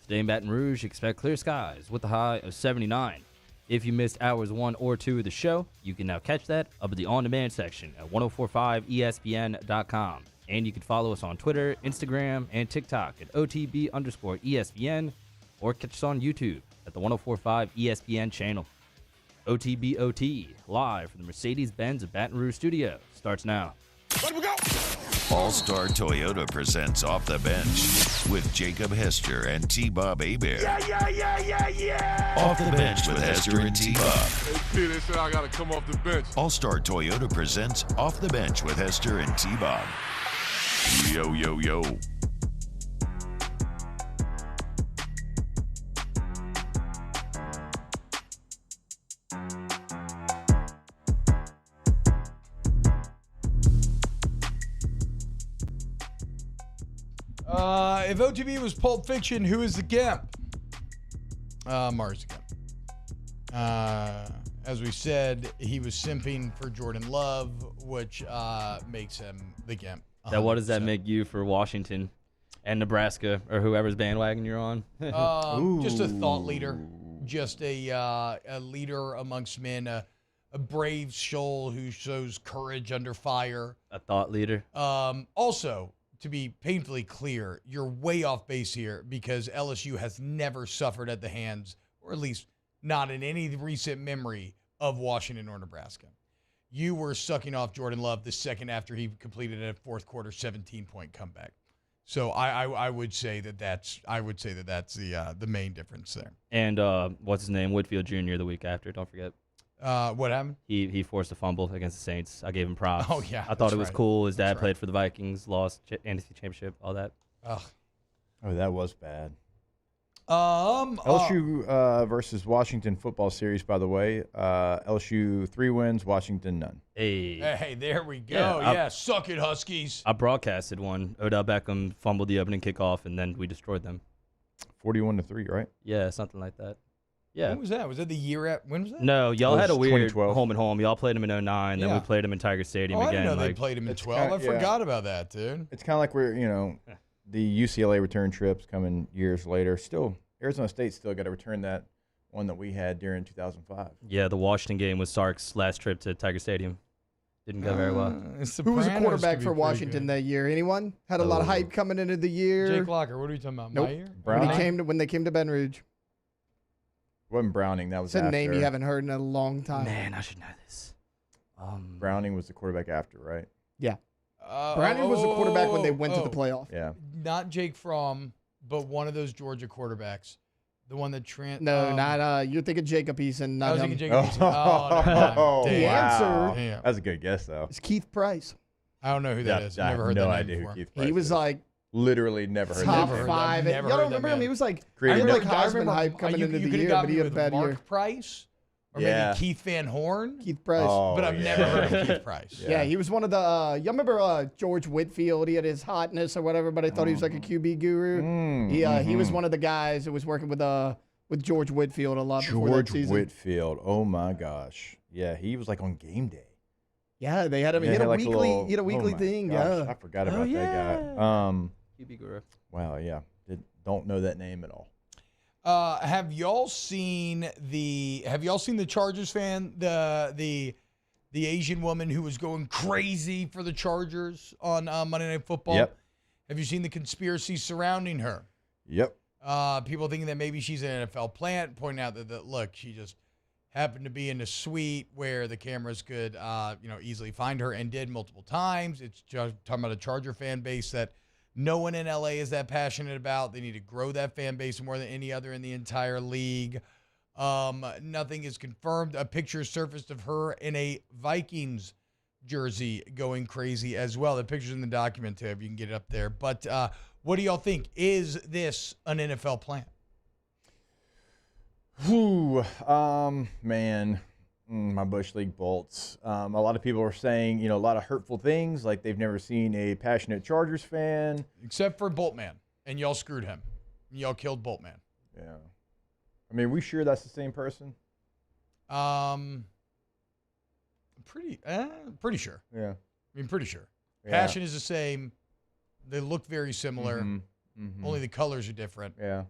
F: Today in Baton Rouge, expect clear skies with a high of 79. If you missed hours 1 or 2 of the show, you can now catch that up at the on-demand section at 1045ESPN.com. And you can follow us on Twitter, Instagram, and TikTok at OTB_ESPN, or catch us on YouTube at the 1045 ESPN channel. OTBOT, live from the Mercedes-Benz of Baton Rouge studio, starts now.
E: Let we go. All-Star Toyota presents Off the Bench with Jacob Hester and T-Bob Hebert.
G: Yeah.
E: Off the Bench with Hester and T-Bob.
G: Hey, P, they said I got to come off the bench.
E: All-Star Toyota presents Off the Bench with Hester and T-Bob. Yo, yo, yo.
H: If OTB was Pulp Fiction, who is the Gimp? Mars the Gimp. As we said, he was simping for Jordan Love, which makes him the Gimp.
F: Now, what does that make you for Washington and Nebraska or whoever's bandwagon you're on?
H: Just a thought leader, just a leader amongst men, a brave soul who shows courage under fire.
F: A thought leader.
H: Also, to be painfully clear, you're way off base here because LSU has never suffered at the hands, or at least not in any recent memory, of Washington or Nebraska. You were sucking off Jordan Love the second after he completed a fourth quarter 17-point comeback. So I would say that's the main difference there.
F: And what's his name? Whitfield Jr. the week after. Don't forget.
H: What happened?
F: He forced a fumble against the Saints. I gave him props.
H: Oh, yeah.
F: I thought it was cool. His dad
H: That's
F: played for the Vikings, lost NFC Championship, all that.
H: Ugh.
I: Oh, that was bad.
H: LSU
I: versus Washington football series, by the way. LSU 3 wins, Washington none.
H: Hey, there we go. Yeah, suck it, Huskies.
F: I broadcasted one. Odell Beckham fumbled the opening kickoff, and then we destroyed them.
I: 41-3, right?
F: Yeah, something like that. Yeah.
H: When was that? Was that the year at? When was that?
F: No, y'all had a weird
I: 2012.
F: home and home. Y'all played them in 09, then we played them in Tiger Stadium
H: I
F: again.
H: didn't know they played him in 12. I forgot about that, dude.
I: It's kind of like the UCLA return trips coming years later. Still, Arizona State still got to return that one that we had during 2005.
F: Yeah, the Washington game was Sark's last trip to Tiger Stadium. Didn't go very well.
S: Who was a quarterback for Washington that year? Anyone? Had a lot of hype coming into the year.
H: Jake Locker. What are you talking about?
S: Nope.
H: My year?
S: When they came to Baton Rouge.
I: Wasn't Browning. That was
S: It's a
I: after.
S: name you haven't heard in a long time.
F: Man, I should know this.
I: Browning was the quarterback after, right?
S: Yeah. Browning was the quarterback when they went to the playoff.
I: Yeah.
H: Not Jake Fromm, but one of those Georgia quarterbacks. The one that
S: not you're thinking Jacob Eason, not
H: I was
S: him.
H: thinking Jacob Eason. Oh, never mind.
S: The answer
H: Damn.
I: That's a good guess, though.
S: is Keith Price.
H: I don't know who that is.
I: I
H: Never
I: have
H: heard
I: no
H: that name
I: idea
H: before.
I: who Keith Price
S: He was
I: is.
S: like
I: Literally never heard
S: top
I: that name.
S: five.
H: Never
S: Y'all
H: heard
S: don't
H: that
S: remember him?
H: man.
S: He was like
I: Created
S: like
I: it.
S: Heisman hype coming into the year, but he had a bad
H: Mark
S: year.
H: Price. Or maybe Keith Van Horn?
S: Keith Price.
H: But I've never heard of Keith Price.
S: Yeah, he was one of the. You remember George Whitfield? He had his hotness or whatever, but I thought he was like a QB guru. He was one of the guys that was working with George Whitfield a lot before that season.
I: George Whitfield. Oh my gosh. Yeah, he was like on game day.
S: Yeah, they had him. He had a weekly thing.
I: Gosh,
S: Yeah,
I: I forgot about that guy.
F: QB guru.
I: Wow. Yeah. Don't know that name at all.
H: Have y'all seen the Chargers fan, the Asian woman who was going crazy for the Chargers on Monday Night Football?
I: Yep.
H: Have you seen the conspiracy surrounding her?
I: Yep.
H: People thinking that maybe she's an NFL plant, pointing out that look, she just happened to be in a suite where the cameras could easily find her, and did multiple times. It's just talking about a Charger fan base that no one in LA is that passionate about. They need to grow that fan base more than any other in the entire league. Nothing is confirmed. A picture surfaced of her in a Vikings jersey going crazy as well. The picture's in the document too, if you can get it up there. But what do y'all think? Is this an NFL plant?
I: Man. My Bush League Bolts. A lot of people are saying, a lot of hurtful things, like they've never seen a passionate Chargers fan.
H: Except for Boltman, and y'all screwed him. Y'all killed Boltman.
I: Yeah. I mean, we sure that's the same person?
H: Pretty sure.
I: Yeah.
H: I mean, pretty sure.
I: Yeah.
H: Passion is the same. They look very similar. Only the colors are different.
I: Yeah.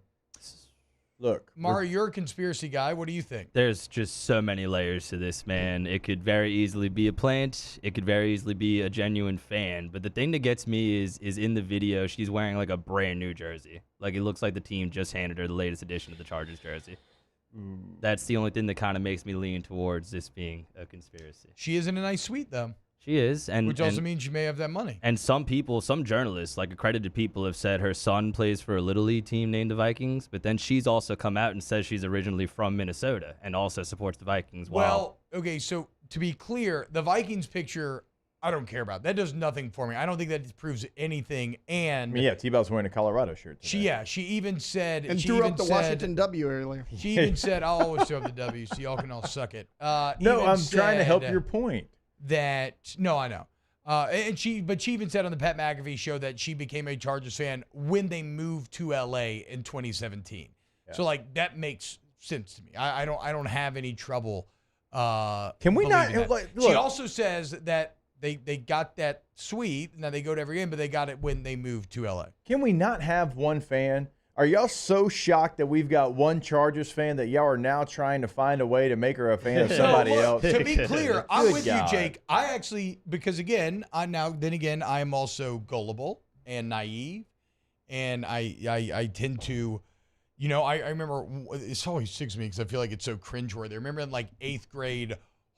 I: Look,
H: Mari, you're a conspiracy guy. What do you think?
F: There's just so many layers to this, man. It could very easily be a plant. It could very easily be a genuine fan. But the thing that gets me is in the video, she's wearing like a brand new jersey. Like it looks like the team just handed her the latest edition of the Chargers jersey. That's the only thing that kind of makes me lean towards this being a conspiracy.
H: She is in a nice suite, though.
F: She is.
H: Which also means she may have that money.
F: And some journalists, like accredited people, have said her son plays for a Little League team named the Vikings, but then she's also come out and says she's originally from Minnesota and also supports the Vikings.
H: Well, okay, so to be clear, the Vikings picture, I don't care about. That does nothing for me. I don't think that proves anything. And
I: T-Bell's wearing a Colorado shirt today.
H: She even said...
S: And threw up the Washington W earlier.
H: She even said, I'll always throw up the W, so y'all can all suck it.
I: No, I'm trying to help your point.
H: I know. And she even said on the Pat McAfee show that she became a Chargers fan when they moved to LA in 2017. Yeah. So like that makes sense to me. I don't have any trouble.
I: Can we not?
H: Look. She also says that they got that suite. Now they go to every game, but they got it when they moved to LA.
I: Can we not have one fan? Are y'all so shocked that we've got one Chargers fan that y'all are now trying to find a way to make her a fan of somebody else?
H: To be clear, I'm with you, Jake. I actually, because again, I am also gullible and naive, and I tend to, I remember, it's always sticks to me because I feel like it's so cringeworthy. I remember in like 8th grade,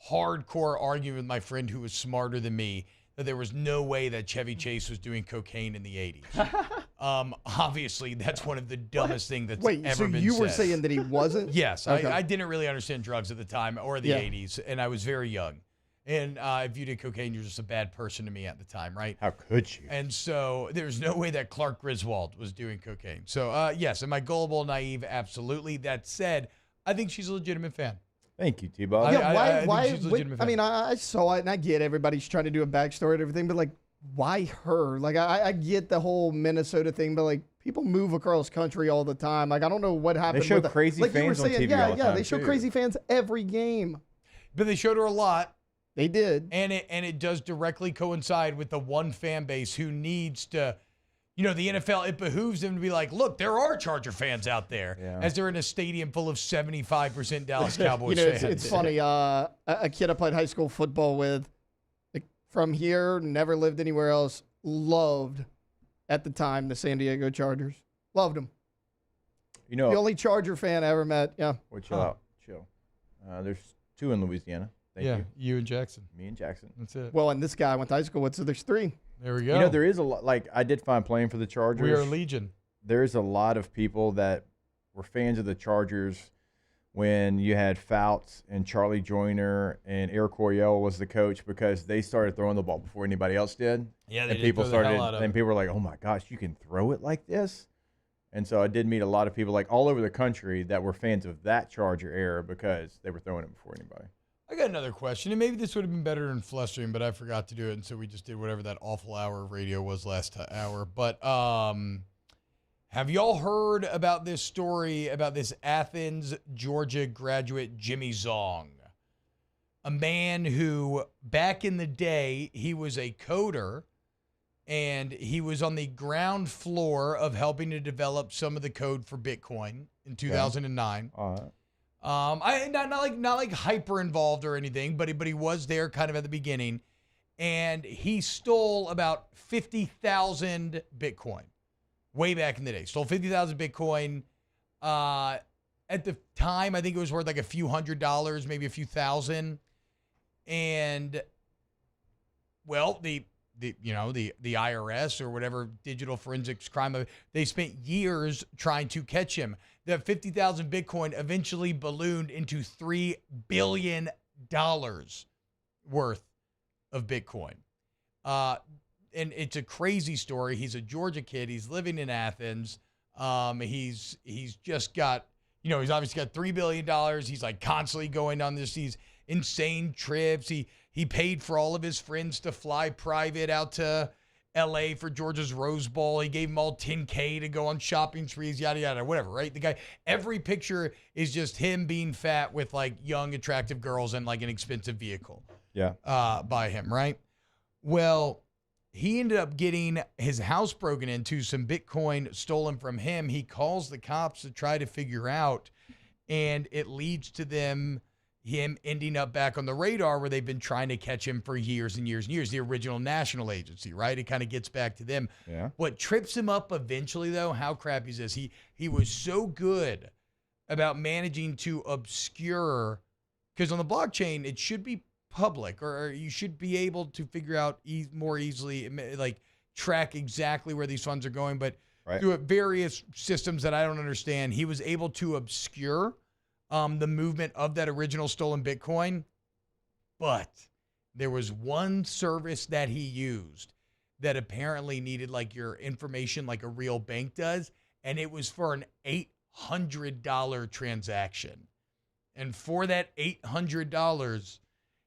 H: hardcore arguing with my friend who was smarter than me that there was no way that Chevy Chase was doing cocaine in the 80s. Obviously, that's one of the dumbest things that's ever been said.
S: Wait, so you were saying that he wasn't?
H: Yes.
S: Okay.
H: I didn't really understand drugs at the time or the 80s, and I was very young. And if you did cocaine, you're just a bad person to me at the time, right?
I: How could you?
H: And so there's no way that Clark Griswold was doing cocaine. So, yes, am I gullible, naive? Absolutely. That said, I think she's a legitimate fan.
I: Thank you, T-Bob.
S: Yeah, why?
H: I
S: mean, I saw it, and I get everybody's trying to do a backstory and everything, but like, why her? Like, I get the whole Minnesota thing, but like, people move across country all the time. Like, I don't know what happened.
I: They show
S: with
I: crazy
S: like
I: fans
S: you were saying,
I: on TV all the time,
S: they show
I: too.
S: crazy fans every game.
H: But they showed her a lot.
S: They did,
H: and it does directly coincide with the one fan base who needs to. The NFL, it behooves them to be like, look, there are Charger fans out there, as they're in a stadium full of 75% Dallas Cowboys fans.
S: It's funny. A kid I played high school football with, like, from here, never lived anywhere else, loved, at the time, the San Diego Chargers. Loved them. The only Charger fan I ever met, yeah.
I: Well, chill out. Chill. There's 2 in Louisiana. Thank
H: you and Jackson.
I: Me and Jackson.
H: That's it.
S: Well, and this guy I went to high school with, so there's 3.
H: There we go.
I: There is a lot. Like, I did find playing for the Chargers.
H: We are Legion.
I: There's a lot of people that were fans of the Chargers when you had Fouts and Charlie Joyner and Eric Coryell was the coach because they started throwing the ball before anybody else did.
H: Yeah,
I: and people were like, "Oh my gosh, you can throw it like this." And so I did meet a lot of people like all over the country that were fans of that Charger era because they were throwing it before anybody.
H: I got another question, and maybe this would have been better in Flustering, but I forgot to do it, and so we just did whatever that awful hour of radio was last hour. But have y'all heard about this story about this Athens, Georgia graduate, Jimmy Zong? A man who, back in the day, he was a coder, and he was on the ground floor of helping to develop some of the code for Bitcoin in 2009.
I: All right.
H: I not like hyper involved or anything, but he was there kind of at the beginning, and he stole about 50,000 Bitcoin way back in the day. Stole 50,000 Bitcoin. At the time, I think it was worth like a few $100s, maybe a few thousand. And well, the IRS or whatever digital forensics crime, they spent years trying to catch him. That 50,000 Bitcoin eventually ballooned into $3 billion worth of Bitcoin. And it's a crazy story. He's a Georgia kid. He's living in Athens. He's just got, he's obviously got $3 billion. He's like constantly going on these insane trips. He paid for all of his friends to fly private out to LA for Georgia's Rose Bowl. He gave them all $10K to go on shopping sprees, yada, yada, whatever, right? The guy, every picture is just him being fat with like young, attractive girls and like an expensive vehicle.
I: Yeah.
H: By him, right? Well, he ended up getting his house broken into, some Bitcoin stolen from him. He calls the cops to try to figure out, and it leads to him ending up back on the radar where they've been trying to catch him for years and years and years, the original national agency, right? It kind of gets back to them.
I: Yeah.
H: What trips him up eventually, though, how crappy is this? He was so good about managing to obscure, because on the blockchain, it should be public, or you should be able to figure out more easily, like track exactly where these funds are going. But through various systems that I don't understand, he was able to obscure the movement of that original stolen Bitcoin. But there was one service that he used that apparently needed like your information like a real bank does, and it was for an $800 transaction. And for that $800,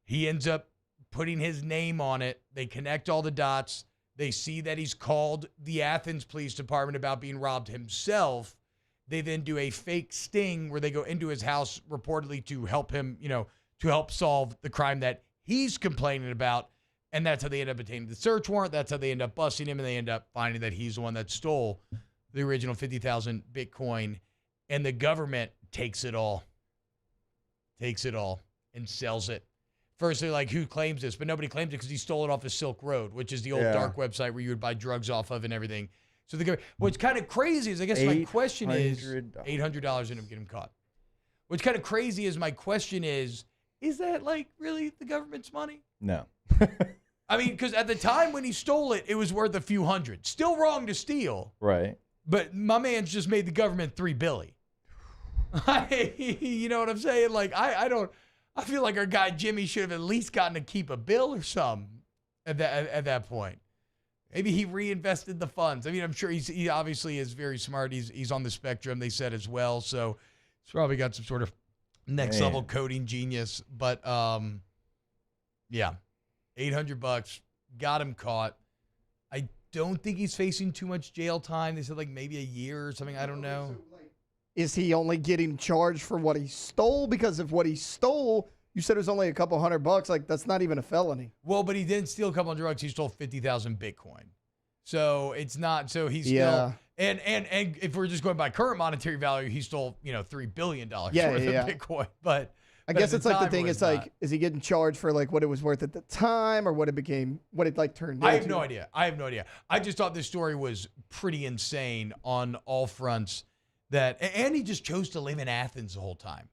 H: he ends up putting his name on it. They connect all the dots. They see that he's called the Athens Police Department about being robbed himself. They then do a fake sting where they go into his house reportedly to help him, to help solve the crime that he's complaining about. And that's how they end up obtaining the search warrant. That's how they end up busting him. And they end up finding that he's the one that stole the original 50,000 Bitcoin. And the government takes it all and sells it. First, they're like, who claims this? But nobody claims it because he stole it off of Silk Road, which is the old dark website where you would buy drugs off of and everything. So what's kind of crazy is, I guess my question is, $800 ended up getting him caught. What's kind of crazy is, my question is that like really the government's money?
I: No.
H: I mean, because at the time when he stole it, it was worth a few hundred. Still wrong to steal.
I: Right.
H: But my man's just made the government $3 billion. You know what I'm saying? Like, I feel like our guy Jimmy should have at least gotten to keep a bill or something at that point. Maybe he reinvested the funds. I mean, I'm sure he obviously is very smart. He's on the spectrum, they said as well. So he's probably got some sort of next level coding genius. But yeah, $800 got him caught. I don't think he's facing too much jail time. They said like maybe a year or something. I don't know.
S: Is he only getting charged for what he stole? Because if what he stole, you said it was only a couple $100, like that's not even a felony.
H: Well, but he didn't steal a couple $100. He stole 50,000 Bitcoin. So it's not, so he's still, and if we're just going by current monetary value, he stole, $3 billion worth of Bitcoin. But
S: I guess it's like the thing, it's like, is he getting charged for like what it was worth at the time or what it like turned into?
H: I have no idea. I just thought this story was pretty insane on all fronts. And he just chose to live in Athens the whole time.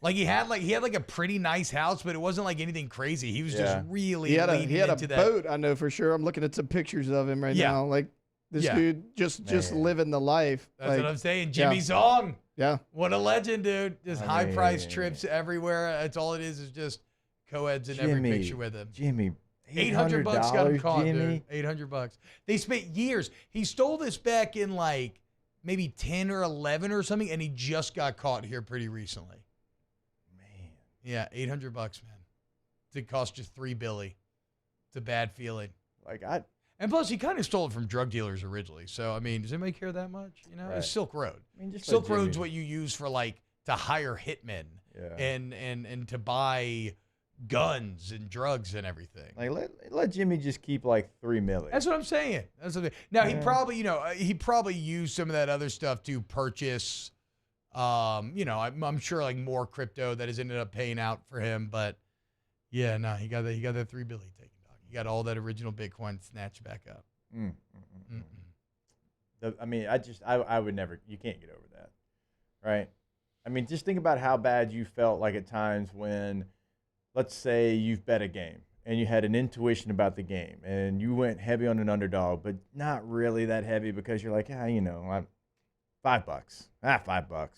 H: Like he had a pretty nice house, but it wasn't like anything crazy. He was just really leaning into that.
S: Boat, I know for sure. I'm looking at some pictures of him right now. Like this dude just living the life.
H: That's what I'm saying. Jimmy Zong.
S: Yeah.
H: What a legend, dude. Just high priced trips everywhere. That's all it is just co-eds in every picture with him.
I: Jimmy.
H: $800 got him caught, dude. $800. They spent years. He stole this back in like maybe 10 or 11 or something, and he just got caught here pretty recently.
I: Man.
H: Yeah, $800, man. It cost you $3 billion. It's a bad feeling. And plus, he kind of stole it from drug dealers originally. So, I mean, does anybody care that much? You know,
I: Right.
H: it's Silk Road.
I: I mean, just
H: Silk
I: let
H: Road's
I: Jimmy-
H: what you use for, like, to hire hitmen
I: Yeah.
H: and to buy guns and drugs and everything.
I: Like let Jimmy just keep like $3 million.
H: That's what I'm saying. Now, he
I: Yeah.
H: probably used some of that other stuff to purchase, I'm sure, like, more crypto that has ended up paying out for him. But, yeah, no, he got that $3 billion taken, dog. He got all that original Bitcoin snatched back up.
I: I mean, I would never. You can't get over that, right? I mean, just think about how bad you felt like at times when, let's say, you've bet a game and you had an intuition about the game and you went heavy on an underdog, but not really that heavy because you're like, I'm $5. $5.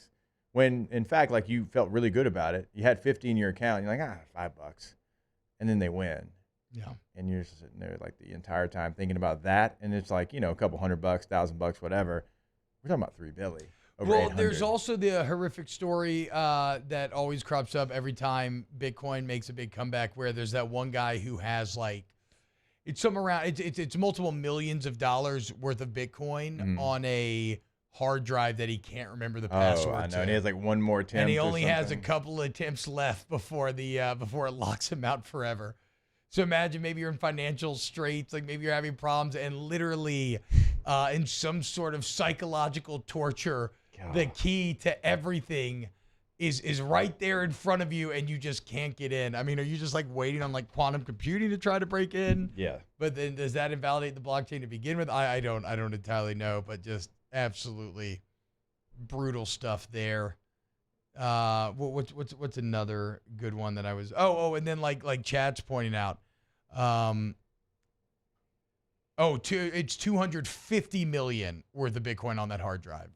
I: When in fact, like, you felt really good about it. You had 50 in your account. And you're like, $5, and then they win.
H: Yeah.
I: And you're just sitting there like the entire time thinking about that, and it's like, a couple $100, $1,000, whatever. We're talking about $3 billion.
H: Well, there's also the horrific story that always crops up every time Bitcoin makes a big comeback, where there's that one guy who has, like, it's multiple millions of dollars worth of Bitcoin on a hard drive that he can't remember the password.
I: I know.
H: to.
I: And he has like one more attempt.
H: And he
I: or
H: only has a
I: something.
H: couple of attempts left before it locks him out forever. So imagine maybe you're in financial straits, like maybe you're having problems, and literally in some sort of psychological torture, the key to everything is right there in front of you, and you just can't get in. I mean, are you just like waiting on like quantum computing to try to break in?
I: Yeah.
H: But then does that invalidate the blockchain to begin with? I don't entirely know, but just absolutely brutal stuff there. What's another good one that I was and then like Chad's pointing out, it's 250 million worth of Bitcoin on that hard drive,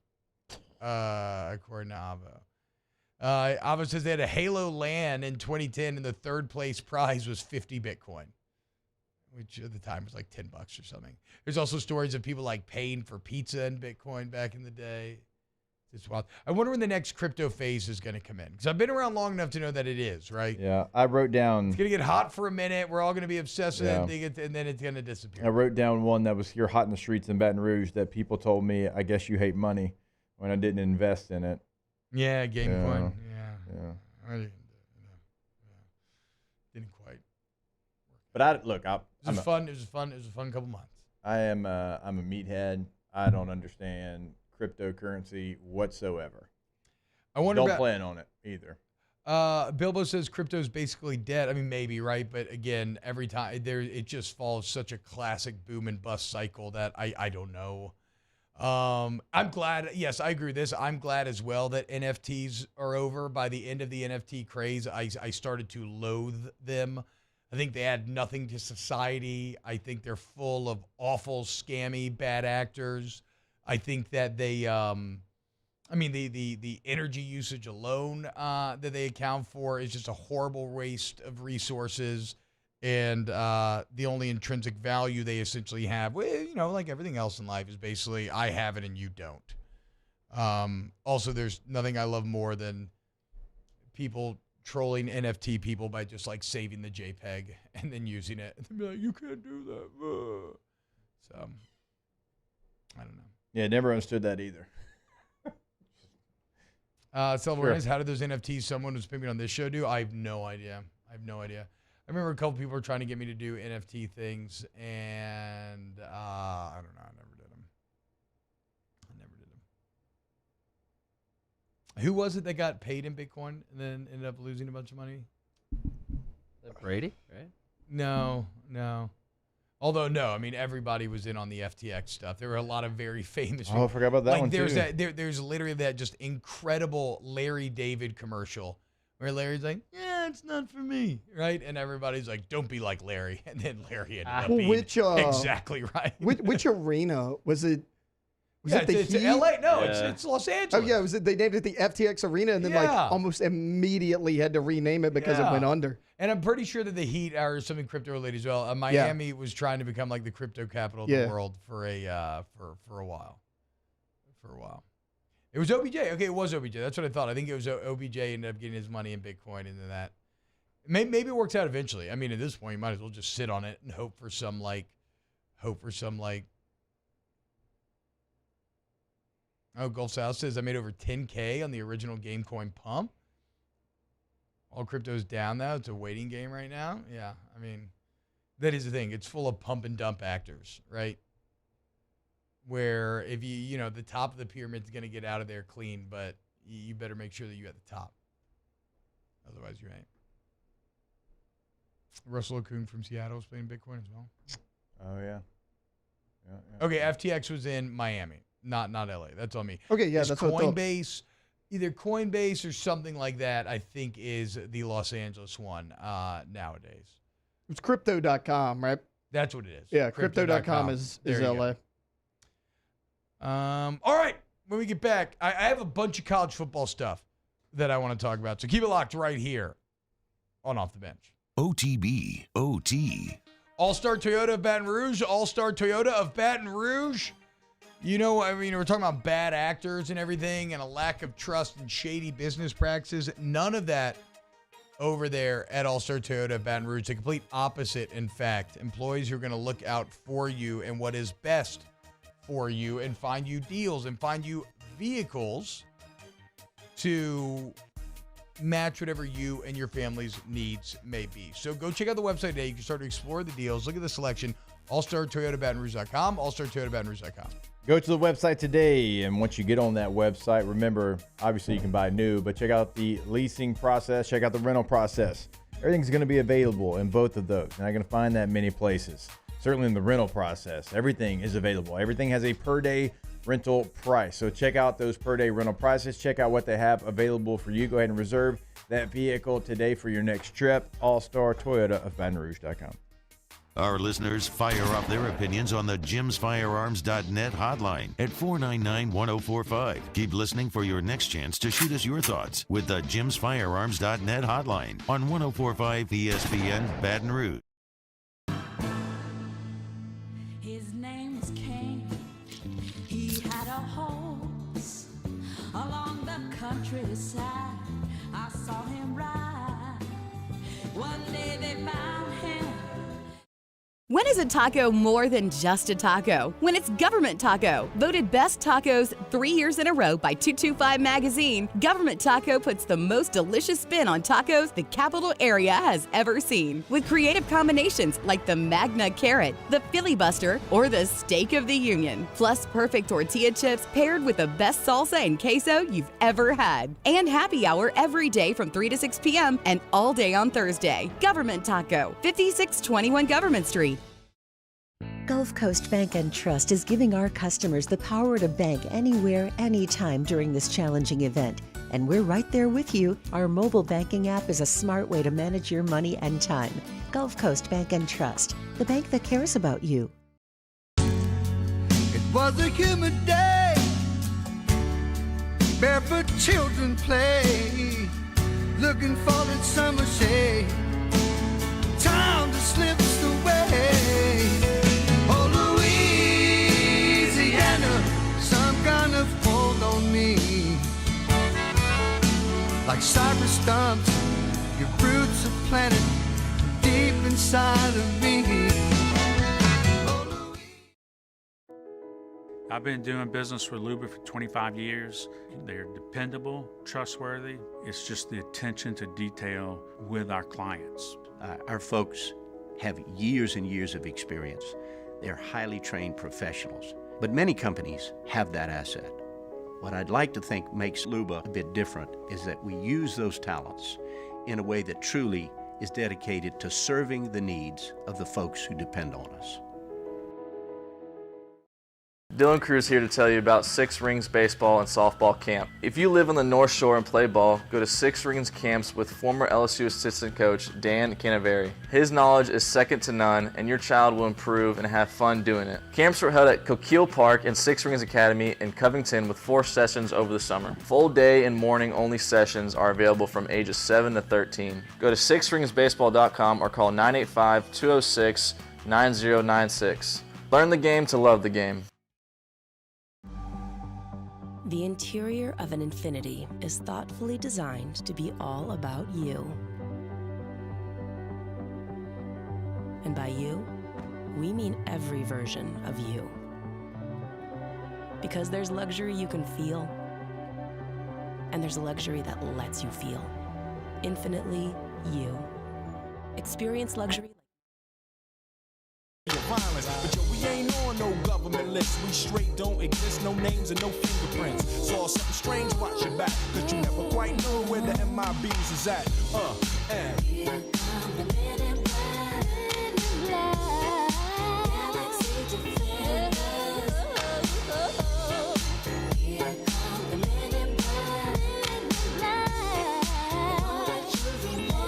H: according to Avo. Avo says they had a Halo LAN in 2010 and the third place prize was 50 Bitcoin, which at the time was like $10 or something. There's also stories of people like paying for pizza in Bitcoin back in the day. It's wild. I wonder when the next crypto phase is going to come in, because I've been around long enough to know that it is, right?
I: Yeah, I wrote down.
H: It's going to get hot for a minute. We're all going to be obsessed with
I: Yeah.
H: it, and then it's going to disappear.
I: I wrote down one that was here hot in the streets in Baton Rouge that people told me, I guess you hate money, when I didn't invest in it.
H: Yeah, Gamecoin.
I: Yeah.
H: I didn't quite.
I: But it was
H: fun. It was a fun couple months.
I: I'm a meathead. I don't understand cryptocurrency whatsoever. Don't plan on it either.
H: Bilbo says crypto is basically dead. I mean, maybe, right? But again, every time it just follows such a classic boom and bust cycle that I don't know. I'm glad. Yes, I agree with this. I'm glad as well that NFTs are over. By the end of the NFT craze, I started to loathe them. I think they add nothing to society. I think they're full of awful, scammy, bad actors. I think that they, the energy usage alone that they account for is just a horrible waste of resources. And the only intrinsic value they essentially have, like everything else in life, is basically I have it and you don't. Also, there's nothing I love more than people trolling NFT people by just like saving the JPEG and then using it. And they'll be like, you can't do that. So, I don't know.
I: Yeah, never understood that either.
H: Self-awareness, how did those NFTs someone who's pimping on this show do? I have no idea. I remember a couple people were trying to get me to do NFT things, and I don't know. I never did them. Who was it that got paid in Bitcoin and then ended up losing a bunch of money?
F: Brady, right?
H: No. Although, no, I mean, everybody was in on the FTX stuff. There were a lot of very famous
I: Oh, I forgot about that one,
H: there's
I: too.
H: There's literally that just incredible Larry David commercial where Larry's like, yeah, it's not for me, right? And everybody's like, don't be like Larry. And then Larry ended up being exactly right.
S: Which arena? Was it?
H: It's LA. No, it's Los Angeles.
S: Oh, yeah. They named it the FTX Arena and then almost immediately had to rename it because it went under.
H: And I'm pretty sure that the Heat are something crypto related as well. Miami was trying to become like the crypto capital of the world for a while. for a while. It was OBJ. Okay, it was OBJ. That's what I thought. I think it was OBJ ended up getting his money in Bitcoin and then that. Maybe it works out eventually. I mean, at this point, you might as well just sit on it and hope for some Oh, Gulf South says I made over 10K on the original Gamecoin pump. All crypto's down now. It's a waiting game right now. Yeah, I mean, that is the thing. It's full of pump and dump actors, right? Where if the top of the pyramid's going to get out of there clean, but you better make sure that you're at the top. Otherwise, you ain't. Russell Okung from Seattle is playing Bitcoin as well.
I: Oh, yeah.
H: Okay, FTX was in Miami, not LA. That's on me.
S: Okay, yeah, that's what I thought.
H: Coinbase, either Coinbase or something like that, I think is the Los Angeles one nowadays.
S: It's crypto.com, right?
H: That's what it is.
S: Yeah, crypto.com is LA.
H: All right, when we get back, I have a bunch of college football stuff that I want to talk about. So keep it locked right here on Off the Bench.
E: OTB, OT.
H: All-Star Toyota of Baton Rouge. All-Star Toyota of Baton Rouge. You know, I mean, we're talking about bad actors and everything and a lack of trust and shady business practices. None of that over there at All-Star Toyota of Baton Rouge. The complete opposite, in fact. Employees who are going to look out for you and what is best for you and find you deals and find you vehicles to match whatever you and your family's needs may be. So go check out the website today. You can start to explore the deals. Look at the selection. AllStarToyotaBatonRouge.com. AllStarToyotaBatonRouge.com.
I: Go to the website today, and once you get on that website, remember, obviously you can buy new, but check out the leasing process, check out the rental process. Everything's going to be available in both of those. You're not going to find that many places. Certainly in the rental process, everything is available. Everything has a per-day rental price. So check out those per-day rental prices. Check out what they have available for you. Go ahead and reserve that vehicle today for your next trip. All-Star Toyota of BatonRouge.com.
E: Our listeners fire off their opinions on the jimsfirearms.net hotline at 499-1045. Keep listening for your next chance to shoot us your thoughts with the jimsfirearms.net hotline on 1045 ESPN Baton Rouge.
A: His name was King. He had a horse along the countryside. I saw him ride. One day they found him.
X: When is a taco more than just a taco? When it's Government Taco. Voted best tacos 3 years in a row by 225 Magazine, Government Taco puts the most delicious spin on tacos the capital area has ever seen. With creative combinations like the Magna Carrot, the Filibuster, or the Steak of the Union. Plus perfect tortilla chips paired with the best salsa and queso you've ever had. And happy hour every day from 3 to 6 p.m. and all day on Thursday. Government Taco, 5621 Government Street.
D: Gulf Coast Bank and Trust is giving our customers the power to bank anywhere, anytime during this challenging event. And we're right there with you. Our mobile banking app is a smart way to manage your money and time. Gulf Coast Bank and Trust, the bank that cares about you.
U: It was a humid day, barefoot children play, looking for that summer shade. Time to slip away. Oh, Louisiana, some kind of hold on me. Like cypress stumps, your roots are planted deep inside of me.
P: I've been doing business with Luba for 25 years. They're dependable, trustworthy. It's just the attention to detail with our clients.
T: Our folks have years and years of experience. They're highly trained professionals, but many companies have that asset. What I'd like to think makes Luba a bit different is that we use those talents in a way that truly is dedicated to serving the needs of the folks who depend on us.
B: Dylan Cruz here to tell you about Six Rings Baseball and Softball Camp. If you live on the North Shore and play ball, go to Six Rings Camps with former LSU assistant coach Dan Canaveri. His knowledge is second to none, and your child will improve and have fun doing it. Camps were held at Coquille Park and Six Rings Academy in Covington with 4 sessions over the summer. Full day and morning only sessions are available from ages 7 to 13. Go to sixringsbaseball.com or call 985-206-9096. Learn the game to love the game.
M: The interior of an Infiniti is thoughtfully designed to be all about you. And by you, we mean every version of you. Because there's luxury you can feel, and there's luxury that lets you feel. Infinitely you. Experience luxury.
J: Violence, but yo, we ain't on no government list. We straight don't exist, no names and no fingerprints. Saw something strange, watch your back, cause you never quite know where the MIBs is at. And here come the men in black. Galaxy defenders. Here come the men in black. What you remember.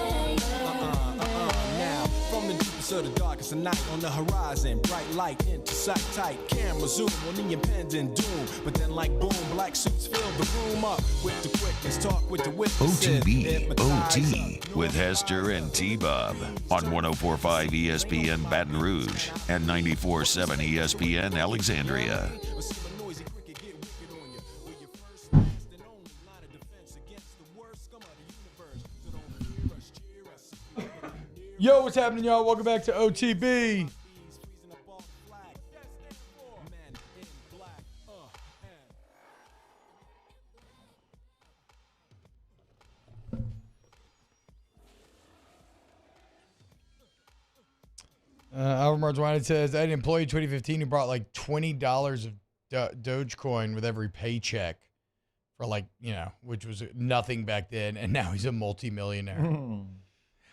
J: Now, from the deepest of the darkest of night on the horizon, bright light into sight tight. Camera zoom on the impending doom, but then like boom, black suits fill the room up with the quickness. Talk with the witnesses.
E: OTB OT with Hester and T-Bob on 104.5 ESPN Baton Rouge and 94.7 ESPN Alexandria.
H: Yo, what's happening, y'all? Welcome back to OTB. Albert Marjwine says, I had an employee in 2015 who brought like $20 of Dogecoin with every paycheck for like, which was nothing back then. And now he's a multimillionaire.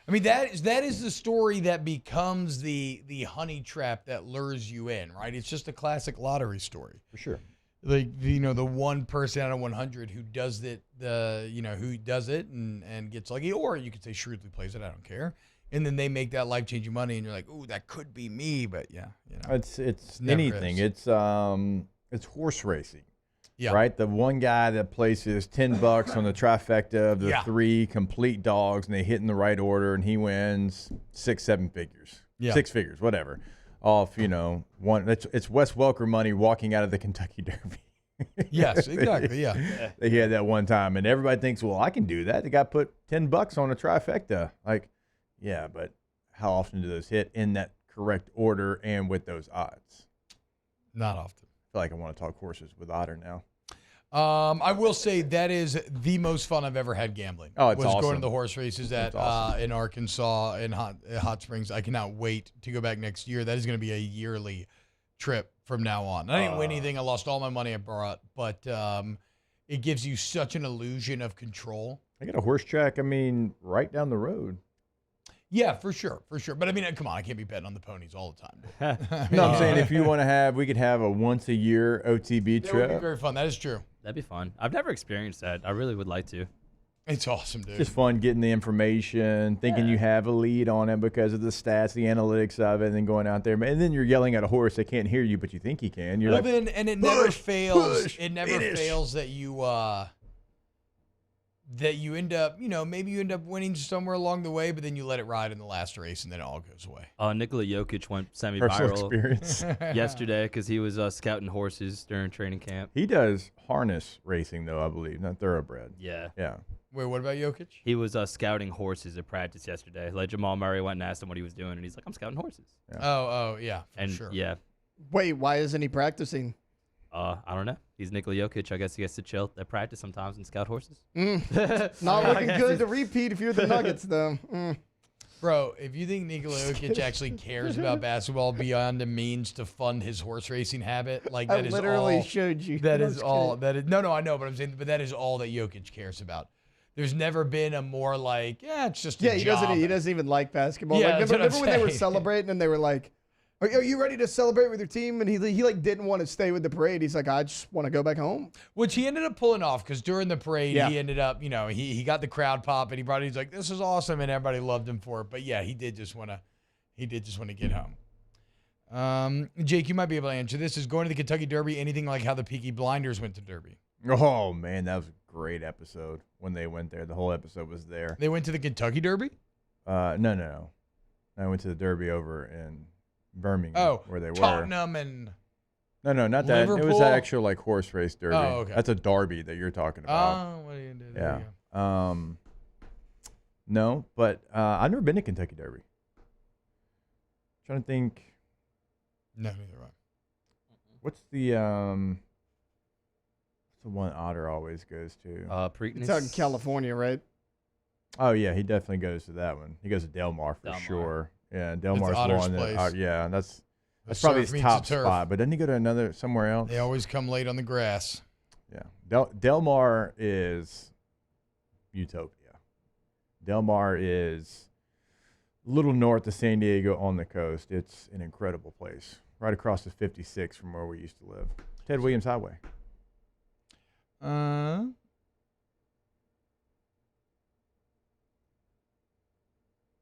H: I mean, that is the story that becomes the honey trap that lures you in, right? It's just a classic lottery story.
I: For sure.
H: Like, the one person out of 100 who does it, who does it and gets lucky, or you could say shrewdly plays it, I don't care. And then they make that life-changing money, and you're like, ooh, that could be me, but yeah.
I: It's anything.
H: Is.
I: It's horse racing.
H: Yeah.
I: Right? The one guy that places $10 on the trifecta of the 3 complete dogs, and they hit in the right order, and he wins 6-7 figures.
H: Yeah.
I: 6 figures, whatever. Off, one. It's Wes Welker money walking out of the Kentucky Derby.
H: Yes, exactly. Yeah.
I: He had that one time, and everybody thinks, well, I can do that. The guy put $10 on a trifecta. Like, yeah, but how often do those hit in that correct order and with those odds?
H: Not often.
I: I feel like I want to talk horses with Otter now.
H: I will say that is the most fun I've ever had gambling.
I: Oh, it's
H: was
I: awesome.
H: Going to the horse races in Arkansas in Hot Springs. I cannot wait to go back next year. That is going to be a yearly trip from now on. I didn't win anything. I lost all my money I brought, but it gives you such an illusion of control.
I: I got a horse track, right down the road.
H: Yeah, for sure. But come on, I can't be betting on the ponies all the time.
I: No, I'm saying if you want to we could have a once-a-year OTB trip.
H: That would be very fun. That is true.
F: That'd be fun. I've never experienced that. I really would like to.
H: It's awesome, dude.
I: It's just fun getting the information, thinking you have a lead on it because of the stats, the analytics of it, and then going out there. And then you're yelling at a horse that can't hear you, but you think he can. You're
H: it never fails. It never fails that you end up, maybe you end up winning somewhere along the way, but then you let it ride in the last race, and then it all goes away.
F: Nikola Jokic went
I: Personal
F: semi-viral
I: experience.
F: yesterday because he was scouting horses during training camp.
I: He does harness racing, though, I believe, not thoroughbred.
F: Yeah.
H: Wait, what about Jokic?
F: He was scouting horses at practice yesterday. Like Jamal Murray went and asked him what he was doing, and he's like, I'm scouting horses.
I: Yeah.
H: Oh, yeah, for sure.
F: Yeah.
S: Wait, why isn't he practicing?
F: I don't know. He's Nikola Jokic. I guess he gets to chill at practice sometimes and scout horses.
S: Not looking good to repeat if you're the Nuggets, though.
H: Bro, if you think Nikola Jokic actually cares about basketball beyond the means to fund his horse racing habit, like that
S: I
H: is
S: literally
H: all.
S: showed you.
H: That is all. That is no, I know, but I'm saying, but that is all that Jokic cares about. There's never been a more like, it's just a job.
S: He doesn't even like basketball.
H: Yeah,
S: Like,
H: that's what
S: remember
H: I'm
S: when they were
H: saying.
S: celebrating and they were like, Are you ready to celebrate with your team? And he didn't want to stay with the parade. He's like, I just want to go back home.
H: Which he ended up pulling off because during the parade,
S: Yeah.
H: he ended up, he got the crowd pop and he's like, this is awesome. And everybody loved him for it. But yeah, he did just want to get home. Jake, you might be able to answer this. Is going to the Kentucky Derby anything like how the Peaky Blinders went to Derby?
I: Oh, man, that was a great episode when they went there. The whole episode was there.
H: They went to the Kentucky Derby?
I: No. I went to the Derby over in Birmingham, where they
H: Tottenham and
I: No, not that. It was
H: Liverpool?
I: that actual like horse race derby.
H: Oh, okay.
I: That's a derby that you're talking about.
H: Oh, what are you gonna do? There you
I: Yeah. No, but I've never been to Kentucky Derby. Trying to think.
H: No, neither have I.
I: What's the one Otter always goes to?
F: Preakness.
S: It's out in California, right?
I: Oh yeah, he definitely goes to that one. He goes to Del Mar for sure. Yeah, Del Mar's
H: Otter's
I: one.
H: place.
I: Yeah, that's
H: The
I: probably
H: surf
I: his
H: meets
I: top
H: the turf.
I: spot. But doesn't he go to somewhere else?
H: They always come late on the grass.
I: Yeah, Del Mar is utopia. Del Mar is a little north of San Diego on the coast. It's an incredible place, right across the 56 from where we used to live. Ted Williams Highway.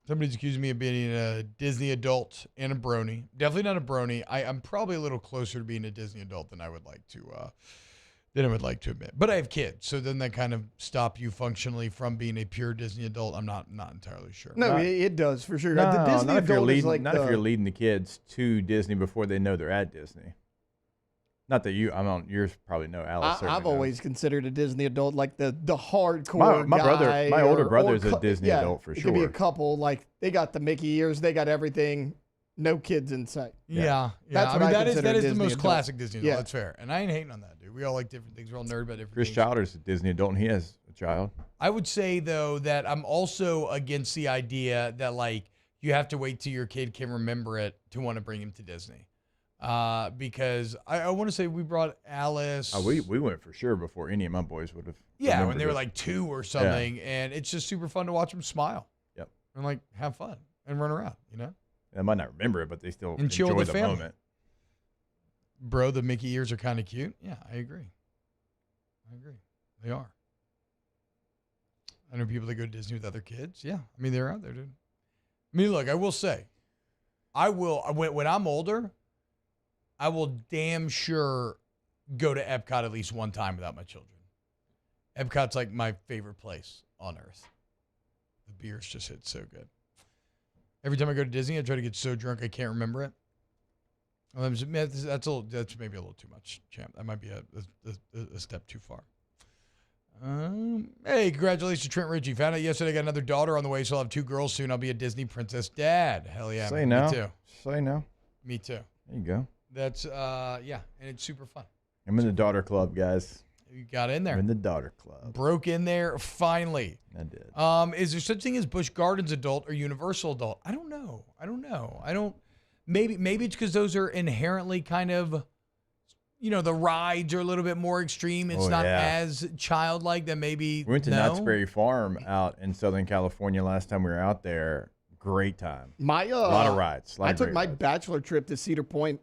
H: Somebody's accusing me of being a Disney adult and a brony. Definitely not a brony. I'm probably a little closer to being a Disney adult than I would like to admit. But I have kids, so then that kind of stop you functionally from being a pure Disney adult. I'm not entirely sure.
S: No, it does for sure.
I: No,
S: The Disney
I: not if you're
S: adult is
I: leading.
S: like
I: Not if you're leading the kids to Disney before they know they're at Disney. Not that you. Yours probably know Alice. certainly
S: I've
I: knows.
S: always considered a Disney adult like the hardcore
I: My brother,
S: guy
I: my older
S: or
I: brother's a Disney adult for
S: it
I: sure.
S: could be a couple, like they got the Mickey ears, they got everything, no kids in sight.
H: Yeah.
S: That's
H: I
S: what
H: mean,
S: I
H: that is
S: consider
H: the
S: Disney
H: most
S: adult.
H: classic Disney adult.
S: Yeah.
H: That's fair. And I ain't hating on that, dude. We all like different things. We're all nerd about different
I: Chris
H: things.
I: Childer's a Disney adult, and he has a child.
H: I would say, though, that I'm also against the idea that, like, you have to wait till your kid can remember it to want to bring him to Disney. Because I want to say we brought Alice.
I: We went for sure before any of my boys would have.
H: Yeah, when
I: remembered
H: they were
I: it.
H: like 2 or something. And it's just super fun to watch them smile.
I: Yep.
H: And, like, have fun and run around, you know?
I: They might not remember it, but they still
H: And chill
I: enjoy
H: with the
I: the
H: family.
I: moment.
H: Bro, the Mickey ears are kind of cute. Yeah, I agree. They are. I know people that go to Disney with other kids. Yeah, I mean, they're out there, dude. I mean, look, I will say, when I'm older, I will damn sure go to Epcot at least one time without my children. Epcot's like my favorite place on earth. The beers just hit so good. Every time I go to Disney, I try to get so drunk I can't remember it. That's maybe a little too much, champ. That might be a step too far. Hey, congratulations, Trent Ritchie. Found out yesterday I got another daughter on the way, so I'll have 2 girls soon. I'll be a Disney princess dad. Hell yeah.
I: Say no.
H: Me too.
I: Say no.
H: Me too.
I: There you go.
H: That's, yeah, and it's super fun.
I: I'm in the daughter club, guys.
H: You got in there.
I: I'm in the daughter club.
H: Broke in there finally.
I: I did.
H: Is there such thing as Busch Gardens adult or Universal adult? I don't know. Maybe it's because those are inherently kind of, the rides are a little bit more extreme. It's not as childlike than maybe.
I: We went to Knott's Berry Farm out in Southern California last time we were out there. Great time. A lot of rides.
S: I took my bachelor trip to Cedar Point.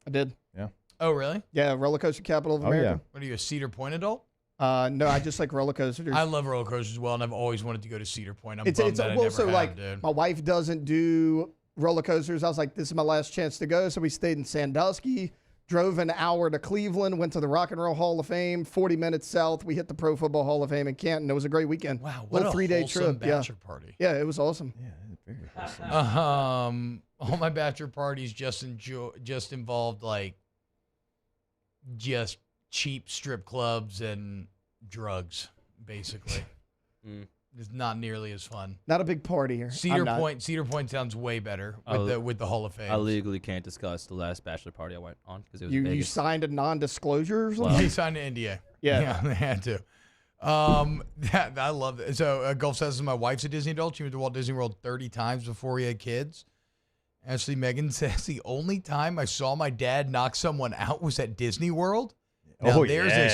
S: I did.
I: Yeah.
H: Oh, really?
S: Yeah, roller coaster capital of
I: Oh,
S: America.
H: What are you, a Cedar Point adult?
S: No, I just like roller coasters.
H: I love roller coasters as well, and I've always wanted to go to Cedar Point. I'm
S: It's
H: bummed that I
S: well,
H: never
S: so
H: have,
S: like
H: dude.
S: my wife doesn't do roller coasters. I was like, this is my last chance to go. So we stayed in Sandusky, drove an hour to Cleveland, went to the Rock and Roll Hall of Fame, 40 minutes south. We hit the Pro Football Hall of Fame in Canton. It was a great weekend.
H: Wow, what
S: little
H: a
S: 3-day
H: wholesome
S: trip.
H: bachelor party.
S: Yeah, it was awesome.
I: Yeah, very awesome.
H: All my bachelor parties just involved like just cheap strip clubs and drugs, basically. It's not nearly as fun.
S: Not a big party here.
H: Cedar Point sounds way better with the Hall of Fame.
F: I legally can't discuss the last bachelor party I went on because it was
S: You
F: Vegas.
S: signed a non-disclosure or something?
H: He signed an NDA.
S: Yeah.
H: They had to. I love it. So Gulf says my wife's a Disney adult. She went to Walt Disney World 30 times before we had kids. Ashley Megan says the only time I saw my dad knock someone out was at Disney World. Now, there's a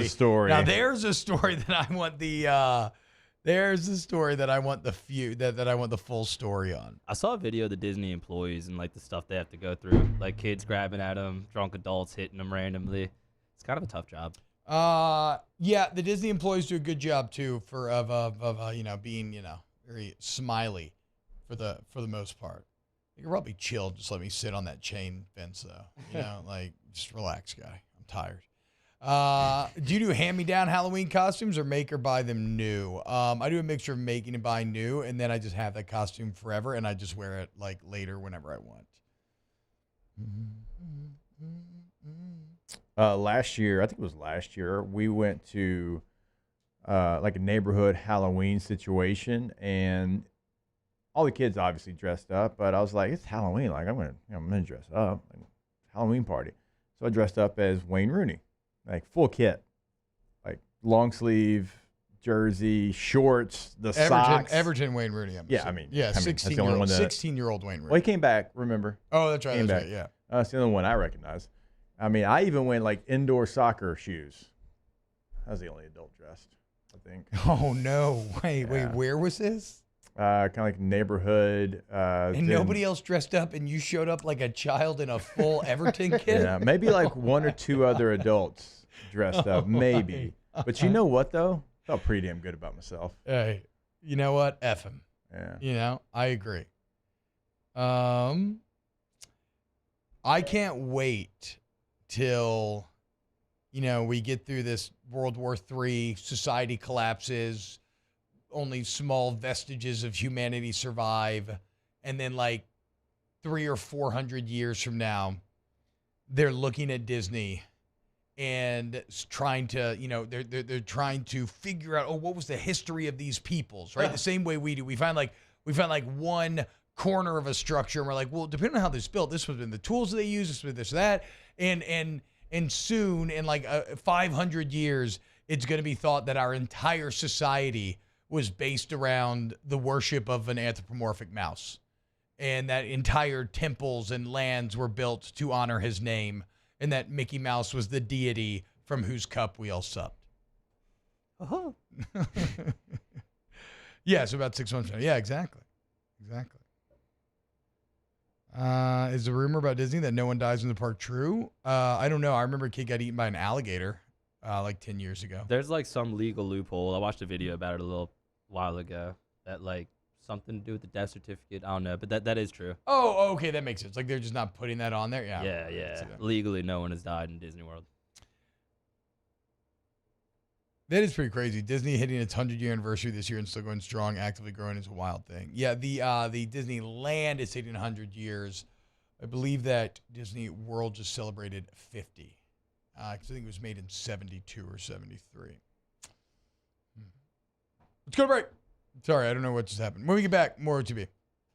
H: story. Now there's a story that I want the there's a story that I want that I want the full story on.
F: I saw a video of the Disney employees and like the stuff they have to go through, like kids grabbing at them, drunk adults hitting them randomly. It's kind of a tough job.
H: Yeah, the Disney employees do a good job too of being very smiley for the most part. You can probably chill, just let me sit on that chain fence though. Like just relax, guy. I'm tired. Do you do hand-me-down Halloween costumes or make or buy them new? I do a mixture of making and buying new, and then I just have that costume forever, and I just wear it like later whenever I want.
I: Last year, I think it was last year, we went to like a neighborhood Halloween situation, and all the kids obviously dressed up, but I was like, it's Halloween. Like, I'm gonna dress up. Like, Halloween party. So I dressed up as Wayne Rooney, like full kit, like long sleeve jersey, shorts, the socks.
H: Everton Wayne Rooney.
I: Yeah, I mean,
H: 16-year-old Wayne Rooney.
I: Well, he came back, remember?
H: Oh, that's right.
I: Came
H: That's
I: back.
H: right. Yeah.
I: That's the only one I recognize. I mean, I even went like indoor soccer shoes. I was the only adult dressed, I think.
H: Oh no! Wait, where was this?
I: Kind of like neighborhood.
H: And nobody else dressed up, and you showed up like a child in a full Everton kit?
I: Yeah, maybe like one or two other adults dressed up, maybe. But you know what, though? Felt pretty damn good about myself.
H: Hey, you know what? F him.
I: Yeah.
H: You know, I agree. I can't wait till, we get through this World War III, society collapses, only small vestiges of humanity survive, and then like 300 or 400 years from now, they're looking at Disney and trying to, they're trying to figure out, what was the history of these peoples, right? The same way we do. We find like one corner of a structure, and we're like, well, depending on how this built, this would have been the tools that they use, this would this, that, and soon, in like 500 years, it's going to be thought that our entire society was based around the worship of an anthropomorphic mouse, and that entire temples and lands were built to honor his name, and that Mickey Mouse was the deity from whose cup we all supped. Uh-huh. Yeah, so about 6 months ago. Yeah, exactly. Is the rumor about Disney that no one dies in the park true? I don't know. I remember a kid got eaten by an alligator like 10 years ago.
F: There's like some legal loophole. I watched a video about it a little while ago that like something to do with the death certificate. I don't know, but that is true.
H: Oh, okay, that makes sense. Like they're just not putting that on there. Yeah.
F: Yeah. Legally, no one has died in Disney World.
H: That is pretty crazy. Disney hitting its 100-year anniversary this year and still going strong, actively growing is a wild thing. Yeah, the Disneyland is hitting 100 years. I believe that Disney World just celebrated 50. I think it was made in 72 or 73. Let's go to break. Sorry, I don't know what just happened. When we get back, more OTB.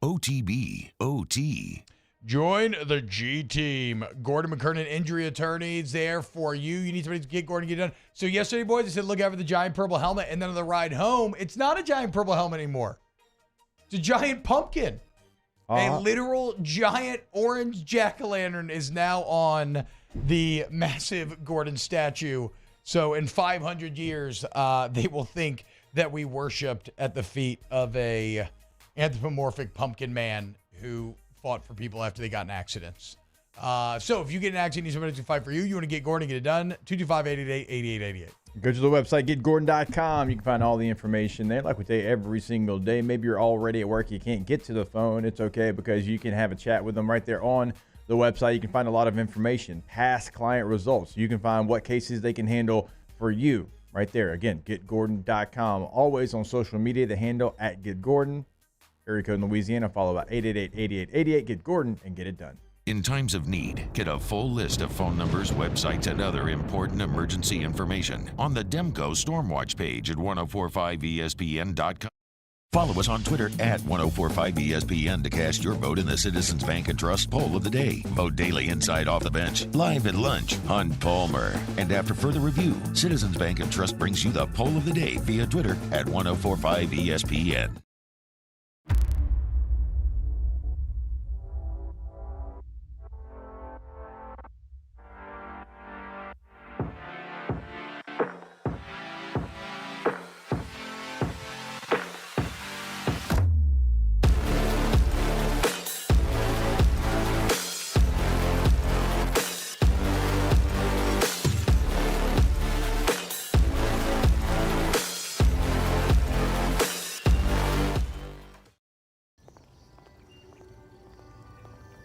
E: OTB, OT.
H: Join the G Team. Gordon McKernan, injury attorneys there for you. You need somebody to get Gordon, get it done. So yesterday, boys, I said, look out for the giant purple helmet. And then on the ride home, it's not a giant purple helmet anymore. It's a giant pumpkin. A literal giant orange jack-o'-lantern is now on the massive Gordon statue. So in 500 years, they will think that we worshipped at the feet of a anthropomorphic pumpkin man who fought for people after they got in accidents. So if you get in an accident, you need somebody to fight for you. You want to get Gordon, get it done. 225-888-8888.
I: Go to the website, getgordon.com. You can find all the information there. Like we say every single day. Maybe you're already at work. You can't get to the phone. It's okay because you can have a chat with them right there on the website. You can find a lot of information, past client results. You can find what cases they can handle for you right there. Again, getgordon.com. Always on social media, the handle at getgordon. Area code in Louisiana, follow about 888-8888. Get Gordon and get it done.
E: In times of need, get a full list of phone numbers, websites, and other important emergency information on the Demco Stormwatch page at 1045ESPN.com. Follow us on Twitter at 1045ESPN to cast your vote in the Citizens Bank and Trust Poll of the Day. Vote daily inside Off the Bench, live at lunch on Palmer. And after further review, Citizens Bank and Trust brings you the Poll of the Day via Twitter at 1045ESPN.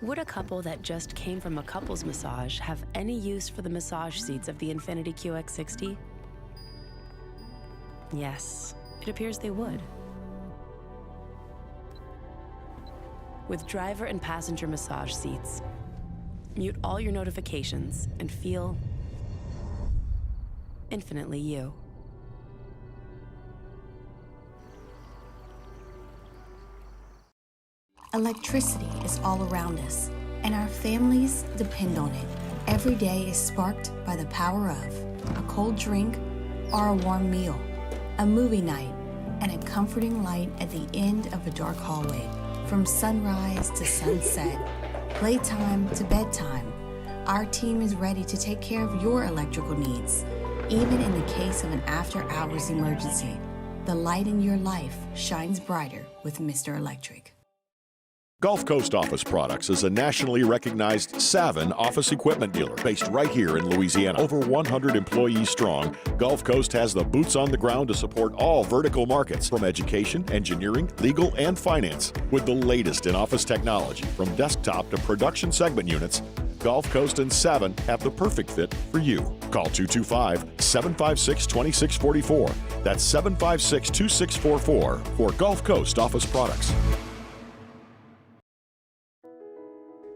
M: Would a couple that just came from a couples massage have any use for the massage seats of the Infiniti QX60? Yes, it appears they would. With driver and passenger massage seats, mute all your notifications and feel infinitely you.
N: Electricity is all around us, and our families depend on it. Every day is sparked by the power of a cold drink or a warm meal, a movie night, and a comforting light at the end of a dark hallway. From sunrise to sunset, playtime to bedtime, our team is ready to take care of your electrical needs. Even in the case of an after-hours emergency, the light in your life shines brighter with Mr. Electric.
C: Gulf Coast Office Products is a nationally recognized Savin office equipment dealer based right here in Louisiana. Over 100 employees strong, Gulf Coast has the boots on the ground to support all vertical markets, from education, engineering, legal, and finance. With the latest in office technology, from desktop to production segment units, Gulf Coast and Savin have the perfect fit for you. Call 225-756-2644. That's 756-2644 for Gulf Coast Office Products.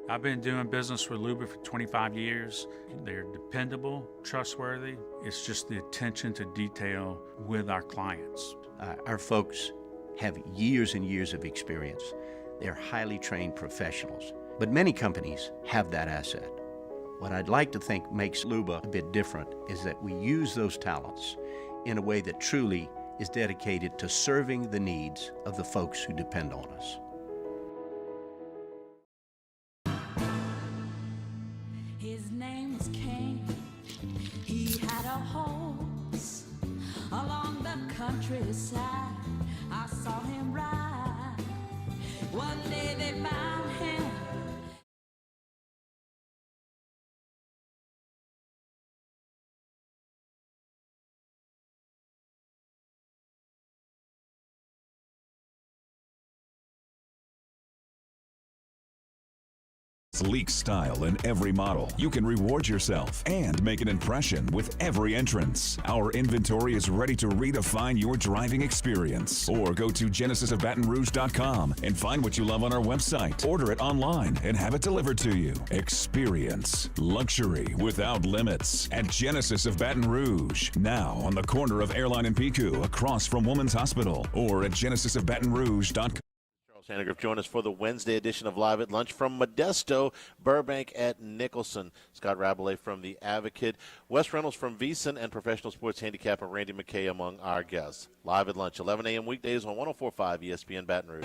P: I've been doing business with Luba for 25 years. They're dependable, trustworthy. It's just the attention to detail with our clients.
T: Our folks have years and years of experience. They're highly trained professionals, but many companies have that asset. What I'd like to think makes Luba a bit different is that we use those talents in a way that truly is dedicated to serving the needs of the folks who depend on us.
A: His name was King. He had a horse along the countryside. I saw him ride. One day they found him.
K: Sleek style in every model. You can reward yourself and make an impression with every entrance. Our inventory is ready to redefine your driving experience. Or go to genesisofbatonrouge.com and find what you love on our website. Order it online and have it delivered to you. Experience luxury without limits at Genesis of Baton Rouge. Now on the corner of Airline and Pico, across from Women's Hospital, or at genesisofbatonrouge.com.
L: Sandegriff, join us for the Wednesday edition of Live at Lunch from Modesto, Burbank at Nicholson. Scott Rabelais from The Advocate, Wes Reynolds from VEASAN, and professional sports handicapper Randy McKay among our guests. Live at Lunch, 11 a.m. weekdays on 104.5 ESPN Baton Rouge.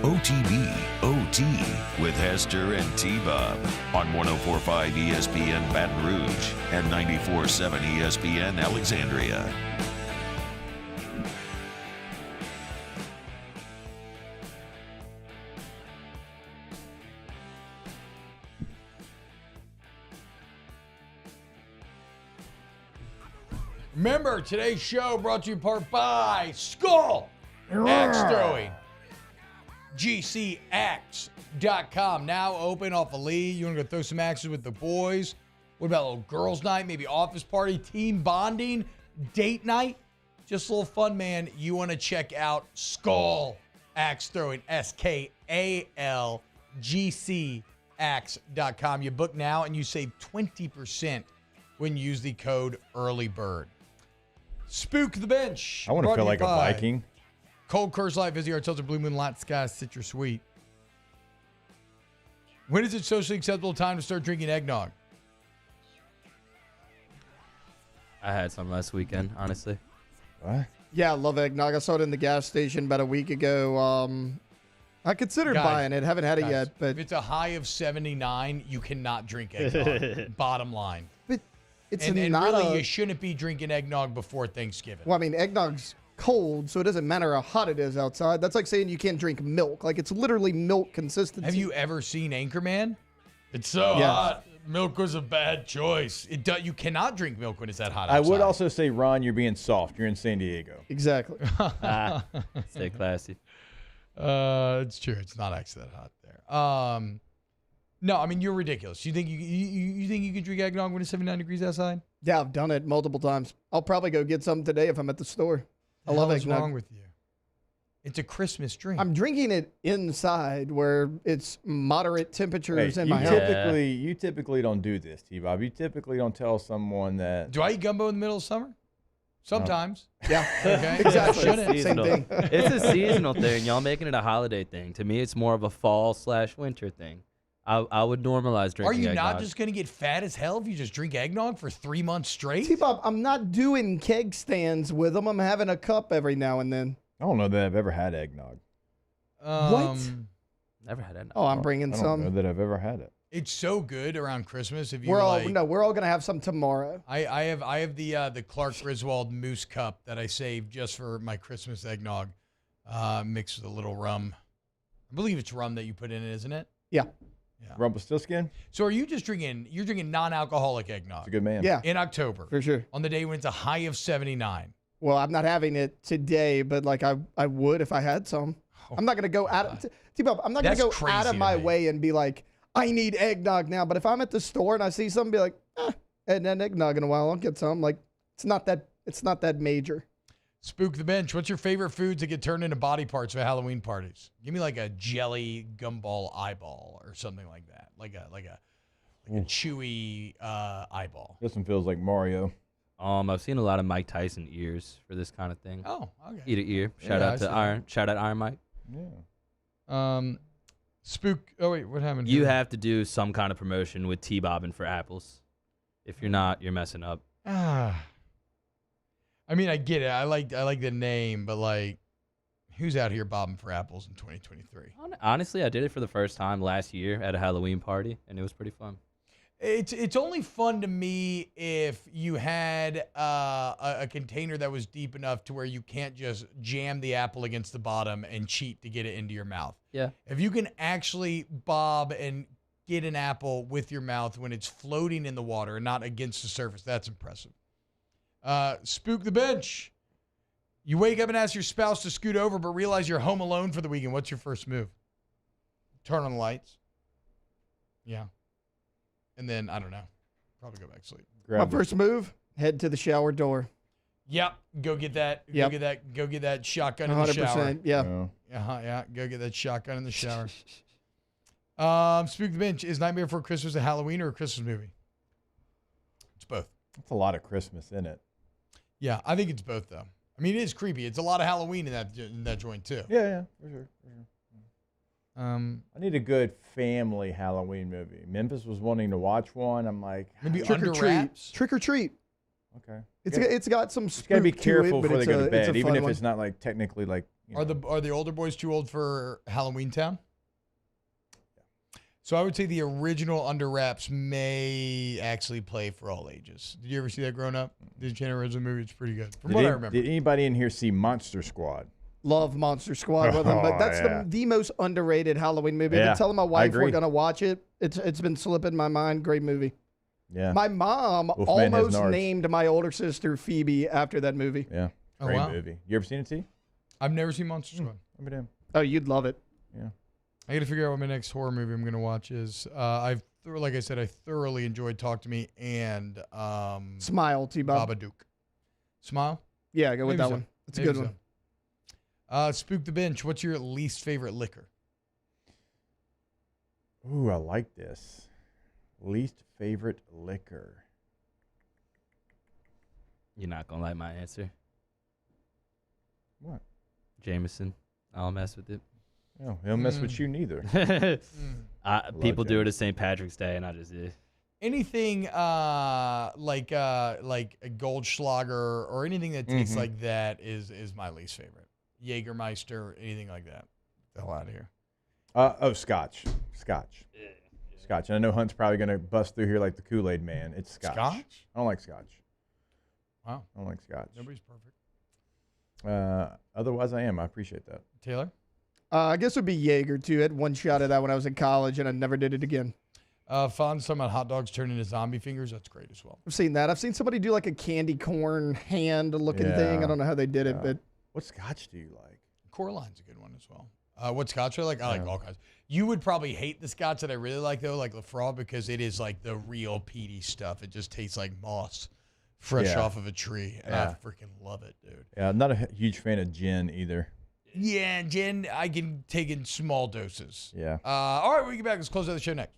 E: OTB OT with Hester and T-Bob on 104.5 ESPN Baton Rouge and 94.7 ESPN Alexandria.
H: Remember, today's show brought to you in part by Skull Axe Throwing. GCAxe.com, now open off of Lee. You want to go throw some axes with the boys? What about a little girls' night, maybe office party, team bonding, date night? Just a little fun, man. You want to check out Skull Axe Throwing, SKALGC.com. You book now and you save 20% when you use the code EARLYBIRD. Spook the Bench.
I: I want to feel like a Viking.
H: Cold Curse Light, visit our Tilted Blue Moon Lot Sky Citrus Suite. When is it socially acceptable time to start drinking eggnog?
F: I had some last weekend, honestly.
I: What?
S: Yeah, I love eggnog. I saw it in the gas station about a week ago. I considered buying it. Haven't had it yet. But
H: if it's a high of 79, you cannot drink eggnog. Bottom line.
S: But it's
H: and
S: not
H: really, you shouldn't be drinking eggnog before Thanksgiving.
S: Well, I mean, eggnog's cold, so it doesn't matter how hot it is outside. That's like saying you can't drink milk. Like, it's literally milk consistency.
H: Have you ever seen Anchorman? It's so hot. Milk was a bad choice. You cannot drink milk when it's that hot outside.
I: I would also say, Ron, you're being soft. You're in San Diego.
S: Exactly.
F: Stay classy.
H: It's true. It's not actually that hot there. No, I mean, you're ridiculous. You think you think you can drink eggnog when it's 79 degrees outside?
S: Yeah, I've done it multiple times. I'll probably go get some today if I'm at the store. I love eggnog.
H: What's wrong with you? It's a Christmas drink.
S: I'm drinking it inside where it's moderate temperatures in my house.
I: You typically don't do this, T-Bob. You typically don't tell someone that.
H: Do I eat gumbo in the middle of summer? Sometimes.
S: Yeah.
H: Okay.
S: Exactly.
H: Shouldn't.
S: Same thing.
F: It's a seasonal thing. Y'all making it a holiday thing. To me, it's more of a fall/winter thing. I would normalize drinking
H: Are you
F: eggnog.
H: not just going to get fat as hell if you just drink eggnog for 3 months straight?
S: T-Bob, I'm not doing keg stands with them. I'm having a cup every now and then.
I: I don't know that I've ever had eggnog.
S: What?
F: Never had eggnog.
S: Oh, I'm bringing
I: I don't
S: some.
I: know that I've ever had it.
H: It's so good around Christmas. If you
S: We're all
H: like,
S: we're all gonna have some tomorrow.
H: I have the Clark Griswold Moose Cup that I saved just for my Christmas eggnog, mixed with a little rum. I believe it's rum that you put in it, isn't it?
S: Yeah.
I: Rumpelstiltskin?
H: So are you just drinking? You're drinking non-alcoholic eggnog?
I: It's a good man.
S: Yeah.
H: In October,
S: For sure.
H: on the day when it's a high of 79.
S: Well, I'm not having it today, but like I would if I had some. I'm not gonna go out of T-Bob, I'm not
H: That's
S: gonna go out
H: crazy
S: of
H: to
S: my
H: me.
S: way and be like, I need eggnog now. But if I'm at the store and I see something, be like, hadn't had eggnog in a while, I'll get some. Like it's not that major.
H: Spook the bench. What's your favorite foods that get turned into body parts for Halloween parties? Give me like a jelly gumball eyeball or something like that. Like a chewy eyeball.
I: This one feels like Mario.
F: I've seen a lot of Mike Tyson ears for this kind of thing.
H: Oh, okay.
F: Eat an ear. Shout
H: Yeah, I
F: out
H: see
F: to
H: that.
F: Iron. Shout out Iron Mike.
I: Yeah.
H: Spook. Oh wait, what happened?
F: You
H: here?
F: have to do some kind of promotion with T-bobbing for apples. If you're not, you're messing up.
H: I mean, I get it. I like the name, but like, who's out here bobbing for apples in 2023?
F: Honestly, I did it for the first time last year at a Halloween party, and it was pretty fun.
H: It's only fun to me if you had a container that was deep enough to where you can't just jam the apple against the bottom and cheat to get it into your mouth.
F: Yeah.
H: If you can actually bob and get an apple with your mouth when it's floating in the water and not against the surface, that's impressive. Spook the bench. You wake up and ask your spouse to scoot over, but realize you're home alone for the weekend. What's your first move? Turn on the lights. Yeah. And then, I don't know, probably go back to sleep.
S: My first move, head to the shower door.
H: Yep. Go get that.
S: Yep.
H: Go get that shotgun in the shower.
S: 100%. Yeah.
H: Yeah. Go get that shotgun in the shower. Spook the bench. Is Nightmare Before Christmas a Halloween or a Christmas movie? It's both.
I: That's a lot of Christmas in it.
H: Yeah, I think it's both though. I mean, it is creepy. It's a lot of Halloween in that joint too.
I: Yeah, for sure. I need a good family Halloween movie. Memphis was wanting to watch one. I'm like,
H: maybe
S: Trick
H: Under
S: or Treat.
H: Wraps?
S: Trick or Treat.
I: Okay.
S: It's got some.
I: You gotta be careful before they go to bed, even if
S: one.
I: it's not like technically like.
H: Are the older boys too old for Halloween Town? So I would say the original Under Wraps may actually play for all ages. Did you ever see that growing up? The Disney original movie, it's pretty good. From what I remember.
I: Did anybody in here see Monster Squad?
S: Love Monster Squad with them, but that's the most underrated Halloween movie. I've
I: Yeah,
S: been telling my
I: I
S: wife we're
I: agree.
S: gonna watch it. It's been slipping my mind. Great movie.
I: Yeah.
S: My mom
I: Wolfman has
S: almost
I: nards.
S: named my older sister Phoebe after that movie.
I: Yeah.
H: Oh,
I: Great
H: wow.
I: movie. You ever seen it, T?
H: I've never seen Monster Squad.
I: I've been in.
S: Oh, you'd love it.
I: Yeah.
H: I got to figure out what my next horror movie I'm going to watch is. Like I said, I thoroughly enjoyed Talk to Me and
S: Smile, T-Bob.
H: Babadook. Smile?
S: Yeah, go with
H: Maybe
S: that
H: so.
S: one. It's a
H: Maybe
S: good
H: so.
S: one.
H: Spook the bench. What's your least favorite liquor?
I: Ooh, I like this. Least favorite liquor.
F: You're not gonna like my answer.
I: What?
F: Jameson. I'll mess with it.
I: Oh, he'll mess with you neither.
F: People do it at St. Patrick's Day, and I just did.
H: Anything like a Goldschlager or anything that tastes like that is my least favorite. Jägermeister, anything like that. The hell out of here.
I: Scotch. Scotch. And I know Hunt's probably going to bust through here like the Kool-Aid man. It's Scotch.
H: Scotch?
I: I don't like Scotch.
H: Wow.
I: I don't like Scotch.
H: Nobody's perfect.
I: Otherwise, I am. I appreciate that.
H: Taylor?
S: I guess it would be Jaeger, too. I had one shot of that when I was in college, and I never did it again.
H: Fonz talking about hot dogs turning into zombie fingers. That's great as well.
S: I've seen that. I've seen somebody do like a candy corn hand-looking thing. I don't know how they did it, but...
I: What Scotch do you like?
H: Coraline's a good one as well. What Scotch I like? I like all kinds. You would probably hate the Scotch that I really like, though, like Lafroig, because it is like the real peaty stuff. It just tastes like moss fresh off of a tree, and I freaking love it, dude.
I: Yeah, I'm not a huge fan of gin either.
H: Yeah, Jen, I can take in small doses.
I: Yeah.
H: All right, when we get back, let's close out the show next.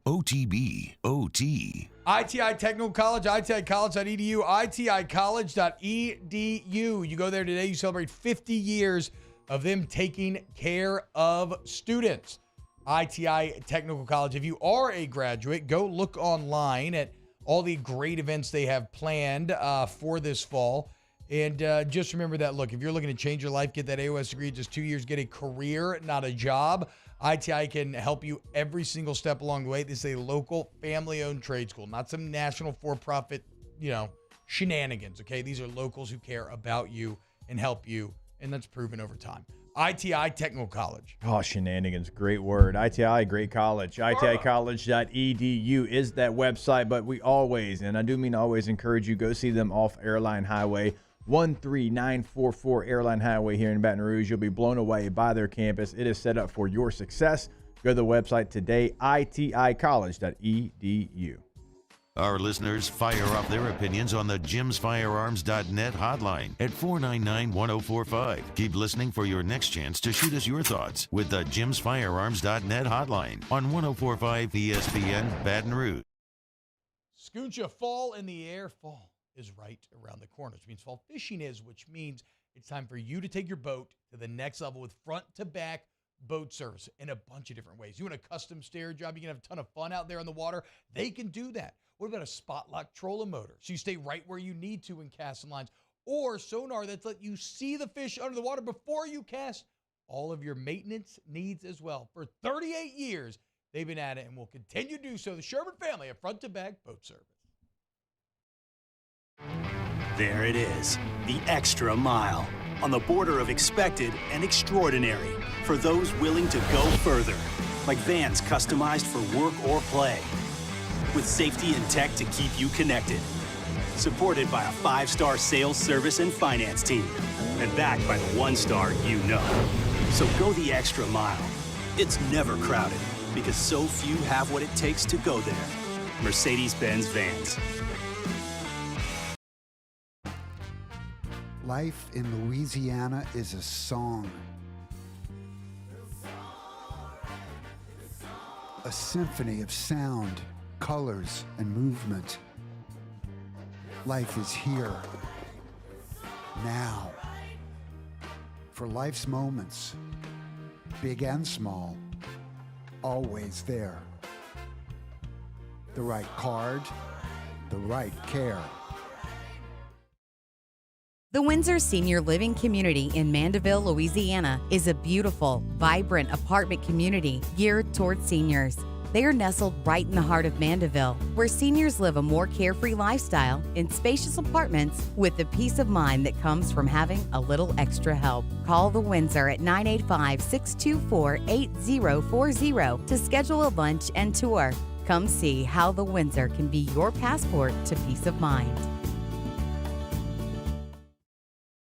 K: OTB, OT.
H: ITI Technical College, iticollege.edu, iticollege.edu. You go there today, you celebrate 50 years of them taking care of students. ITI Technical College. If you are a graduate, go look online at all the great events they have planned for this fall. And just remember that, look, if you're looking to change your life, get that AOS degree, just 2 years, get a career, not a job, ITI can help you every single step along the way. This is a local family-owned trade school, not some national for-profit, shenanigans, okay? These are locals who care about you and help you, and that's proven over time. ITI Technical College.
I: Oh, shenanigans. Great word. ITI, great college. iticollege.edu is that website, but we always, and I do mean always, encourage you, go see them off Airline Highway, 13944 Airline Highway here in Baton Rouge. You'll be blown away by their campus. It is set up for your success. Go to the website today, iticollege.edu.
E: Our listeners fire off their opinions on the jimsfirearms.net hotline at 499-1045. Keep listening for your next chance to shoot us your thoughts with the jimsfirearms.net hotline on 1045 ESPN Baton Rouge.
H: Scoocha, fall in the air. Fall is right around the corner, which means fall fishing is, which means it's time for you to take your boat to the next level with front-to-back boat service in a bunch of different ways. You want a custom stair job, you can have a ton of fun out there on the water. They can do that. What about a spot lock trolling motor? So you stay right where you need to in casting lines. Or sonar that's let you see the fish under the water before you cast. All of your maintenance needs as well. For 38 years, they've been at it and will continue to do so. The Sherman family of front-to-back boat service.
O: There it is, the extra mile. On the border of expected and extraordinary. For those willing to go further. Like vans customized for work or play. With safety and tech to keep you connected. Supported by a 5-star sales, service, and finance team. And backed by the 1-star you know. So go the extra mile. It's never crowded because so few have what it takes to go there. Mercedes-Benz Vans.
Q: Life in Louisiana is a song. A symphony of sound, colors, and movement. Life is here, now. For life's moments, big and small, always there. The right card, the right care.
X: The Windsor Senior Living Community in Mandeville, Louisiana is a beautiful, vibrant apartment community geared towards seniors. They are nestled right in the heart of Mandeville, where seniors live a more carefree lifestyle in spacious apartments with the peace of mind that comes from having a little extra help. Call the Windsor at 985-624-8040 to schedule a lunch and tour. Come see how the Windsor can be your passport to peace of mind.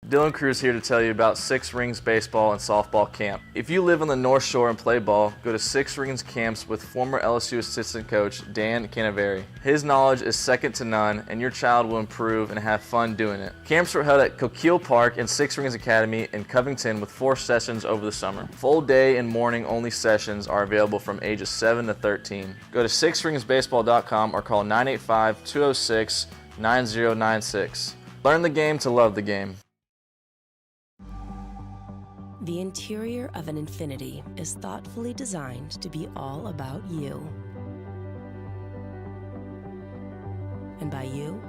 B: Dylan Cruz here to tell you about Six Rings Baseball and Softball Camp. If you live on the North Shore and play ball, go to Six Rings Camps with former LSU assistant coach Dan Canaveri. His knowledge is second to none, and your child will improve and have fun doing it. Camps were held at Coquille Park and Six Rings Academy in Covington with 4 sessions over the summer. Full day and morning only sessions are available from ages 7 to 13. Go to sixringsbaseball.com or call 985-206-9096. Learn the game to love the game.
M: The interior of an Infiniti is thoughtfully designed to be all about you. And by you,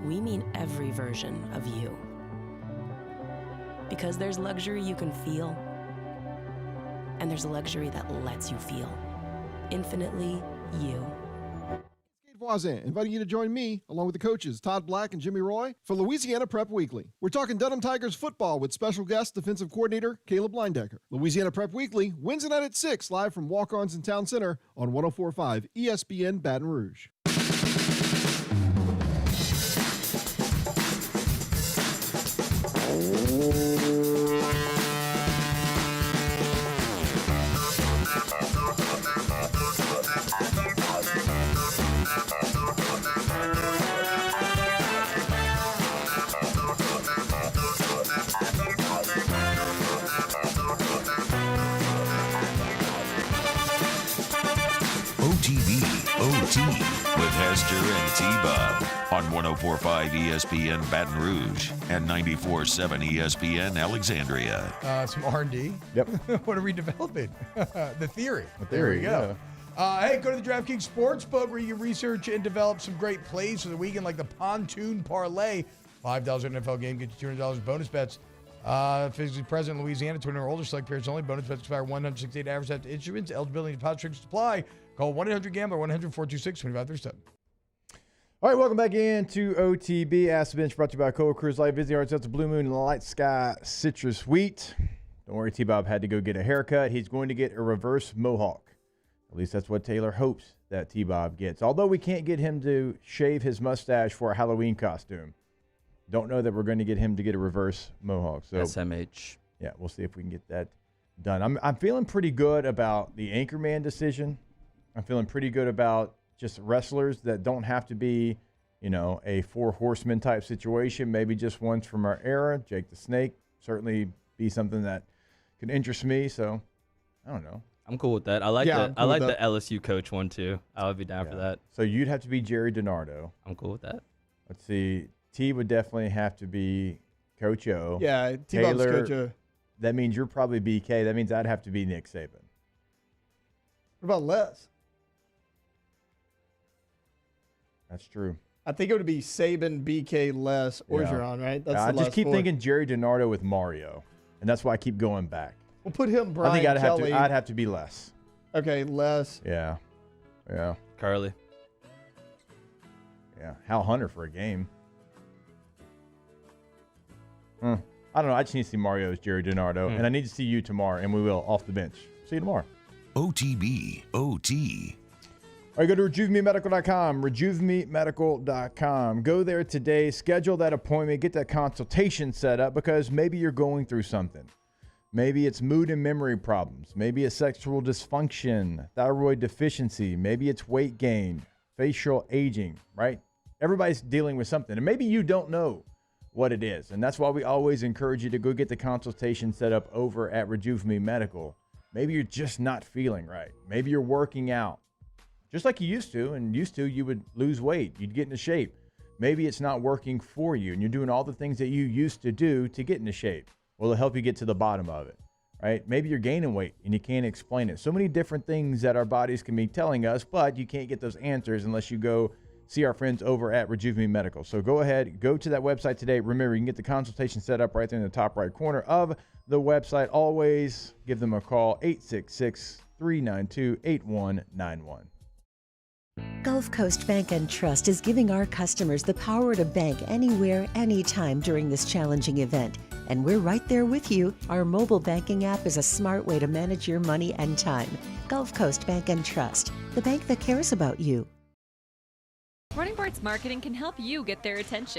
M: we mean every version of you. Because there's luxury you can feel, and there's luxury that lets you feel. Infinitely you.
R: Voisin, inviting you to join me, along with the coaches Todd Black and Jimmy Roy, for Louisiana Prep Weekly. We're talking Dedham Tigers football with special guest defensive coordinator Caleb Leindecker. Louisiana Prep Weekly, Wednesday night at 6, live from Walk-Ons in Town Center on 104.5 ESPN Baton Rouge.
E: OT with Hester and T-Bob on 104.5 ESPN Baton Rouge and 94.7 ESPN Alexandria.
H: Some R&D.
I: Yep.
H: What are we developing? The theory.
I: There
H: we go. Hey, go to the DraftKings Sportsbook where you can research and develop some great plays for the weekend, like the Pontoon Parlay. $5 NFL game gets you $200 bonus bets. Physically present in Louisiana, 21 or older, select players only. Bonus bets expire 168 hours after issuance. Eligibility and deposit restrictions apply. Call 1-800-GAMBLER, 1-426-2537.
I: All right, welcome back into OTB. Ask the Bench brought to you by Cola Cruise Light. Visit the Arts of the Blue Moon Light Sky Citrus Wheat. Don't worry, T-Bob had to go get a haircut. He's going to get a reverse mohawk. At least that's what Taylor hopes that T-Bob gets. Although we can't get him to shave his mustache for a Halloween costume. Don't know that we're going to get him to get a reverse mohawk. So
F: SMH.
I: Yeah, we'll see if we can get that done. I'm feeling pretty good about the Anchorman decision. I'm feeling pretty good about just wrestlers that don't have to be, a 4 horsemen type situation. Maybe just ones from our era. Jake the Snake certainly be something that could interest me. So I don't know.
F: I'm cool with that. I like the LSU coach one too. I would be down for that.
I: So you'd have to be Jerry DiNardo.
F: I'm cool with that.
I: Let's see. T would definitely have to be Coach O.
S: Yeah, T-Bob's Coach O.
I: That means you're probably BK. That means I'd have to be Nick Saban.
S: What about Les?
I: That's true.
S: I think it would be Saban, BK, Les, Orgeron, right? That's
I: I
S: the
I: just
S: last
I: keep
S: 4.
I: thinking Jerry DiNardo with Mario, and that's why I keep going back.
S: We'll put him, Brian
I: I think
S: Kelly.
I: I'd have to be Les.
S: Okay, Les.
I: Yeah.
F: Carly.
I: Yeah. Hal Hunter for a game. I don't know. I just need to see Mario as Jerry DiNardo, and I need to see you tomorrow, and we will off the bench. See you tomorrow.
E: OTB, OT.
I: All right, go to RejuveMeMedical.com, RejuveMeMedical.com. Go there today, schedule that appointment, get that consultation set up because maybe you're going through something. Maybe it's mood and memory problems. Maybe it's sexual dysfunction, thyroid deficiency. Maybe it's weight gain, facial aging, right? Everybody's dealing with something, and maybe you don't know what it is. And that's why we always encourage you to go get the consultation set up over at Rejuve Me Medical. Maybe you're just not feeling right. Maybe you're working out just like you used to, and you would lose weight. You'd get into shape. Maybe it's not working for you, and you're doing all the things that you used to do to get into shape. Well, it'll help you get to the bottom of it, right? Maybe you're gaining weight, and you can't explain it. So many different things that our bodies can be telling us, but you can't get those answers unless you go see our friends over at Rejuve Me Medical. So go ahead, go to that website today. Remember, you can get the consultation set up right there in the top right corner of the website. Always give them a call, 866-392-8191.
D: Gulf Coast Bank and Trust is giving our customers the power to bank anywhere, anytime during this challenging event. And we're right there with you. Our mobile banking app is a smart way to manage your money and time. Gulf Coast Bank and Trust, the bank that cares about you.
G: Running Bart's marketing can help you get their attention.